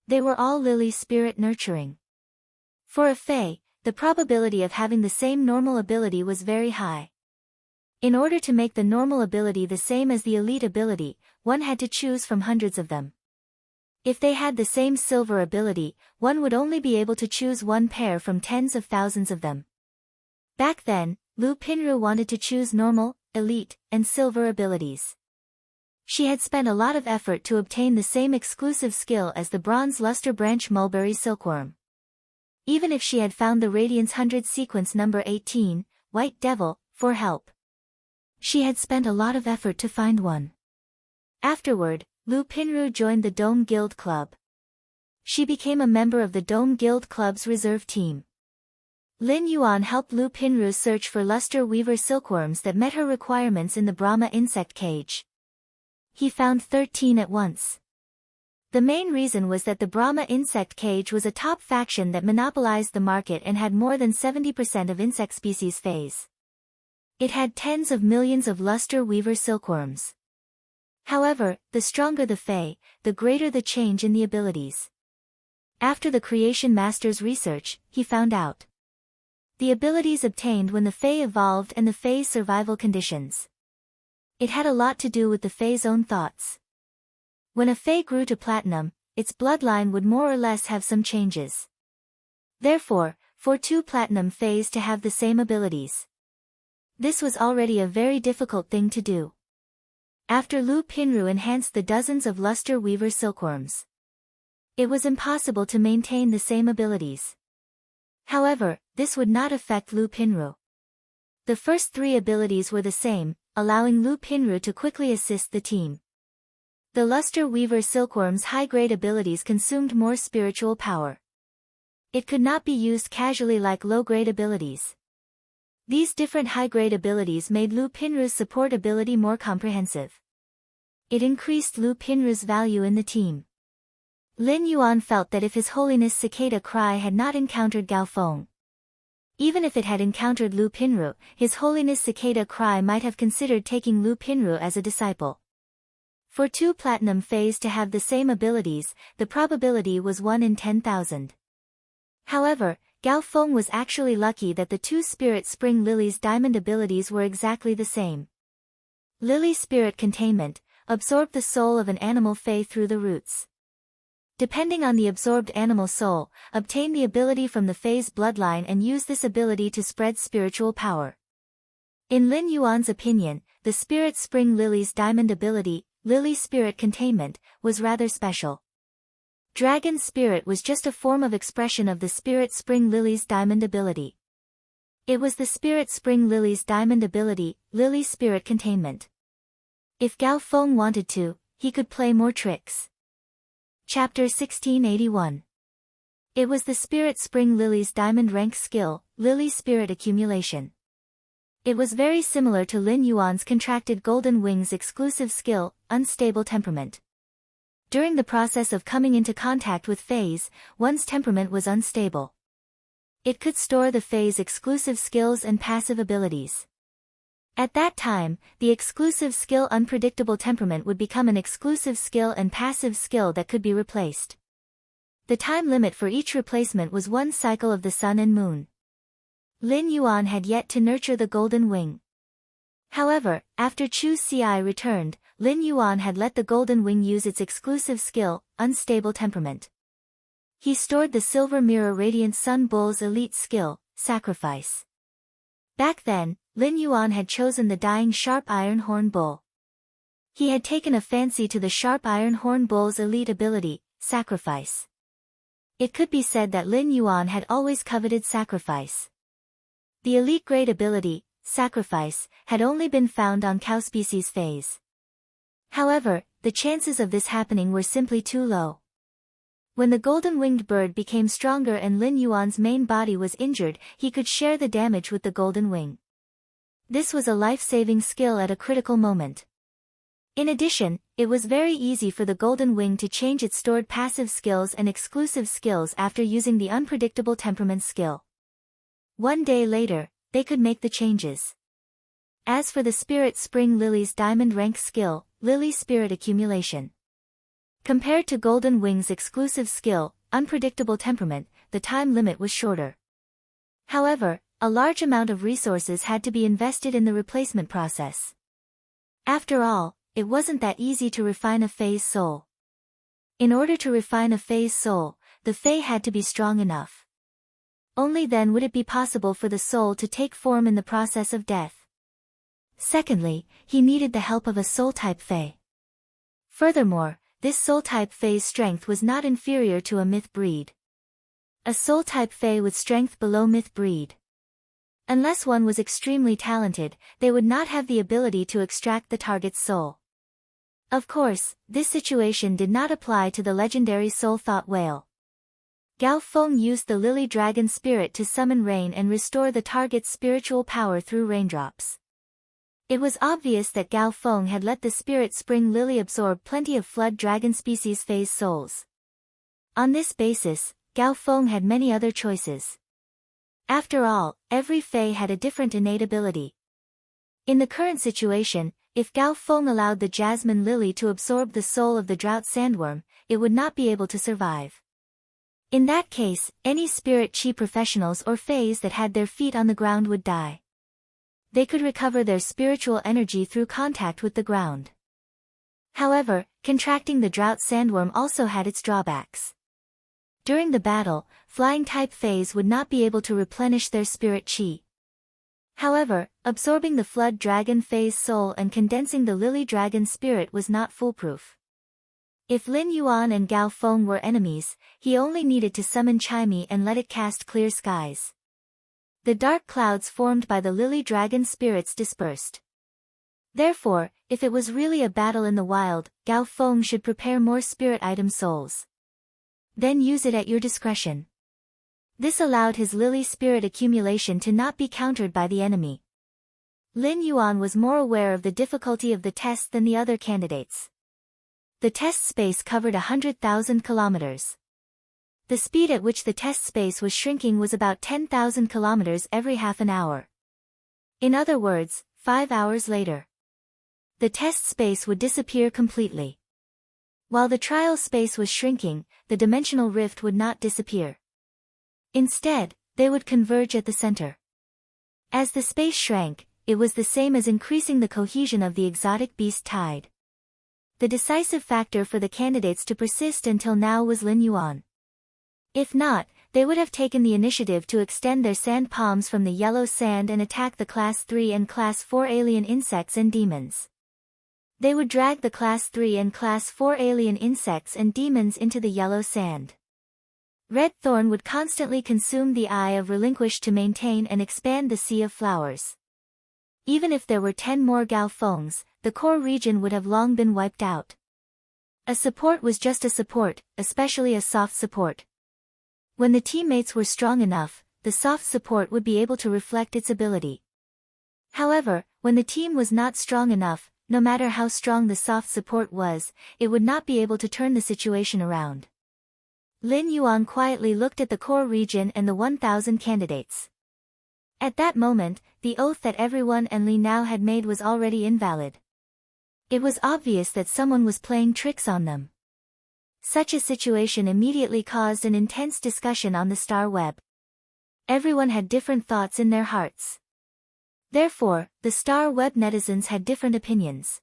They were all Lily Spirit Nurturing. For a Fae, the probability of having the same normal ability was very high. In order to make the normal ability the same as the elite ability, one had to choose from hundreds of them. If they had the same silver ability, one would only be able to choose 1 pair from tens of thousands of them. Back then, Lu Pinru wanted to choose normal, elite, and silver abilities. She had spent a lot of effort to obtain the same exclusive skill as the bronze luster branch mulberry silkworm. Even if she had found the Radiance 100 sequence number 18, White Devil, for help. She had spent a lot of effort to find one. Afterward, Lu Pinru joined the Dome Guild Club. She became a member of the Dome Guild Club's reserve team. Lin Yuan helped Lu Pinru search for luster weaver silkworms that met her requirements in the Brahma insect cage. He found 13 at once. The main reason was that the Brahma insect cage was a top faction that monopolized the market and had more than 70% of insect species fays. It had tens of millions of luster weaver silkworms. However, the stronger the fae, the greater the change in the abilities. After the Creation Master's research, he found out the abilities obtained when the fae evolved and the fae's survival conditions. It had a lot to do with the fae's own thoughts. When a fae grew to platinum, its bloodline would more or less have some changes. Therefore, for 2 platinum faes to have the same abilities, this was already a very difficult thing to do. After Lu Pinru enhanced the dozens of luster weaver silkworms, it was impossible to maintain the same abilities. However, this would not affect Lu Pinru. The first 3 abilities were the same, allowing Lu Pinru to quickly assist the team. The luster weaver silkworm's high-grade abilities consumed more spiritual power. It could not be used casually like low-grade abilities. These different high-grade abilities made Lu Pinru's support ability more comprehensive. It increased Lu Pinru's value in the team. Lin Yuan felt that if His Holiness Cicada Cry had not encountered Gao Feng, even if it had encountered Lu Pinru, His Holiness Cicada Cry might have considered taking Lu Pinru as a disciple. For 2 platinum fays to have the same abilities, the probability was 1 in 10,000. However, Gao Feng was actually lucky that the 2 Spirit Spring Lily's diamond abilities were exactly the same. Lily Spirit Containment absorbed the soul of an animal fae through the roots. Depending on the absorbed animal soul, obtain the ability from the fae's bloodline and use this ability to spread spiritual power. In Lin Yuan's opinion, the Spirit Spring Lily's diamond ability, Lily Spirit Containment, was rather special. Dragon Spirit was just a form of expression of the Spirit Spring Lily's diamond ability. It was the Spirit Spring Lily's diamond ability, Lily Spirit Containment. If Gao Feng wanted to, he could play more tricks. Chapter 1681. It was the Spirit Spring Lily's diamond rank skill, Lily Spirit Accumulation. It was very similar to Lin Yuan's contracted Golden Wing's exclusive skill, Unstable Temperament. During the process of coming into contact with Fae's, one's temperament was unstable. It could store the Fae's exclusive skills and passive abilities. At that time, the exclusive skill Unpredictable Temperament would become an exclusive skill and passive skill that could be replaced. The time limit for each replacement was one cycle of the sun and moon. Lin Yuan had yet to nurture the Golden Wing. However, after Chu Ci returned, Lin Yuan had let the Golden Wing use its exclusive skill, Unstable Temperament. He stored the Silver Mirror Radiant Sun Bull's elite skill, Sacrifice. Back then, Lin Yuan had chosen the Dying Sharp Iron Horn Bull. He had taken a fancy to the Sharp Iron Horn Bull's elite ability, Sacrifice. It could be said that Lin Yuan had always coveted Sacrifice. The elite grade ability, Sacrifice, had only been found on cow species Faes. However, the chances of this happening were simply too low. When the golden-winged bird became stronger and Lin Yuan's main body was injured, he could share the damage with the Golden Wing. This was a life-saving skill at a critical moment. In addition, it was very easy for the Golden Wing to change its stored passive skills and exclusive skills after using the Unpredictable Temperament skill. One day later, they could make the changes. As for the Spirit Spring Lily's diamond rank skill, Lily Spirit Accumulation. Compared to Golden Wing's exclusive skill, Unpredictable Temperament, the time limit was shorter. However, a large amount of resources had to be invested in the replacement process. After all, it wasn't that easy to refine a Fae's soul. In order to refine a Fae's soul, the Fae had to be strong enough. Only then would it be possible for the soul to take form in the process of death. Secondly, he needed the help of a soul-type Fae. Furthermore, this soul-type Fae's strength was not inferior to a myth breed. A soul-type Fae with strength below myth breed. Unless one was extremely talented, they would not have the ability to extract the target's soul. Of course, this situation did not apply to the legendary soul-thought whale. Gao Feng used the Lily Dragon Spirit to summon rain and restore the target's spiritual power through raindrops. It was obvious that Gao Feng had let the Spirit Spring Lily absorb plenty of Flood Dragon species Fae's souls. On this basis, Gao Feng had many other choices. After all, every Fae had a different innate ability. In the current situation, if Gao Feng allowed the Jasmine Lily to absorb the soul of the Drought Sandworm, it would not be able to survive. In that case, any Spirit Chi professionals or Faes that had their feet on the ground would die. They could recover their spiritual energy through contact with the ground. However, contracting the Drought Sandworm also had its drawbacks. During the battle, flying-type Faes would not be able to replenish their Spirit Chi. However, absorbing the Flood Dragon Fae's soul and condensing the Lily Dragon Spirit was not foolproof. If Lin Yuan and Gao Feng were enemies, he only needed to summon Chimei and let it cast clear skies. The dark clouds formed by the Lily Dragon spirits dispersed. Therefore, if it was really a battle in the wild, Gao Feng should prepare more spirit item souls. Then use it at your discretion. This allowed his Lily Spirit Accumulation to not be countered by the enemy. Lin Yuan was more aware of the difficulty of the test than the other candidates. The test space covered 100,000 kilometers. The speed at which the test space was shrinking was about 10,000 kilometers every half an hour. In other words, 5 hours later, the test space would disappear completely. While the trial space was shrinking, the dimensional rift would not disappear. Instead, they would converge at the center. As the space shrank, it was the same as increasing the cohesion of the exotic beast tide. The decisive factor for the candidates to persist until now was Lin Yuan. If not, they would have taken the initiative to extend their sand palms from the yellow sand and attack the Class 3 and Class 4 alien insects and demons. They would drag the Class 3 and Class 4 alien insects and demons into the yellow sand. Red Thorn would constantly consume the Eye of Relinquish to maintain and expand the Sea of Flowers. Even if there were 10 more Gao Fengs, the core region would have long been wiped out. A support was just a support, especially a soft support. When the teammates were strong enough, the soft support would be able to reflect its ability. However, when the team was not strong enough, no matter how strong the soft support was, it would not be able to turn the situation around. Lin Yuan quietly looked at the core region and the 1,000 candidates. At that moment, the oath that everyone and Li now had made was already invalid. It was obvious that someone was playing tricks on them. Such a situation immediately caused an intense discussion on the star web. Everyone had different thoughts in their hearts. Therefore, the star web netizens had different opinions.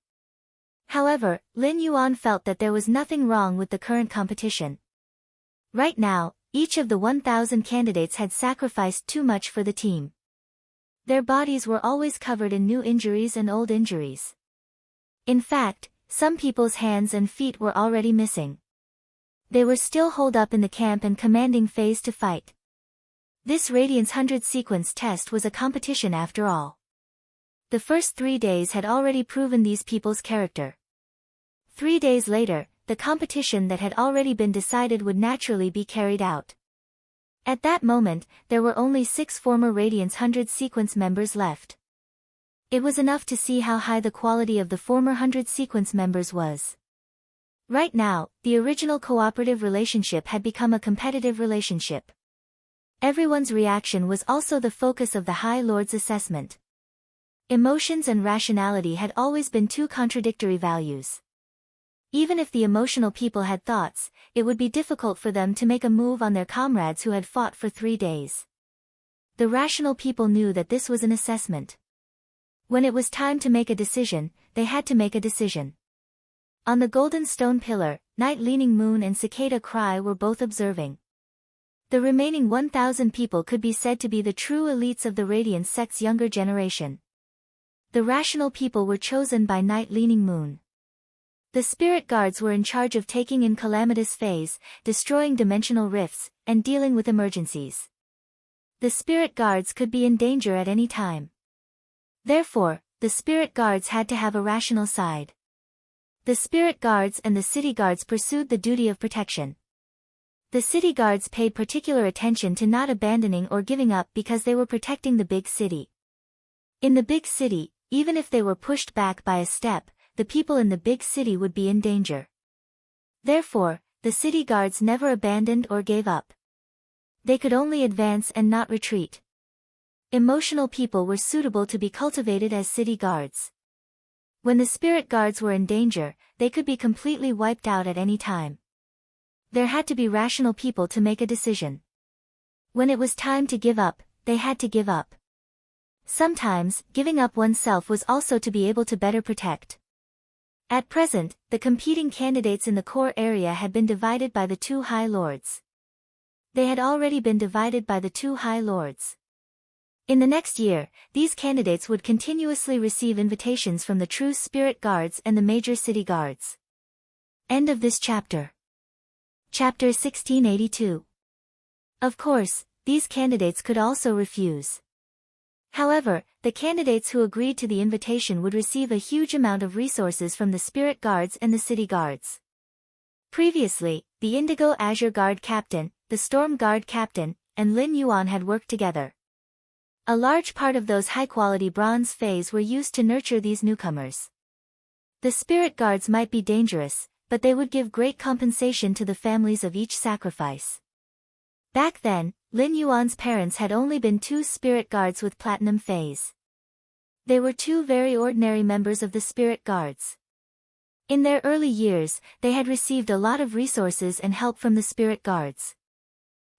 However, Lin Yuan felt that there was nothing wrong with the current competition. Right now, each of the 1,000 candidates had sacrificed too much for the team. Their bodies were always covered in new injuries and old injuries. In fact, some people's hands and feet were already missing. They were still holed up in the camp and commanding phase to fight. This Radiance 100 sequence test was a competition after all. The first 3 days had already proven these people's character. 3 days later, the competition that had already been decided would naturally be carried out. At that moment, there were only 6 former Radiance 100 sequence members left. It was enough to see how high the quality of the former 100 sequence members was. Right now, the original cooperative relationship had become a competitive relationship. Everyone's reaction was also the focus of the High Lord's assessment. Emotions and rationality had always been two contradictory values. Even if the emotional people had thoughts, it would be difficult for them to make a move on their comrades who had fought for 3 days. The rational people knew that this was an assessment. When it was time to make a decision, they had to make a decision. On the golden stone pillar, Night Leaning Moon and Cicada Cry were both observing. The remaining 1,000 people could be said to be the true elites of the Radiance sect's younger generation. The rational people were chosen by Night Leaning Moon. The spirit guards were in charge of taking in calamitous phase, destroying dimensional rifts, and dealing with emergencies. The spirit guards could be in danger at any time. Therefore, the spirit guards had to have a rational side. The spirit guards and the city guards pursued the duty of protection. The city guards paid particular attention to not abandoning or giving up because they were protecting the big city. In the big city, even if they were pushed back by a step, the people in the big city would be in danger. Therefore, the city guards never abandoned or gave up. They could only advance and not retreat. Emotional people were suitable to be cultivated as city guards. When the spirit guards were in danger, they could be completely wiped out at any time. There had to be rational people to make a decision. When it was time to give up, they had to give up. Sometimes, giving up oneself was also to be able to better protect. At present, the competing candidates in the core area had been divided by the 2 High Lords. They had already been divided by the 2 High Lords. In the next year, these candidates would continuously receive invitations from the true spirit guards and the major city guards. End of this chapter. Chapter 1682. Of course, these candidates could also refuse. However, the candidates who agreed to the invitation would receive a huge amount of resources from the spirit guards and the city guards. Previously, the Indigo Azure Guard Captain, the Storm Guard Captain, and Lin Yuan had worked together. A large part of those high-quality bronze phase were used to nurture these newcomers. The spirit guards might be dangerous, but they would give great compensation to the families of each sacrifice. Back then, Lin Yuan's parents had only been 2 spirit guards with platinum phase. They were 2 very ordinary members of the spirit guards. In their early years, they had received a lot of resources and help from the spirit guards.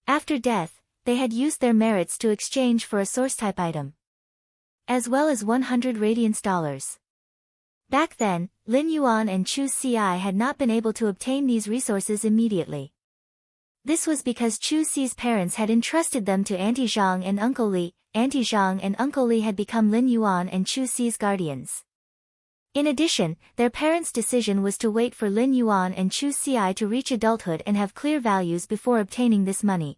After death, they had used their merits to exchange for a source-type item, as well as 100 radiance dollars. Back then, Lin Yuan and Chu Ci had not been able to obtain these resources immediately. This was because Chu Ci's parents had entrusted them to Auntie Zhang and Uncle Li. Auntie Zhang and Uncle Li had become Lin Yuan and Chu Ci's guardians. In addition, their parents' decision was to wait for Lin Yuan and Chu Ci to reach adulthood and have clear values before obtaining this money.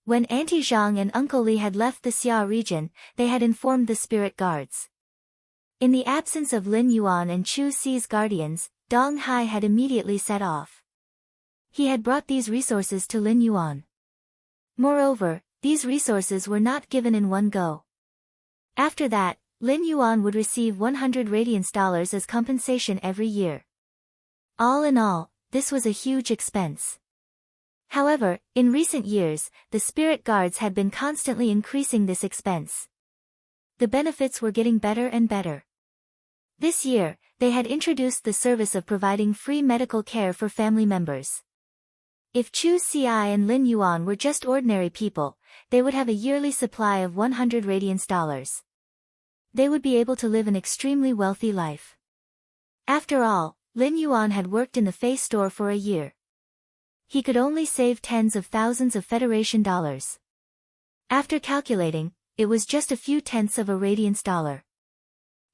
When Auntie Zhang and Uncle Li had left the Xia region, they had informed the spirit guards. In the absence of Lin Yuan and Chu Ci's guardians, Dong Hai had immediately set off. He had brought these resources to Lin Yuan. Moreover, these resources were not given in one go. After that, Lin Yuan would receive 100 radiance dollars as compensation every year. All in all, this was a huge expense. However, in recent years, the spirit guards had been constantly increasing this expense. The benefits were getting better and better. This year, they had introduced the service of providing free medical care for family members. If Chu Ci and Lin Yuan were just ordinary people, they would have a yearly supply of 100 radiance dollars. They would be able to live an extremely wealthy life. After all, Lin Yuan had worked in the Fei store for a year. He could only save tens of thousands of Federation dollars. After calculating, it was just a few tenths of a radiance dollar.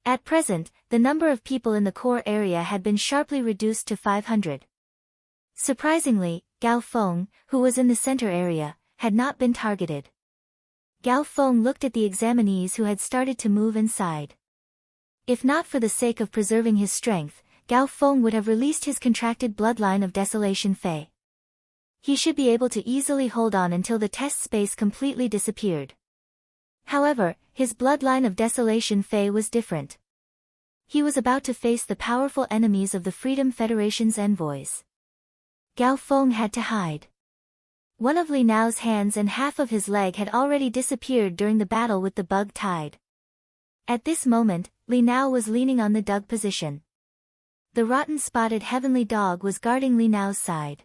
At present, the number of people in the core area had been sharply reduced to 500. Surprisingly, Gao Feng, who was in the center area, had not been targeted. Gao Feng looked at the examinees who had started to move and sighed. If not for the sake of preserving his strength, Gao Feng would have released his contracted bloodline of Desolation Fei. He should be able to easily hold on until the test space completely disappeared. However, his bloodline of Desolation Fei was different. He was about to face the powerful enemies of the Freedom Federation's envoys. Gao Feng had to hide. One of Li Nao's hands and half of his leg had already disappeared during the battle with the bug tide. At this moment, Li Nao was leaning on the dug position. The rotten spotted heavenly dog was guarding Li Nao's side.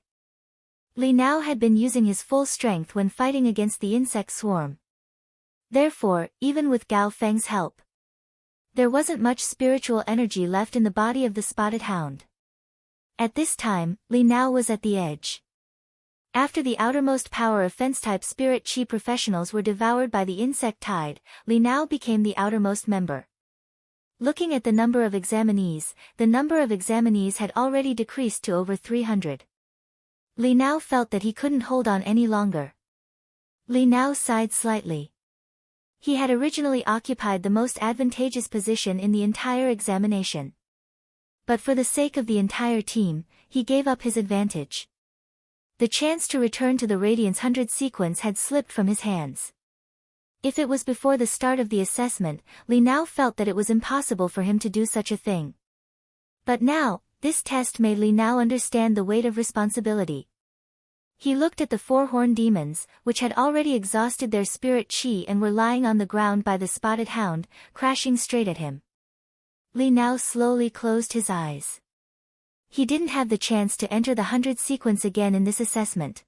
Li Nao had been using his full strength when fighting against the insect swarm. Therefore, even with Gao Feng's help, there wasn't much spiritual energy left in the body of the spotted hound. At this time, Li Nao was at the edge. After the outermost power of fence-type spirit chi professionals were devoured by the insect tide, Li Nao became the outermost member. Looking at the number of examinees had already decreased to over 300. Li Nao felt that he couldn't hold on any longer. Li Nao sighed slightly. He had originally occupied the most advantageous position in the entire examination. But for the sake of the entire team, he gave up his advantage. The chance to return to the Radiance 100 sequence had slipped from his hands. If it was before the start of the assessment, Li Nao felt that it was impossible for him to do such a thing. But now, this test made Li Nao understand the weight of responsibility. He looked at the four-horned demons, which had already exhausted their spirit chi and were lying on the ground by the spotted hound, crashing straight at him. Li Nao slowly closed his eyes. He didn't have the chance to enter the 100 sequence again in this assessment.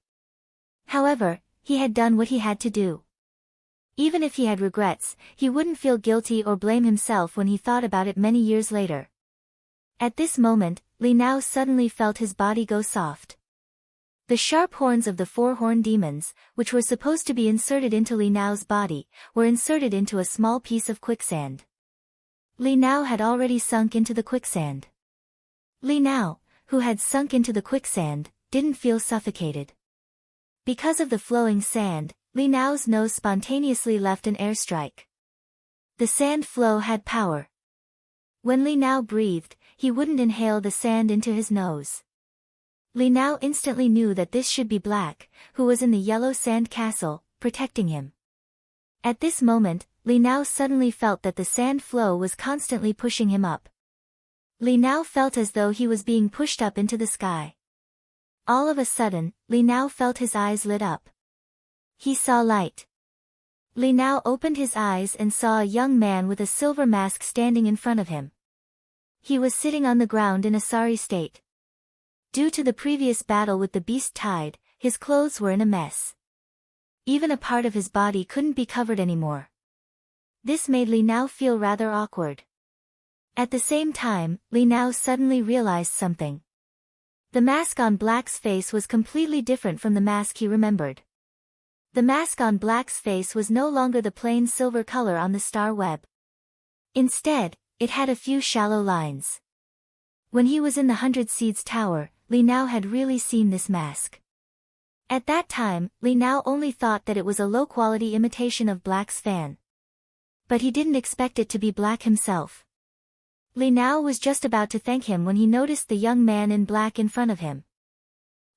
However, he had done what he had to do. Even if he had regrets, he wouldn't feel guilty or blame himself when he thought about it many years later. At this moment, Li Nao suddenly felt his body go soft. The sharp horns of the four-horned demons, which were supposed to be inserted into Li Nao's body, were inserted into a small piece of quicksand. Li Nao had already sunk into the quicksand. Li Nao, who had sunk into the quicksand, didn't feel suffocated. Because of the flowing sand, Li Nao's nose spontaneously left an airstrike. The sand flow had power. When Li Nao breathed, he wouldn't inhale the sand into his nose. Li Nao instantly knew that this should be Black, who was in the yellow sand castle, protecting him. At this moment, Li Nao suddenly felt that the sand flow was constantly pushing him up. Li Nao felt as though he was being pushed up into the sky. All of a sudden, Li Nao felt his eyes lit up. He saw light. Li Nao opened his eyes and saw a young man with a silver mask standing in front of him. He was sitting on the ground in a sorry state. Due to the previous battle with the beast tide, his clothes were in a mess. Even a part of his body couldn't be covered anymore. This made Li Nao feel rather awkward. At the same time, Li Nao suddenly realized something. The mask on Black's face was completely different from the mask he remembered. The mask on Black's face was no longer the plain silver color on the star web. Instead, it had a few shallow lines. When he was in the 100 Seeds Tower, Li Nao had really seen this mask. At that time, Li Nao only thought that it was a low-quality imitation of Black's fan. But he didn't expect it to be Black himself. Li Nao was just about to thank him when he noticed the young man in black in front of him.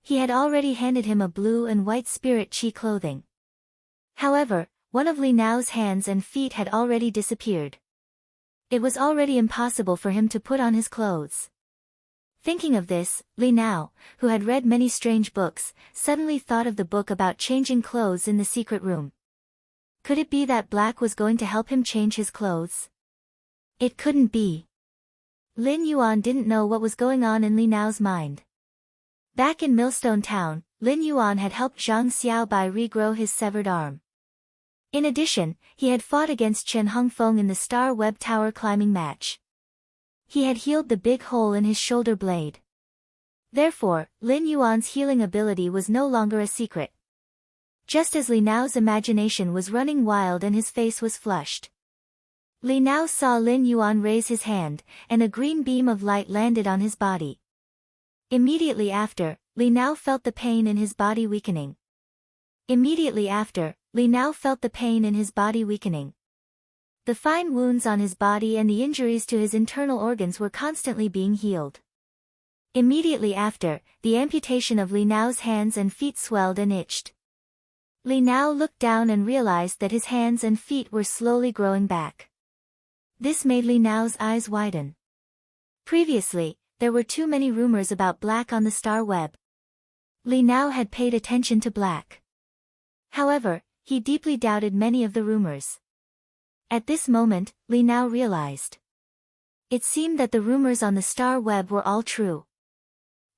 He had already handed him a blue and white spirit chi clothing. However, one of Li Nao's hands and feet had already disappeared. It was already impossible for him to put on his clothes. Thinking of this, Li Nao, who had read many strange books, suddenly thought of the book about changing clothes in the secret room. Could it be that black was going to help him change his clothes? It couldn't be. Lin Yuan didn't know what was going on in Li Nao's mind. Back in Millstone Town, Lin Yuan had helped Zhang Xiaobai regrow his severed arm. In addition, he had fought against Chen Hongfeng in the Star Web Tower climbing match. He had healed the big hole in his shoulder blade. Therefore, Lin Yuan's healing ability was no longer a secret. Just as Li Nao's imagination was running wild and his face was flushed. Li Nao saw Lin Yuan raise his hand, and a green beam of light landed on his body. Immediately after, Li Nao felt the pain in his body weakening. The fine wounds on his body and the injuries to his internal organs were constantly being healed. Immediately after, the amputation of Li Nao's hands and feet swelled and itched. Li Nao looked down and realized that his hands and feet were slowly growing back. This made Li Nao's eyes widen. Previously, there were too many rumors about black on the star web. Li Nao had paid attention to black. However, he deeply doubted many of the rumors. At this moment, Li Nao realized. It seemed that the rumors on the star web were all true.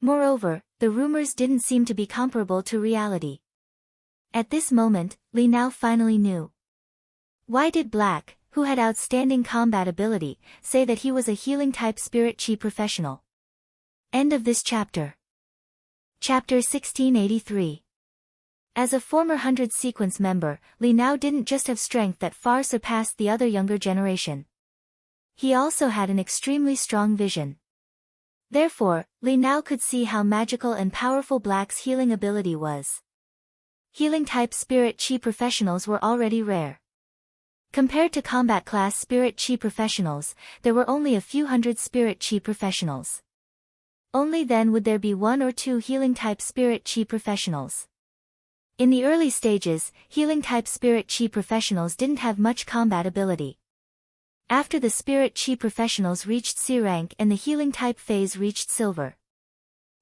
Moreover, the rumors didn't seem to be comparable to reality. At this moment, Li Nao finally knew. Why did Black, who had outstanding combat ability, say that he was a healing-type spirit chi professional? End of this chapter. Chapter 1683. As a former 100 Sequence member, Li Nao didn't just have strength that far surpassed the other younger generation. He also had an extremely strong vision. Therefore, Li Nao could see how magical and powerful Black's healing ability was. Healing-type spirit chi professionals were already rare. Compared to combat class spirit chi professionals, there were only a few hundred spirit chi professionals. Only then would there be one or two healing-type spirit chi professionals. In the early stages, healing-type spirit chi professionals didn't have much combat ability. After the spirit chi professionals reached C rank and the healing-type phase reached silver,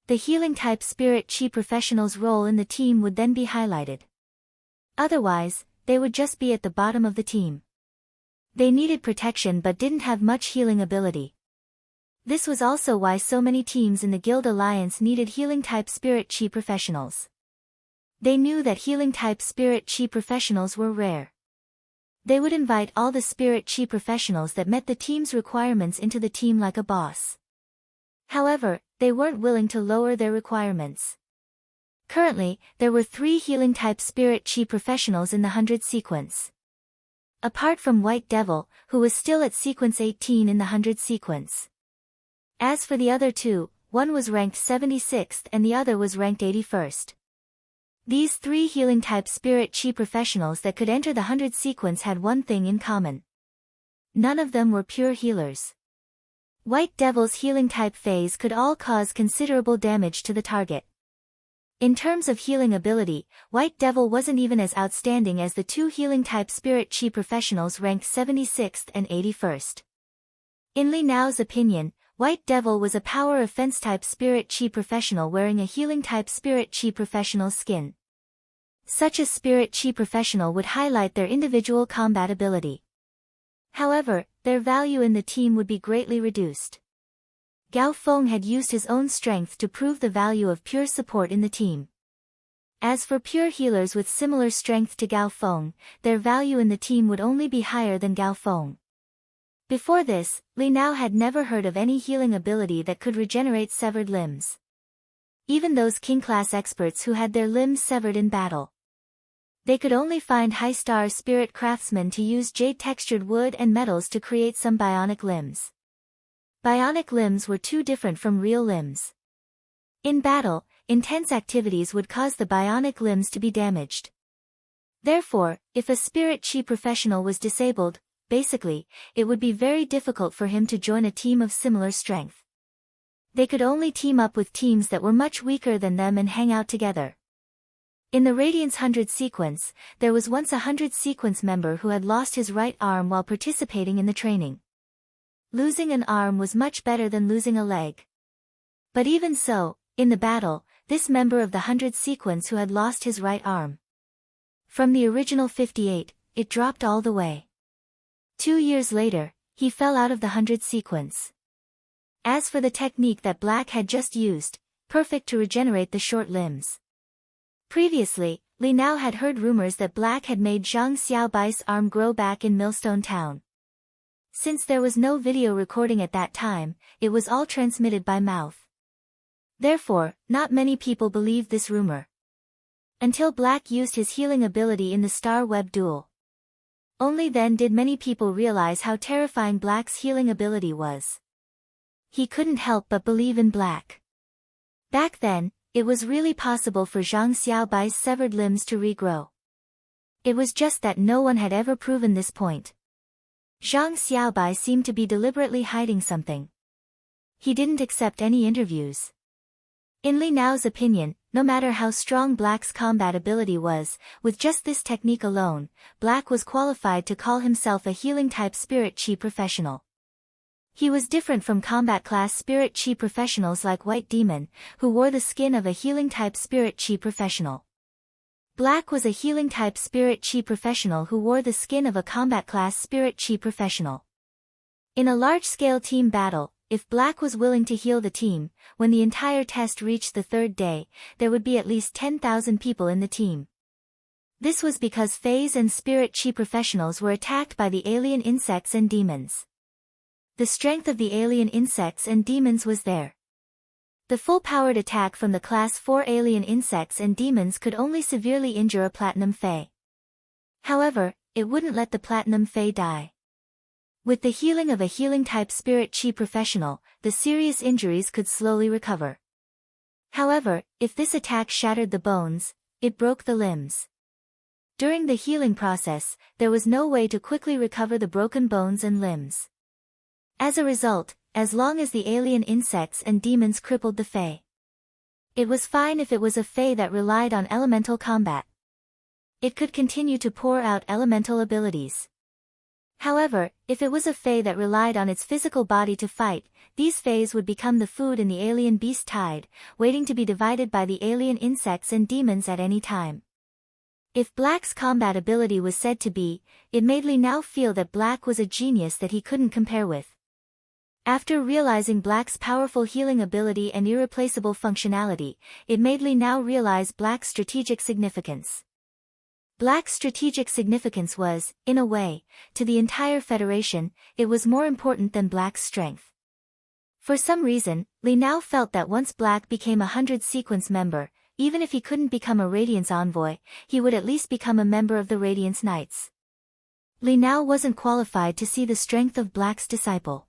the healing-type spirit chi professionals' role in the team would then be highlighted. Otherwise, they would just be at the bottom of the team. They needed protection but didn't have much healing ability. This was also why so many teams in the Guild Alliance needed healing-type spirit chi professionals. They knew that healing-type spirit chi professionals were rare. They would invite all the spirit chi professionals that met the team's requirements into the team like a boss. However, they weren't willing to lower their requirements. Currently, there were 3 healing-type spirit chi professionals in the 100 sequence. Apart from White Devil, who was still at sequence 18 in the 100 sequence. As for the other 2, one was ranked 76th and the other was ranked 81st. These 3 healing-type spirit chi professionals that could enter the 100 sequence had one thing in common. None of them were pure healers. White Devil's healing-type phase could all cause considerable damage to the target. In terms of healing ability, White Devil wasn't even as outstanding as the 2 healing-type spirit chi professionals ranked 76th and 81st. In Li Nao's opinion, White Devil was a power offense-type spirit chi professional wearing a healing-type spirit chi professional's skin. Such a spirit chi professional would highlight their individual combat ability. However, their value in the team would be greatly reduced. Gao Feng had used his own strength to prove the value of pure support in the team. As for pure healers with similar strength to Gao Feng, their value in the team would only be higher than Gao Feng. Before this, Li Nao had never heard of any healing ability that could regenerate severed limbs. Even those king-class experts who had their limbs severed in battle. They could only find high-star spirit craftsmen to use jade-textured wood and metals to create some bionic limbs. Bionic limbs were too different from real limbs. In battle, intense activities would cause the bionic limbs to be damaged. Therefore, if a spirit chi professional was disabled, basically, it would be very difficult for him to join a team of similar strength. They could only team up with teams that were much weaker than them and hang out together. In the Radiance 100 sequence, there was once a 100 sequence member who had lost his right arm while participating in the training. Losing an arm was much better than losing a leg. But even so, in the battle, this member of the 100 sequence who had lost his right arm. From the original 58, it dropped all the way. 2 years later, he fell out of the 100 sequence. As for the technique that Black had just used, perfect to regenerate the short limbs. Previously, Li Nao had heard rumors that Black had made Zhang Xiaobai's arm grow back in Millstone Town. Since there was no video recording at that time, it was all transmitted by mouth. Therefore, not many people believed this rumor. Until Black used his healing ability in the Star Web duel. Only then did many people realize how terrifying Black's healing ability was. He couldn't help but believe in Black. Back then, it was really possible for Zhang Xiaobai's severed limbs to regrow. It was just that no one had ever proven this point. Zhang Xiaobai seemed to be deliberately hiding something. He didn't accept any interviews. In Li Nao's opinion, no matter how strong Black's combat ability was, with just this technique alone, Black was qualified to call himself a healing-type spirit chi professional. He was different from combat-class spirit chi professionals like White Demon, who wore the skin of a healing-type spirit chi professional. Black was a healing-type spirit chi professional who wore the skin of a combat-class spirit chi professional. In a large-scale team battle, if Black was willing to heal the team, when the entire test reached the third day, there would be at least 10,000 people in the team. This was because phase and spirit chi professionals were attacked by the alien insects and demons. The strength of the alien insects and demons was there. The full-powered attack from the Class 4 alien insects and demons could only severely injure a Platinum Fae. However, it wouldn't let the Platinum Fae die. With the healing of a healing-type spirit chi professional, the serious injuries could slowly recover. However, if this attack shattered the bones, it broke the limbs. During the healing process, there was no way to quickly recover the broken bones and limbs. As a result, as long as the alien insects and demons crippled the Fae, it was fine if it was a Fae that relied on elemental combat. It could continue to pour out elemental abilities. However, if it was a Fae that relied on its physical body to fight, these Faes would become the food in the alien beast tide, waiting to be divided by the alien insects and demons at any time. If Black's combat ability was said to be, it made Li Nao feel that Black was a genius that he couldn't compare with. After realizing Black's powerful healing ability and irreplaceable functionality, it made Li Nao realize Black's strategic significance. Black's strategic significance was, in a way, to the entire Federation, it was more important than Black's strength. For some reason, Li Nao felt that once Black became a 100 sequence member, even if he couldn't become a Radiance envoy, he would at least become a member of the Radiance Knights. Li Nao wasn't qualified to see the strength of Black's disciple.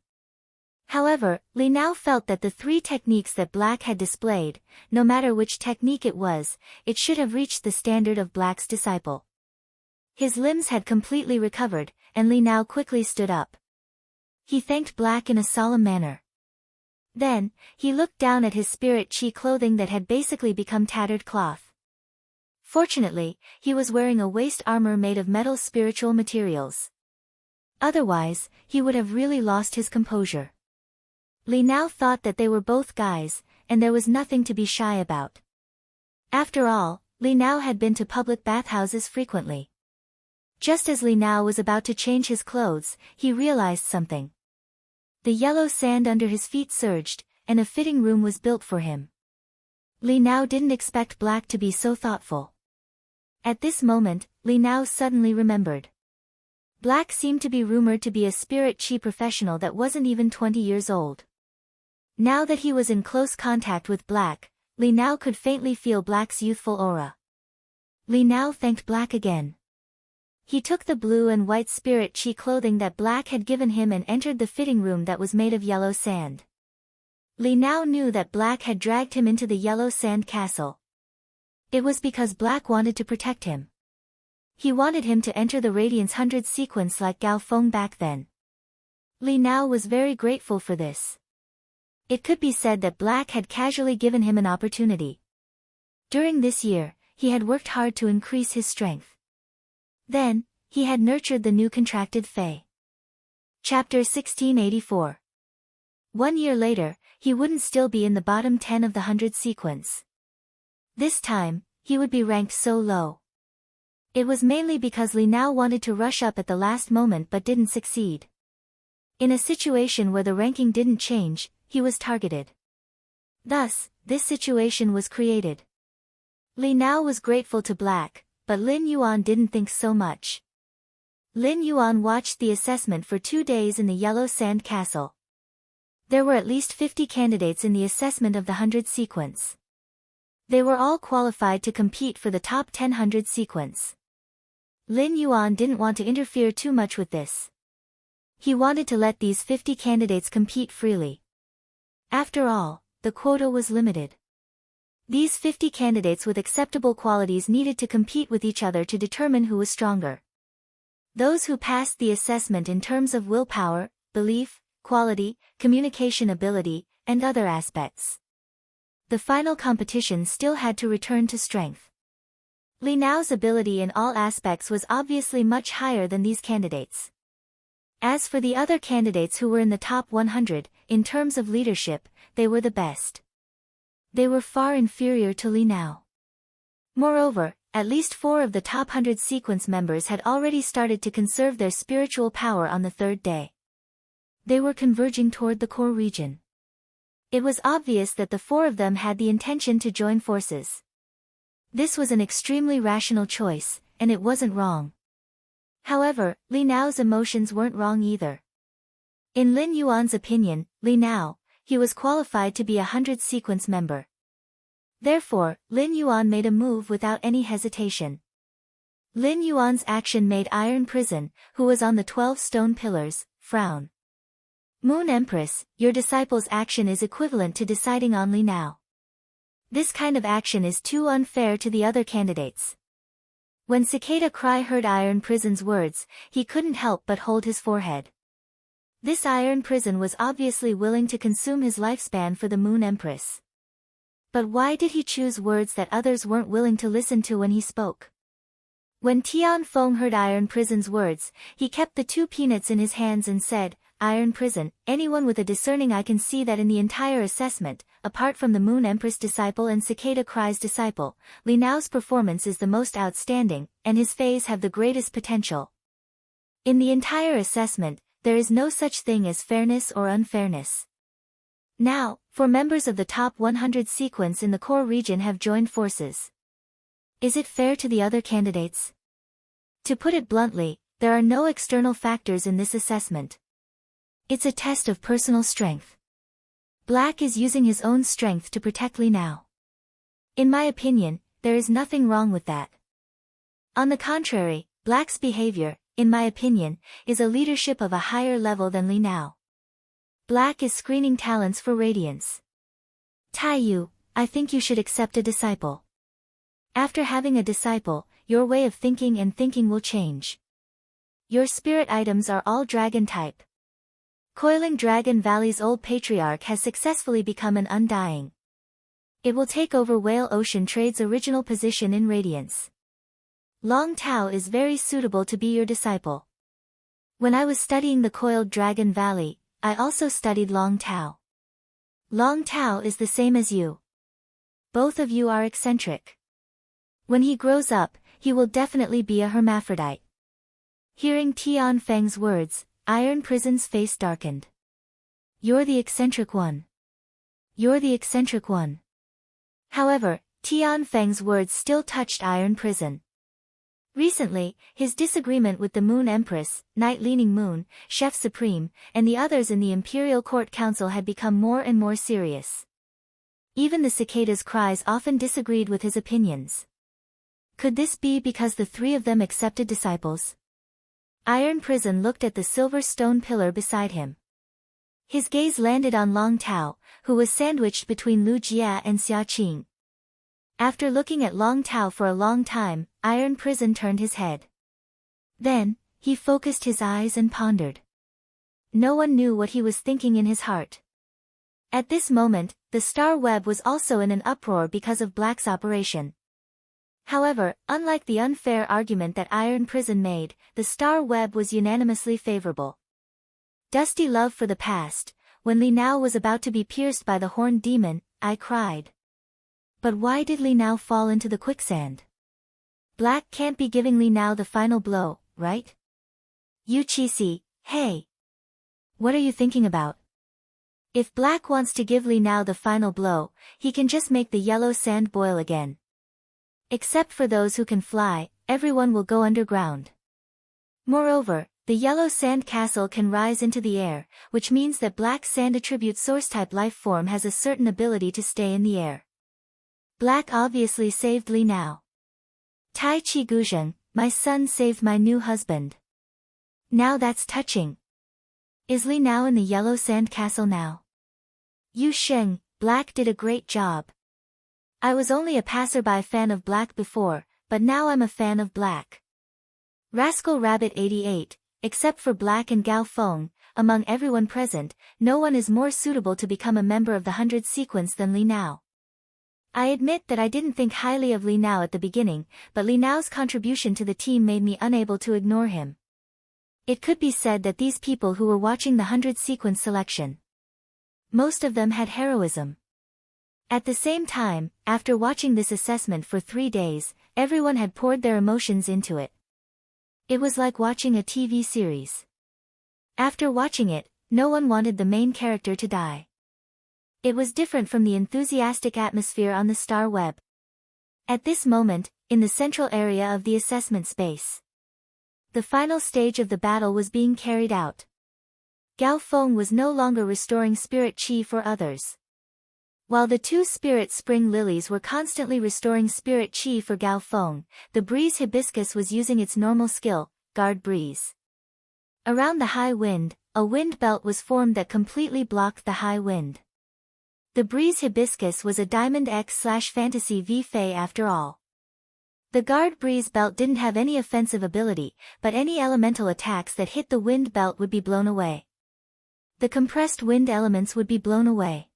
However, Li Nao felt that the 3 techniques that Black had displayed, no matter which technique it was, it should have reached the standard of Black's disciple. His limbs had completely recovered, and Li Nao quickly stood up. He thanked Black in a solemn manner. Then, he looked down at his spirit chi clothing that had basically become tattered cloth. Fortunately, he was wearing a waist armor made of metal spiritual materials. Otherwise, he would have really lost his composure. Li Nao thought that they were both guys, and there was nothing to be shy about. After all, Li Nao had been to public bathhouses frequently. Just as Li Nao was about to change his clothes, he realized something. The yellow sand under his feet surged, and a fitting room was built for him. Li Nao didn't expect Black to be so thoughtful. At this moment, Li Nao suddenly remembered. Black seemed to be rumored to be a spirit chi professional that wasn't even 20 years old. Now that he was in close contact with Black, Li Nao could faintly feel Black's youthful aura. Li Nao thanked Black again. He took the blue and white spirit chi clothing that Black had given him and entered the fitting room that was made of yellow sand. Li Nao knew that Black had dragged him into the yellow sand castle. It was because Black wanted to protect him. He wanted him to enter the Radiance 100 sequence like Gao Feng back then. Li Nao was very grateful for this. It could be said that Black had casually given him an opportunity. During this year, he had worked hard to increase his strength. Then, he had nurtured the new contracted Fae. Chapter 1684. 1 year later, he wouldn't still be in the bottom 10 of the 100 sequence. This time, he would be ranked so low. It was mainly because Li Nao wanted to rush up at the last moment but didn't succeed. In a situation where the ranking didn't change, he was targeted. Thus, this situation was created. Li Nao was grateful to Black, but Lin Yuan didn't think so much. Lin Yuan watched the assessment for 2 days in the Yellow Sand Castle. There were at least 50 candidates in the assessment of the 100 sequence. They were all qualified to compete for the top 100 sequence. Lin Yuan didn't want to interfere too much with this. He wanted to let these 50 candidates compete freely. After all, the quota was limited. These 50 candidates with acceptable qualities needed to compete with each other to determine who was stronger. Those who passed the assessment in terms of willpower, belief, quality, communication ability, and other aspects. The final competition still had to return to strength. Li Nao's ability in all aspects was obviously much higher than these candidates. As for the other candidates who were in the top 100, in terms of leadership, they were the best. They were far inferior to Li Nao. Moreover, at least 4 of the top 100 sequence members had already started to conserve their spiritual power on the 3rd day. They were converging toward the core region. It was obvious that the 4 of them had the intention to join forces. This was an extremely rational choice, and it wasn't wrong. However, Li Nao's emotions weren't wrong either. In Lin Yuan's opinion, Li Nao, he was qualified to be a 100 sequence member. Therefore, Lin Yuan made a move without any hesitation. Lin Yuan's action made Iron Prison, who was on the 12 stone pillars, frown. Moon Empress, your disciple's action is equivalent to deciding on Li Nao. This kind of action is too unfair to the other candidates. When Cicada Cry heard Iron Prison's words, he couldn't help but hold his forehead. This Iron Prison was obviously willing to consume his lifespan for the Moon Empress. But why did he choose words that others weren't willing to listen to when he spoke? When Tian Feng heard Iron Prison's words, he kept the 2 peanuts in his hands and said, Iron Prison, anyone with a discerning eye can see that in the entire assessment, apart from the Moon Empress disciple and Cicada Cry's disciple, Li Nao's performance is the most outstanding, and his phase have the greatest potential. In the entire assessment, there is no such thing as fairness or unfairness. Now, 4 members of the top 100 sequence in the core region have joined forces. Is it fair to the other candidates? To put it bluntly, there are no external factors in this assessment. It's a test of personal strength. Black is using his own strength to protect Li Nao. In my opinion, there is nothing wrong with that. On the contrary, Black's behavior, in my opinion, is a leadership of a higher level than Li Nao. Black is screening talents for radiance. Tai Yu, I think you should accept a disciple. After having a disciple, your way of thinking and thinking will change. Your spirit items are all dragon type. Coiling Dragon Valley's old patriarch has successfully become an undying. It will take over Whale Ocean Trade's original position in radiance. Long Tao is very suitable to be your disciple. When I was studying the Coiled Dragon Valley, I also studied Long Tao. Long Tao is the same as you. Both of you are eccentric. When he grows up, he will definitely be a hermaphrodite. Hearing Tian Feng's words, Iron Prison's face darkened. You're the eccentric one. You're the eccentric one. However, Tian Feng's words still touched Iron Prison. Recently, his disagreement with the Moon Empress, Night-Leaning Moon, Chef Supreme, and the others in the Imperial Court Council had become more and more serious. Even the Cicada's Cries often disagreed with his opinions. Could this be because the 3 of them accepted disciples? Iron Prison looked at the silver stone pillar beside him. His gaze landed on Long Tao, who was sandwiched between Lu Jia and Xia Qing. After looking at Long Tao for a long time, Iron Prison turned his head. Then, he focused his eyes and pondered. No one knew what he was thinking in his heart. At this moment, the Star Web was also in an uproar because of Black's operation. However, unlike the unfair argument that Iron Prison made, the star web was unanimously favorable. Dusty love for the past. When Li Nao was about to be pierced by the horned demon, I cried. But why did Li Nao fall into the quicksand? Black can't be giving Li Nao the final blow, right? Yu Qixi, hey! What are you thinking about? If Black wants to give Li Nao the final blow, he can just make the yellow sand boil again. Except for those who can fly, everyone will go underground. Moreover, the yellow sand castle can rise into the air, which means that Black sand attribute source-type life form has a certain ability to stay in the air. Black obviously saved Li Nao. Tai Chi Guzheng, my son saved my new husband. Now that's touching. Is Li Nao in the yellow sand castle now? Yu Sheng, Black did a great job. I was only a passerby fan of Black before, but now I'm a fan of Black. Rascal Rabbit 88, except for Black and Gao Feng, among everyone present, no one is more suitable to become a member of the 100 sequence than Li Nao. I admit that I didn't think highly of Li Nao at the beginning, but Li Nao's contribution to the team made me unable to ignore him. It could be said that these people who were watching the 100 sequence selection, most of them had heroism. At the same time, after watching this assessment for 3 days, everyone had poured their emotions into it. It was like watching a TV series. After watching it, no one wanted the main character to die. It was different from the enthusiastic atmosphere on the star web. At this moment, in the central area of the assessment space, the final stage of the battle was being carried out. Gao Feng was no longer restoring spirit chi for others. While the 2 spirit spring lilies were constantly restoring spirit chi for Gao Feng, the breeze hibiscus was using its normal skill, guard breeze. Around the high wind, a wind belt was formed that completely blocked the high wind. The breeze hibiscus was a Diamond X/Fantasy V Fey after all. The guard breeze belt didn't have any offensive ability, but any elemental attacks that hit the wind belt would be blown away. The compressed wind elements would be blown away.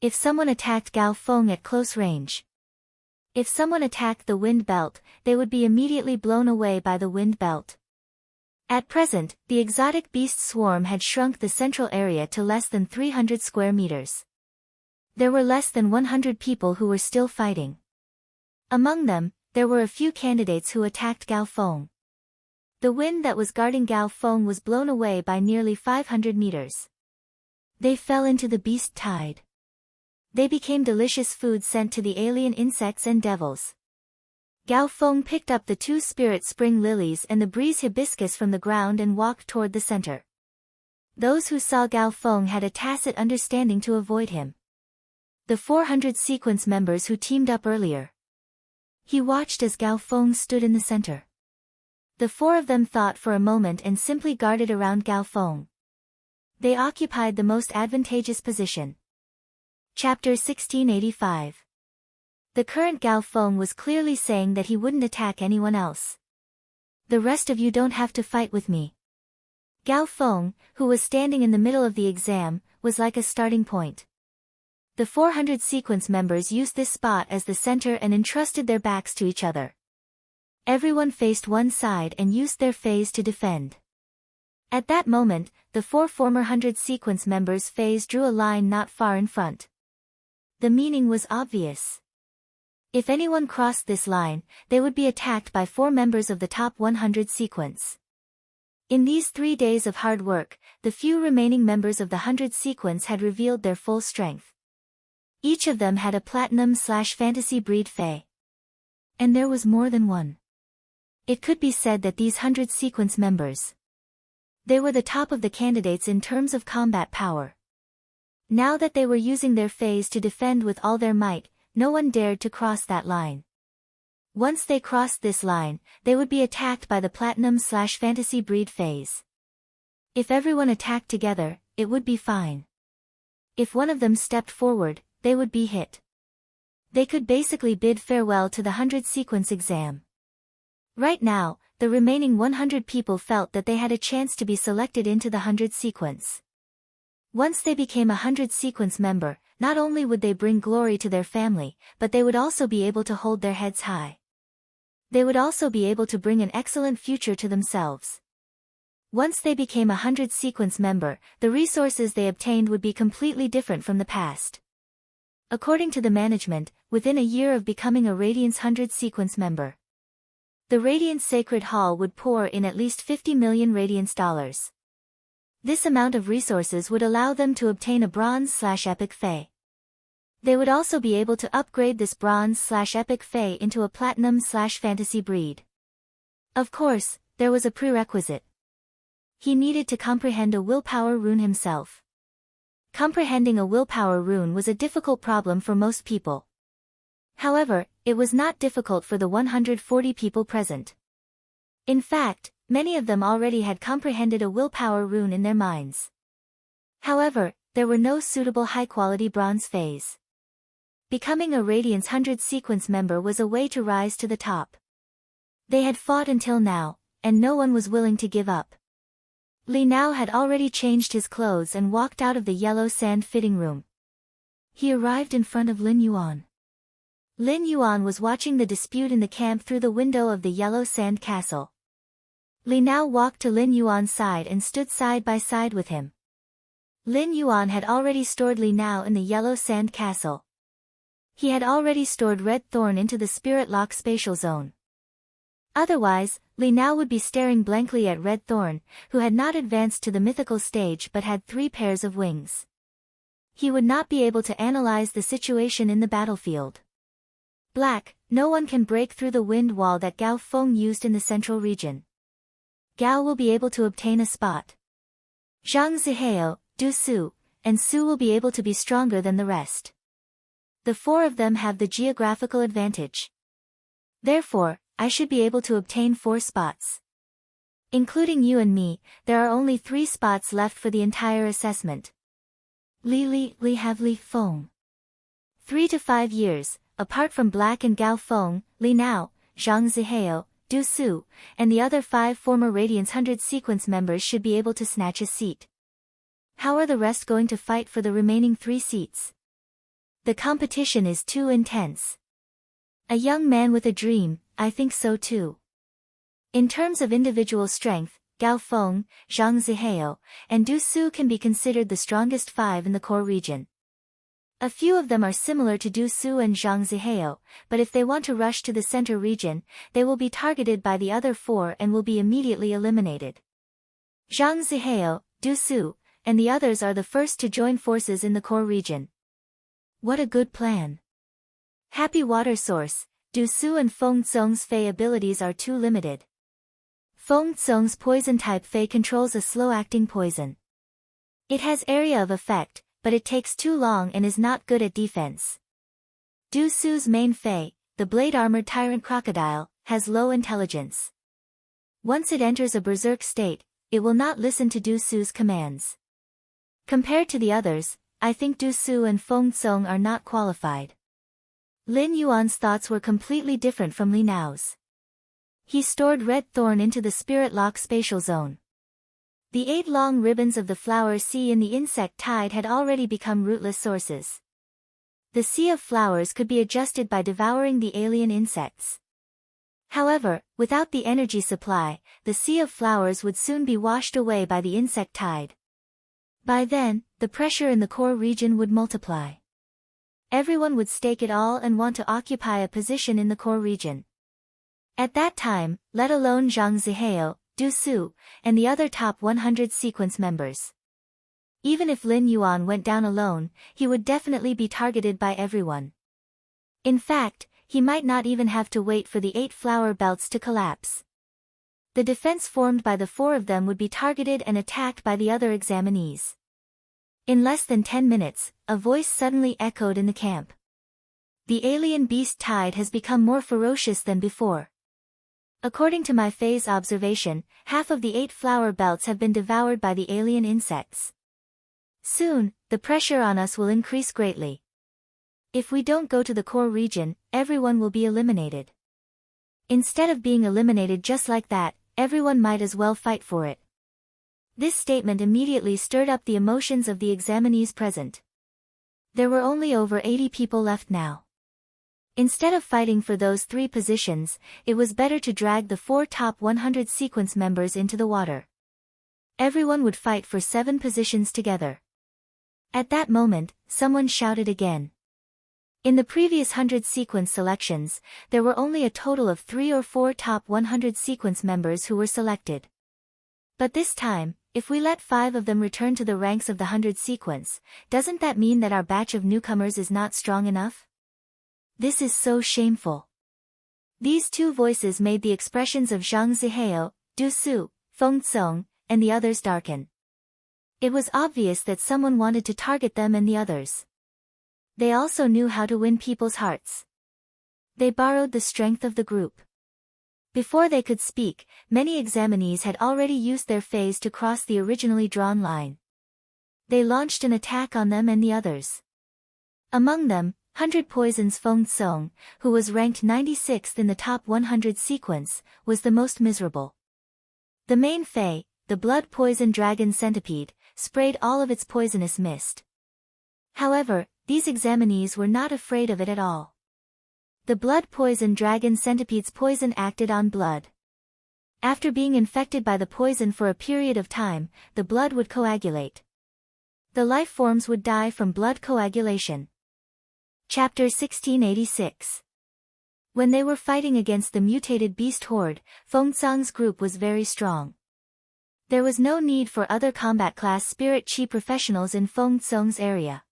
If someone attacked Gao Feng at close range, if someone attacked the wind belt, they would be immediately blown away by the wind belt. At present, the exotic beast swarm had shrunk the central area to less than 300 square meters. There were less than 100 people who were still fighting. Among them, there were a few candidates who attacked Gao Feng. The wind that was guarding Gao Feng was blown away by nearly 500 meters. They fell into the beast tide. They became delicious food sent to the alien insects and devils. Gao Feng picked up the 2 spirit spring lilies and the breeze hibiscus from the ground and walked toward the center. Those who saw Gao Feng had a tacit understanding to avoid him. The 400 sequence members who teamed up earlier. He watched as Gao Feng stood in the center. The 4 of them thought for a moment and simply guarded around Gao Feng. They occupied the most advantageous position. Chapter 1685. The current Gao Feng was clearly saying that he wouldn't attack anyone else. The rest of you don't have to fight with me. Gao Feng, who was standing in the middle of the exam, was like a starting point. The 400 sequence members used this spot as the center and entrusted their backs to each other. Everyone faced one side and used their phase to defend. At that moment, the 4 former 100 sequence members' phase drew a line not far in front. The meaning was obvious. If anyone crossed this line, they would be attacked by 4 members of the top 100 sequence. In these 3 days of hard work, the few remaining members of the 100 sequence had revealed their full strength. Each of them had a platinum/fantasy breed Fey. And there was more than one. It could be said that these 100 sequence members, they were the top of the candidates in terms of combat power. Now that they were using their phase to defend with all their might, no one dared to cross that line. Once they crossed this line, they would be attacked by the platinum/fantasy breed phase. If everyone attacked together, it would be fine. If one of them stepped forward, they would be hit. They could basically bid farewell to the 100 sequence exam. Right now, the remaining 100 people felt that they had a chance to be selected into the 100 sequence. Once they became a 100 sequence member, not only would they bring glory to their family, but they would also be able to hold their heads high. They would also be able to bring an excellent future to themselves. Once they became a 100 sequence member, the resources they obtained would be completely different from the past. According to the management, within a year of becoming a Radiance 100 sequence member, the Radiance Sacred Hall would pour in at least 50 million Radiance dollars. This amount of resources would allow them to obtain a Bronze/Epic Fae. They would also be able to upgrade this Bronze/Epic Fae into a Platinum/Fantasy breed. Of course, there was a prerequisite. He needed to comprehend a willpower rune himself. Comprehending a willpower rune was a difficult problem for most people. However, it was not difficult for the 140 people present. In fact, many of them already had comprehended a willpower rune in their minds. However, there were no suitable high-quality bronze phase. Becoming a Radiance 100 sequence member was a way to rise to the top. They had fought until now, and no one was willing to give up. Li Nao had already changed his clothes and walked out of the yellow sand fitting room. He arrived in front of Lin Yuan. Lin Yuan was watching the dispute in the camp through the window of the yellow sand castle. Li Nao walked to Lin Yuan's side and stood side by side with him. Lin Yuan had already stored Li Nao in the yellow sand castle. He had already stored Red Thorn into the Spirit Lock spatial zone. Otherwise, Li Nao would be staring blankly at Red Thorn, who had not advanced to the mythical stage but had 3 pairs of wings. He would not be able to analyze the situation in the battlefield. Black, no one can break through the wind wall that Gao Feng used in the central region. Gao will be able to obtain a spot. Zhang Zihao, Du Su, and Su will be able to be stronger than the rest. The 4 of them have the geographical advantage. Therefore, I should be able to obtain 4 spots. Including you and me, there are only 3 spots left for the entire assessment. Li have Li Feng. 3 to 5 years, apart from Black and Gao Feng, Li Nao, Zhang Zihao, Du Su, and the other 5 former Radiance 100 sequence members should be able to snatch a seat. How are the rest going to fight for the remaining 3 seats? The competition is too intense. A young man with a dream, I think so too. In terms of individual strength, Gao Feng, Zhang Zihao, and Du Su can be considered the strongest 5 in the core region. A few of them are similar to Du Su and Zhang Zihao, but if they want to rush to the center region, they will be targeted by the other 4 and will be immediately eliminated. Zhang Zihao, Du Su, and the others are the first to join forces in the core region. What a good plan. Happy water source, Du Su and Feng Zong's Fei abilities are too limited. Feng Zong's poison-type Fei controls a slow-acting poison. It has area of effect, but it takes too long and is not good at defense. Du Su's main Fei, the blade-armored tyrant crocodile, has low intelligence. Once it enters a berserk state, it will not listen to Du Su's commands. Compared to the others, I think Du Su and Feng Zong are not qualified. Lin Yuan's thoughts were completely different from Li Nao's. He stored Red Thorn into the Spirit Lock spatial zone. The 8 long ribbons of the flower sea in the insect tide had already become rootless sources. The sea of flowers could be adjusted by devouring the alien insects. However, without the energy supply, the sea of flowers would soon be washed away by the insect tide. By then, the pressure in the core region would multiply. Everyone would stake it all and want to occupy a position in the core region. At that time, let alone Zhang Zihao, Du Su, and the other top 100 sequence members. Even if Lin Yuan went down alone, he would definitely be targeted by everyone. In fact, he might not even have to wait for the 8 flower belts to collapse. The defense formed by the 4 of them would be targeted and attacked by the other examinees. In less than 10 minutes, a voice suddenly echoed in the camp. The alien beast tide has become more ferocious than before. According to my phase observation, half of the 8 flower belts have been devoured by the alien insects. Soon, the pressure on us will increase greatly. If we don't go to the core region, everyone will be eliminated. Instead of being eliminated just like that, everyone might as well fight for it. This statement immediately stirred up the emotions of the examinees present. There were only over 80 people left now. Instead of fighting for those 3 positions, it was better to drag the 4 top 100 sequence members into the water. Everyone would fight for 7 positions together. At that moment, someone shouted again. In the previous 100 sequence selections, there were only a total of 3 or 4 top 100 sequence members who were selected. But this time, if we let 5 of them return to the ranks of the 100 sequence, doesn't that mean that our batch of newcomers is not strong enough? This is so shameful. These 2 voices made the expressions of Zhang Zihao, Du Su, Feng Tsong, and the others darken. It was obvious that someone wanted to target them and the others. They also knew how to win people's hearts. They borrowed the strength of the group. Before they could speak, many examinees had already used their phase to cross the originally drawn line. They launched an attack on them and the others. Among them, 100 Poison's Feng Tsong, who was ranked 96th in the top 100 sequence, was the most miserable. The main Fei, the blood poison dragon centipede, sprayed all of its poisonous mist. However, these examinees were not afraid of it at all. The blood poison dragon centipede's poison acted on blood. After being infected by the poison for a period of time, the blood would coagulate. The life forms would die from blood coagulation. Chapter 1686. When they were fighting against the mutated beast horde, Feng Tsong's group was very strong. There was no need for other combat class spirit chi professionals in Feng Tsong's area.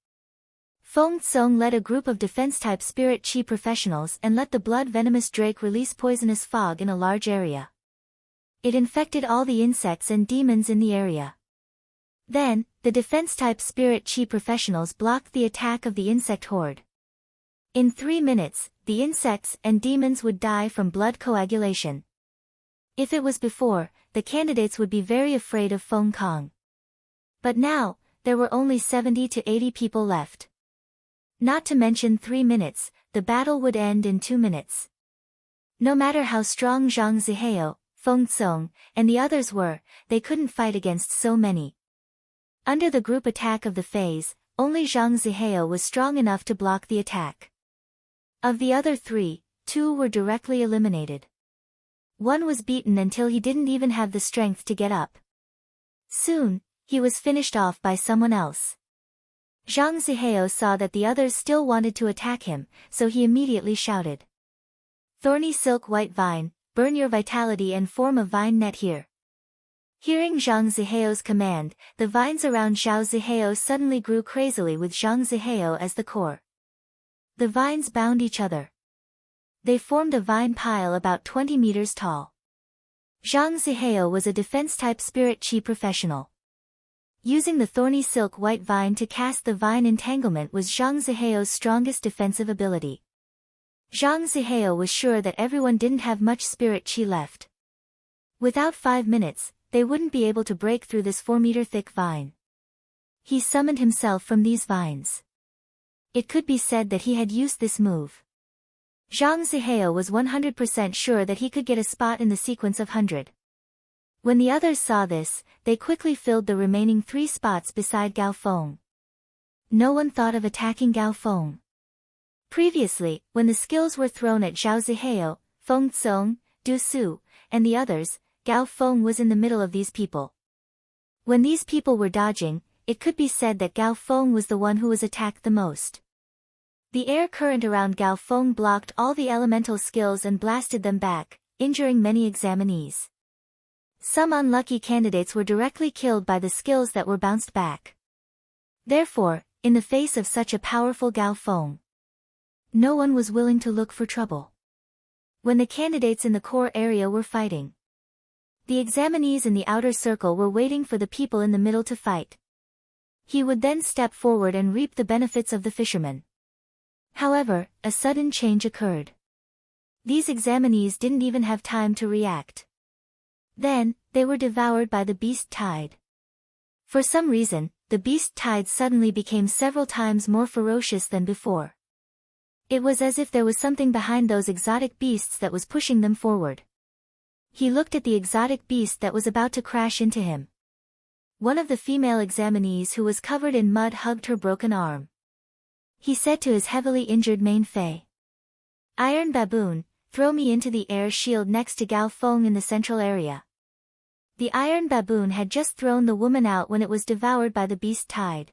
Feng Tsong led a group of defense-type spirit chi professionals and let the blood-venomous drake release poisonous fog in a large area. It infected all the insects and demons in the area. Then, the defense-type spirit chi professionals blocked the attack of the insect horde. In 3 minutes, the insects and demons would die from blood coagulation. If it was before, the candidates would be very afraid of Feng Kong. But now, there were only 70 to 80 people left. Not to mention 3 minutes, the battle would end in 2 minutes. No matter how strong Zhang Zihao, Feng Tsong, and the others were, they couldn't fight against so many. Under the group attack of the phase, only Zhang Zihao was strong enough to block the attack. Of the other 3, 2 were directly eliminated. One was beaten until he didn't even have the strength to get up. Soon, he was finished off by someone else. Zhang Zihao saw that the others still wanted to attack him, so he immediately shouted. "Thorny silk white vine, burn your vitality and form a vine net here." Hearing Zhang Zihao's command, the vines around Zhao Zihao suddenly grew crazily with Zhang Zihao as the core. The vines bound each other. They formed a vine pile about 20 meters tall. Zhang Zihao was a defense-type spirit chi professional. Using the thorny silk white vine to cast the vine entanglement was Zhang Zihao's strongest defensive ability. Zhang Zihao was sure that everyone didn't have much spirit chi left. Without 5 minutes, they wouldn't be able to break through this 4-meter thick vine. He summoned himself from these vines. It could be said that he had used this move. Zhang Zihao was 100% sure that he could get a spot in the sequence of 100. When the others saw this, they quickly filled the remaining 3 spots beside Gao Feng. No one thought of attacking Gao Feng. Previously, when the skills were thrown at Zhao Zihao, Feng Tsong, Du Su, and the others, Gao Feng was in the middle of these people. When these people were dodging, it could be said that Gao Feng was the one who was attacked the most. The air current around Gao Feng blocked all the elemental skills and blasted them back, injuring many examinees. Some unlucky candidates were directly killed by the skills that were bounced back. Therefore, in the face of such a powerful Gao Feng, no one was willing to look for trouble. When the candidates in the core area were fighting, the examinees in the outer circle were waiting for the people in the middle to fight. He would then step forward and reap the benefits of the fisherman. However, a sudden change occurred. These examinees didn't even have time to react. Then, they were devoured by the beast tide. For some reason, the beast tide suddenly became several times more ferocious than before. It was as if there was something behind those exotic beasts that was pushing them forward. He looked at the exotic beast that was about to crash into him. One of the female examinees who was covered in mud hugged her broken arm. He said to his heavily injured main Fei, Iron baboon, throw me into the air shield next to Gao Feng in the central area. The iron baboon had just thrown the woman out when it was devoured by the beast tide.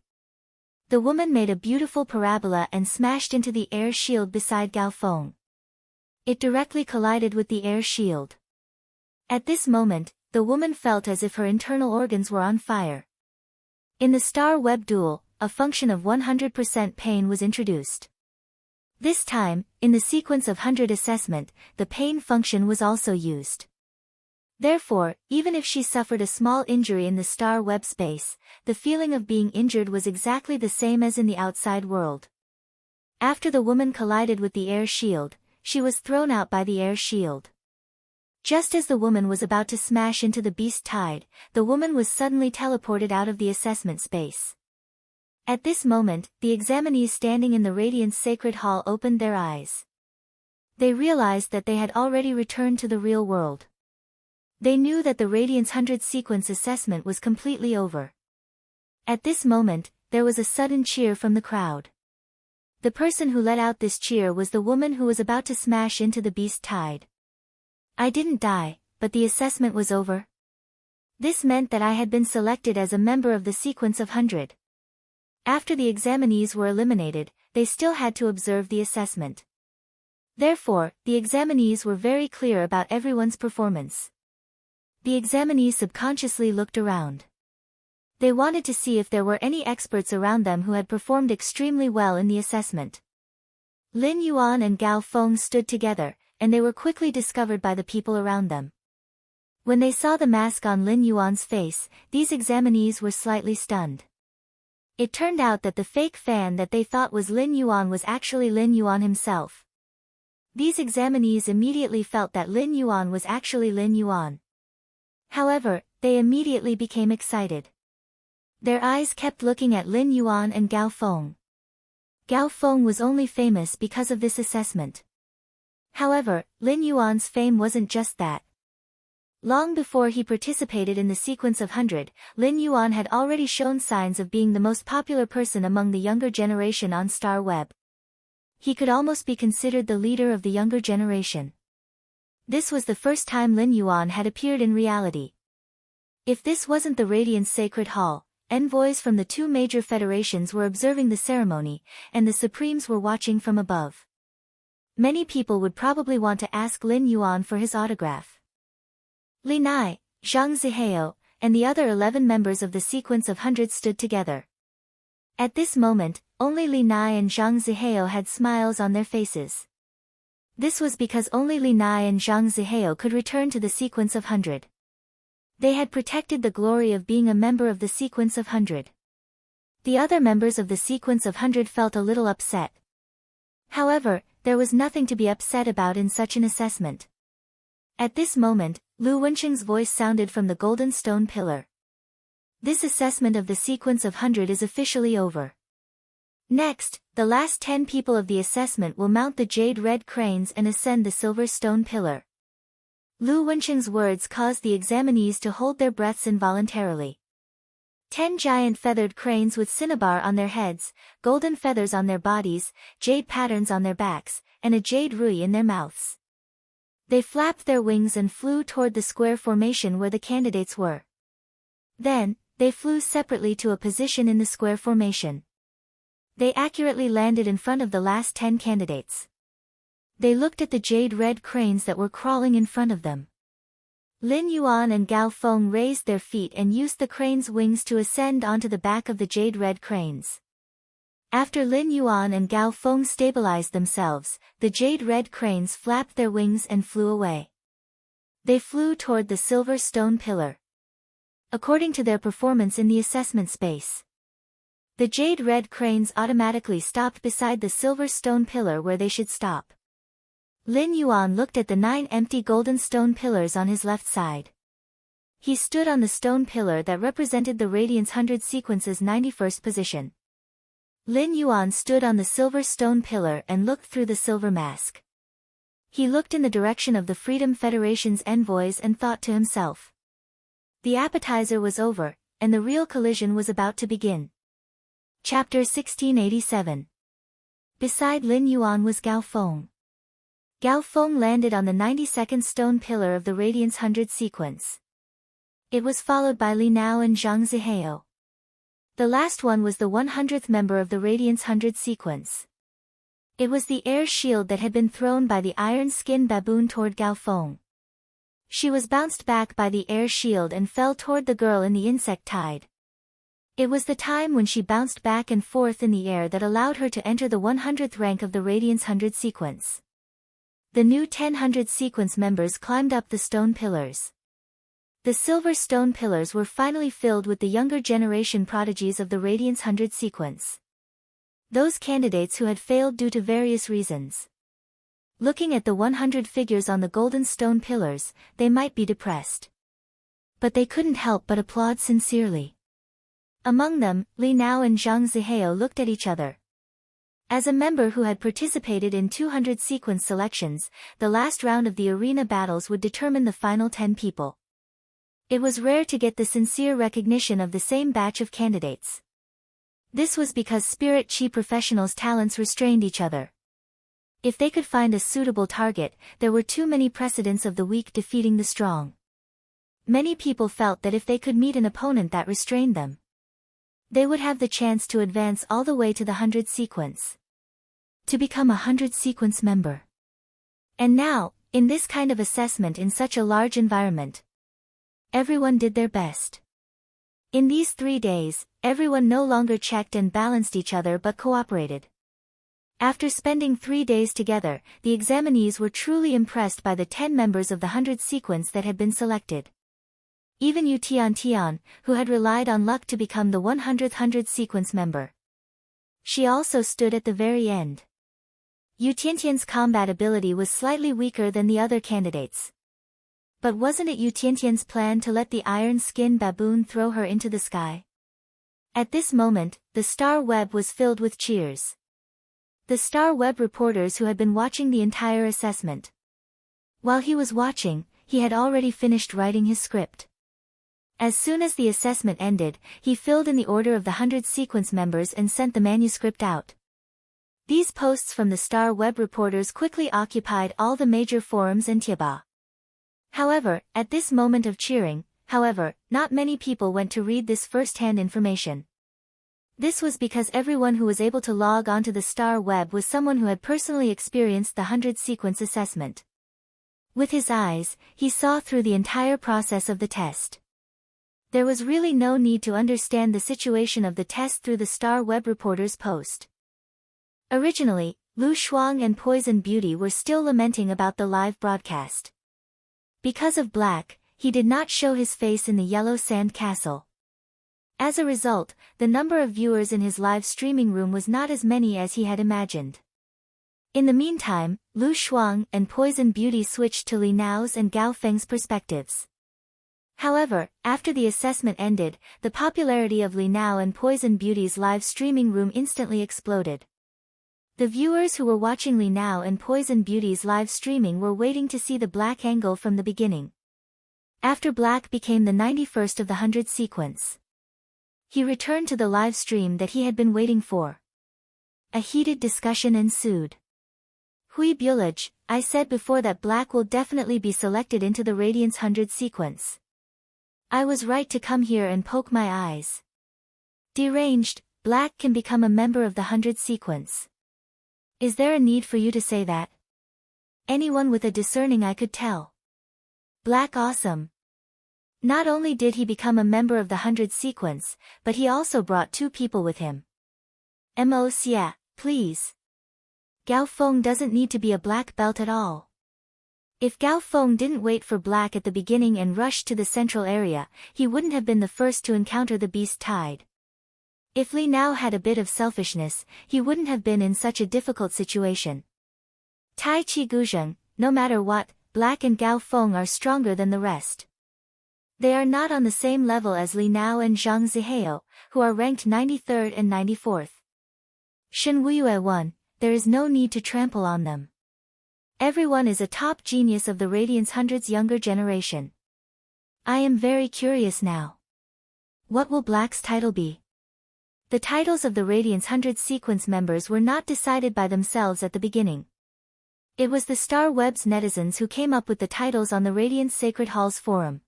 The woman made a beautiful parabola and smashed into the air shield beside Gao Feng. It directly collided with the air shield. At this moment, the woman felt as if her internal organs were on fire. In the star web duel, a function of 100% pain was introduced. This time, in the sequence of 100 assessment, the pain function was also used. Therefore, even if she suffered a small injury in the star web space, the feeling of being injured was exactly the same as in the outside world. After the woman collided with the air shield, she was thrown out by the air shield. Just as the woman was about to smash into the beast tide, the woman was suddenly teleported out of the assessment space. At this moment, the examinees standing in the Radiance Sacred Hall opened their eyes. They realized that they had already returned to the real world. They knew that the Radiance 100 sequence assessment was completely over. At this moment, there was a sudden cheer from the crowd. The person who let out this cheer was the woman who was about to smash into the beast tide. I didn't die, but the assessment was over. This meant that I had been selected as a member of the sequence of 100. After the examinees were eliminated, they still had to observe the assessment. Therefore, the examinees were very clear about everyone's performance. The examinees subconsciously looked around. They wanted to see if there were any experts around them who had performed extremely well in the assessment. Lin Yuan and Gao Feng stood together, and they were quickly discovered by the people around them. When they saw the mask on Lin Yuan's face, these examinees were slightly stunned. It turned out that the fake fan that they thought was Lin Yuan was actually Lin Yuan himself. These examinees immediately felt that Lin Yuan was actually Lin Yuan. However, they immediately became excited. Their eyes kept looking at Lin Yuan and Gao Feng. Gao Feng was only famous because of this assessment. However, Lin Yuan's fame wasn't just that. Long before he participated in the sequence of 100, Lin Yuan had already shown signs of being the most popular person among the younger generation on Star Web. He could almost be considered the leader of the younger generation. This was the first time Lin Yuan had appeared in reality. If this wasn't the Radiance Sacred Hall, envoys from the two major federations were observing the ceremony, and the Supremes were watching from above. Many people would probably want to ask Lin Yuan for his autograph. Li Nai, Zhang Zihao, and the other 11 members of the sequence of 100 stood together. At this moment, only Li Nai and Zhang Zihao had smiles on their faces. This was because only Li Nai and Zhang Zihao could return to the sequence of 100. They had protected the glory of being a member of the sequence of 100. The other members of the sequence of 100 felt a little upset. However, there was nothing to be upset about in such an assessment. At this moment, Lu Wensheng's voice sounded from the golden stone pillar. This assessment of the sequence of 100 is officially over. Next, the last 10 people of the assessment will mount the jade red cranes and ascend the silver stone pillar. Lu Wensheng's words caused the examinees to hold their breaths involuntarily. 10 giant feathered cranes with cinnabar on their heads, golden feathers on their bodies, jade patterns on their backs, and a jade rui in their mouths. They flapped their wings and flew toward the square formation where the candidates were. Then, they flew separately to a position in the square formation. They accurately landed in front of the last 10 candidates. They looked at the jade red cranes that were crawling in front of them. Lin Yuan and Gao Feng raised their feet and used the crane's wings to ascend onto the back of the jade red cranes. After Lin Yuan and Gao Feng stabilized themselves, the jade red cranes flapped their wings and flew away. They flew toward the silver stone pillar. According to their performance in the assessment space, the jade red cranes automatically stopped beside the silver stone pillar where they should stop. Lin Yuan looked at the 9 empty golden stone pillars on his left side. He stood on the stone pillar that represented the Radiance 100 sequence's 91st position. Lin Yuan stood on the silver stone pillar and looked through the silver mask. He looked in the direction of the Freedom Federation's envoys and thought to himself. The appetizer was over, and the real collision was about to begin. Chapter 1687. Beside Lin Yuan was Gao Feng. Gao Feng landed on the 92nd stone pillar of the Radiance 100 sequence. It was followed by Li Nao and Zhang Zihao. The last one was the 100th member of the Radiance 100 sequence. It was the air shield that had been thrown by the iron-skinned baboon toward Gao Feng. She was bounced back by the air shield and fell toward the girl in the insect tide. It was the time when she bounced back and forth in the air that allowed her to enter the 100th rank of the Radiance 100 sequence. The new 100 sequence members climbed up the stone pillars. The silver stone pillars were finally filled with the younger generation prodigies of the Radiance 100 sequence. Those candidates who had failed due to various reasons. Looking at the 100 figures on the golden stone pillars, they might be depressed. But they couldn't help but applaud sincerely. Among them, Li Nao and Zhang Zihao looked at each other. As a member who had participated in 200 sequence selections, the last round of the arena battles would determine the final 10 people. It was rare to get the sincere recognition of the same batch of candidates. This was because Spirit Chi professionals' talents restrained each other. If they could find a suitable target, there were too many precedents of the weak defeating the strong. Many people felt that if they could meet an opponent that restrained them, they would have the chance to advance all the way to the 100 sequence. To become a 100 sequence member. And now, in this kind of assessment in such a large environment, everyone did their best. In these 3 days, everyone no longer checked and balanced each other but cooperated. After spending 3 days together, the examinees were truly impressed by the 10 members of the 100 sequence that had been selected. Even Yu Tian, who had relied on luck to become the 100th 100 sequence member. She also stood at the very end. Yu Tian's combat ability was slightly weaker than the other candidates. But wasn't it Yu Tian's plan to let the iron-skinned baboon throw her into the sky? At this moment, the star web was filled with cheers. The star web reporters who had been watching the entire assessment. While he was watching, he had already finished writing his script. As soon as the assessment ended, he filled in the order of the 100 sequence members and sent the manuscript out. These posts from the star web reporters quickly occupied all the major forums and Tieba. However, at this moment of cheering, not many people went to read this first-hand information. This was because everyone who was able to log onto the star web was someone who had personally experienced the 100 sequence assessment. With his eyes, he saw through the entire process of the test. There was really no need to understand the situation of the test through the star web reporter's post. Originally, Lu Shuang and Poison Beauty were still lamenting about the live broadcast. Because of Black, he did not show his face in the yellow sand castle. As a result, the number of viewers in his live streaming room was not as many as he had imagined. In the meantime, Lu Shuang and Poison Beauty switched to Li Nao's and Gao Feng's perspectives. However, after the assessment ended, the popularity of Li Nao and Poison Beauty's live streaming room instantly exploded. The viewers who were watching Li Nao and Poison Beauty's live streaming were waiting to see the Black angle from the beginning. After Black became the 91st of the 100 sequence, he returned to the live stream that he had been waiting for. A heated discussion ensued. Hui Bulaj, I said before that Black will definitely be selected into the Radiance 100 sequence. I was right to come here and poke my eyes. Deranged, Black can become a member of the 100 sequence. Is there a need for you to say that? Anyone with a discerning eye could tell. Black awesome. Not only did he become a member of the 100 sequence, but he also brought 2 people with him. Xia, please. Gao Feng doesn't need to be a black belt at all. If Gao Feng didn't wait for Black at the beginning and rushed to the central area, he wouldn't have been the first to encounter the beast tide. If Li Nao had a bit of selfishness, he wouldn't have been in such a difficult situation. Tai Chi Guzheng, no matter what, Black and Gao Feng are stronger than the rest. They are not on the same level as Li Nao and Zhang Zihao, who are ranked 93rd and 94th. Shen Wuyue 1, there is no need to trample on them. Everyone is a top genius of the Radiance 100's younger generation. I am very curious now. What will Black's title be? The titles of the Radiance 100 sequence members were not decided by themselves at the beginning. It was the Star Web's netizens who came up with the titles on the Radiant Sacred Halls forum.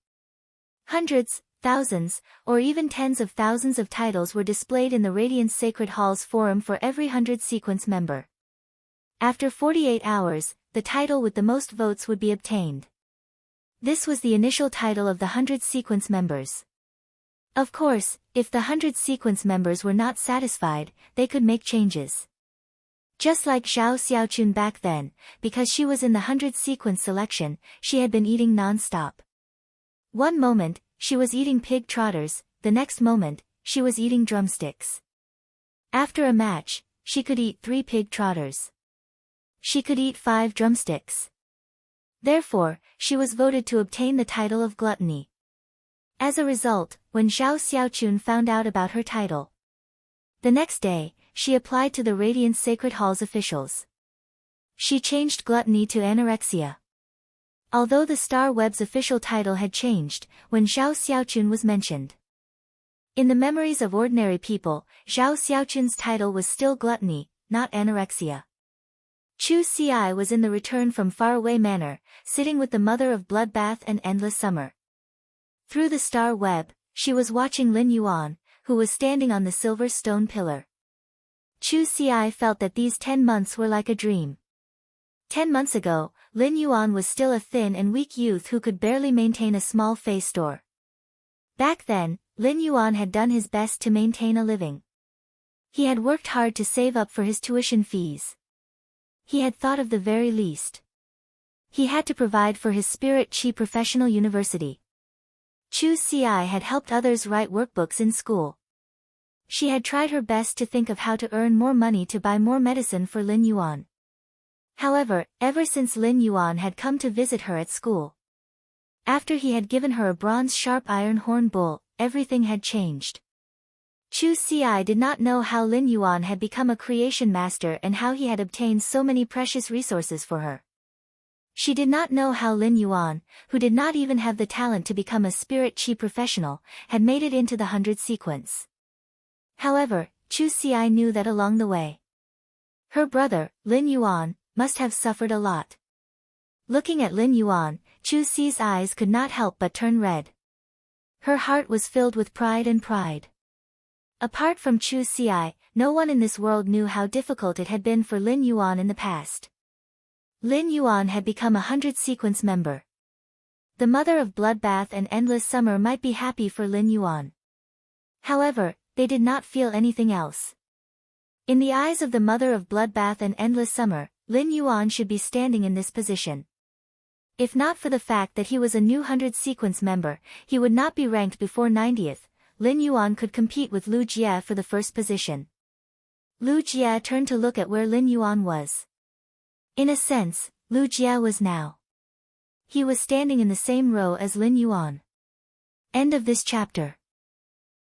Hundreds, thousands, or even tens of thousands of titles were displayed in the Radiant Sacred Halls forum for every 100 sequence member. After 48 hours, the title with the most votes would be obtained. This was the initial title of the 100 sequence members. Of course, if the 100 sequence members were not satisfied, they could make changes. Just like Zhao Xiaochun back then, because she was in the 100 sequence selection, she had been eating non-stop. One moment, she was eating pig trotters, the next moment, she was eating drumsticks. After a match, she could eat 3 pig trotters. She could eat 5 drumsticks. Therefore, she was voted to obtain the title of gluttony. As a result, when Zhao Xiaochun found out about her title, the next day, she applied to the Radiant Sacred Halls officials. She changed gluttony to anorexia. Although the Star Web's official title had changed, when Zhao Xiaochun was mentioned. In the memories of ordinary people, Zhao Xiaochun's title was still gluttony, not anorexia. Chu Ci was in the Return from Faraway Manor, sitting with the mother of Bloodbath and Endless Summer. Through the Star Web, she was watching Lin Yuan, who was standing on the silver stone pillar. Chu Ci felt that these 10 months were like a dream. 10 months ago, Lin Yuan was still a thin and weak youth who could barely maintain a small face store. Back then, Lin Yuan had done his best to maintain a living. He had worked hard to save up for his tuition fees. He had thought of the very least. He had to provide for his Spirit Chi Professional University. Chu Ci had helped others write workbooks in school. She had tried her best to think of how to earn more money to buy more medicine for Lin Yuan. However, ever since Lin Yuan had come to visit her at school, after he had given her a bronze sharp iron horn bull, everything had changed. Chu Ci did not know how Lin Yuan had become a creation master and how he had obtained so many precious resources for her. She did not know how Lin Yuan, who did not even have the talent to become a Spirit Chi professional, had made it into the 100 sequence. However, Chu Ci knew that along the way, her brother, Lin Yuan, must have suffered a lot. Looking at Lin Yuan, Chu Ci's eyes could not help but turn red. Her heart was filled with pride and pride. Apart from Chu Ci, no one in this world knew how difficult it had been for Lin Yuan in the past. Lin Yuan had become a 100 sequence member. The mother of Bloodbath and Endless Summer might be happy for Lin Yuan. However, they did not feel anything else. In the eyes of the mother of Bloodbath and Endless Summer, Lin Yuan should be standing in this position. If not for the fact that he was a new 100 sequence member, he would not be ranked before 90th. Lin Yuan could compete with Lu Jie for the first position. Lu Jie turned to look at where Lin Yuan was. In a sense, Lu Jie was now. He was standing in the same row as Lin Yuan. End of this chapter.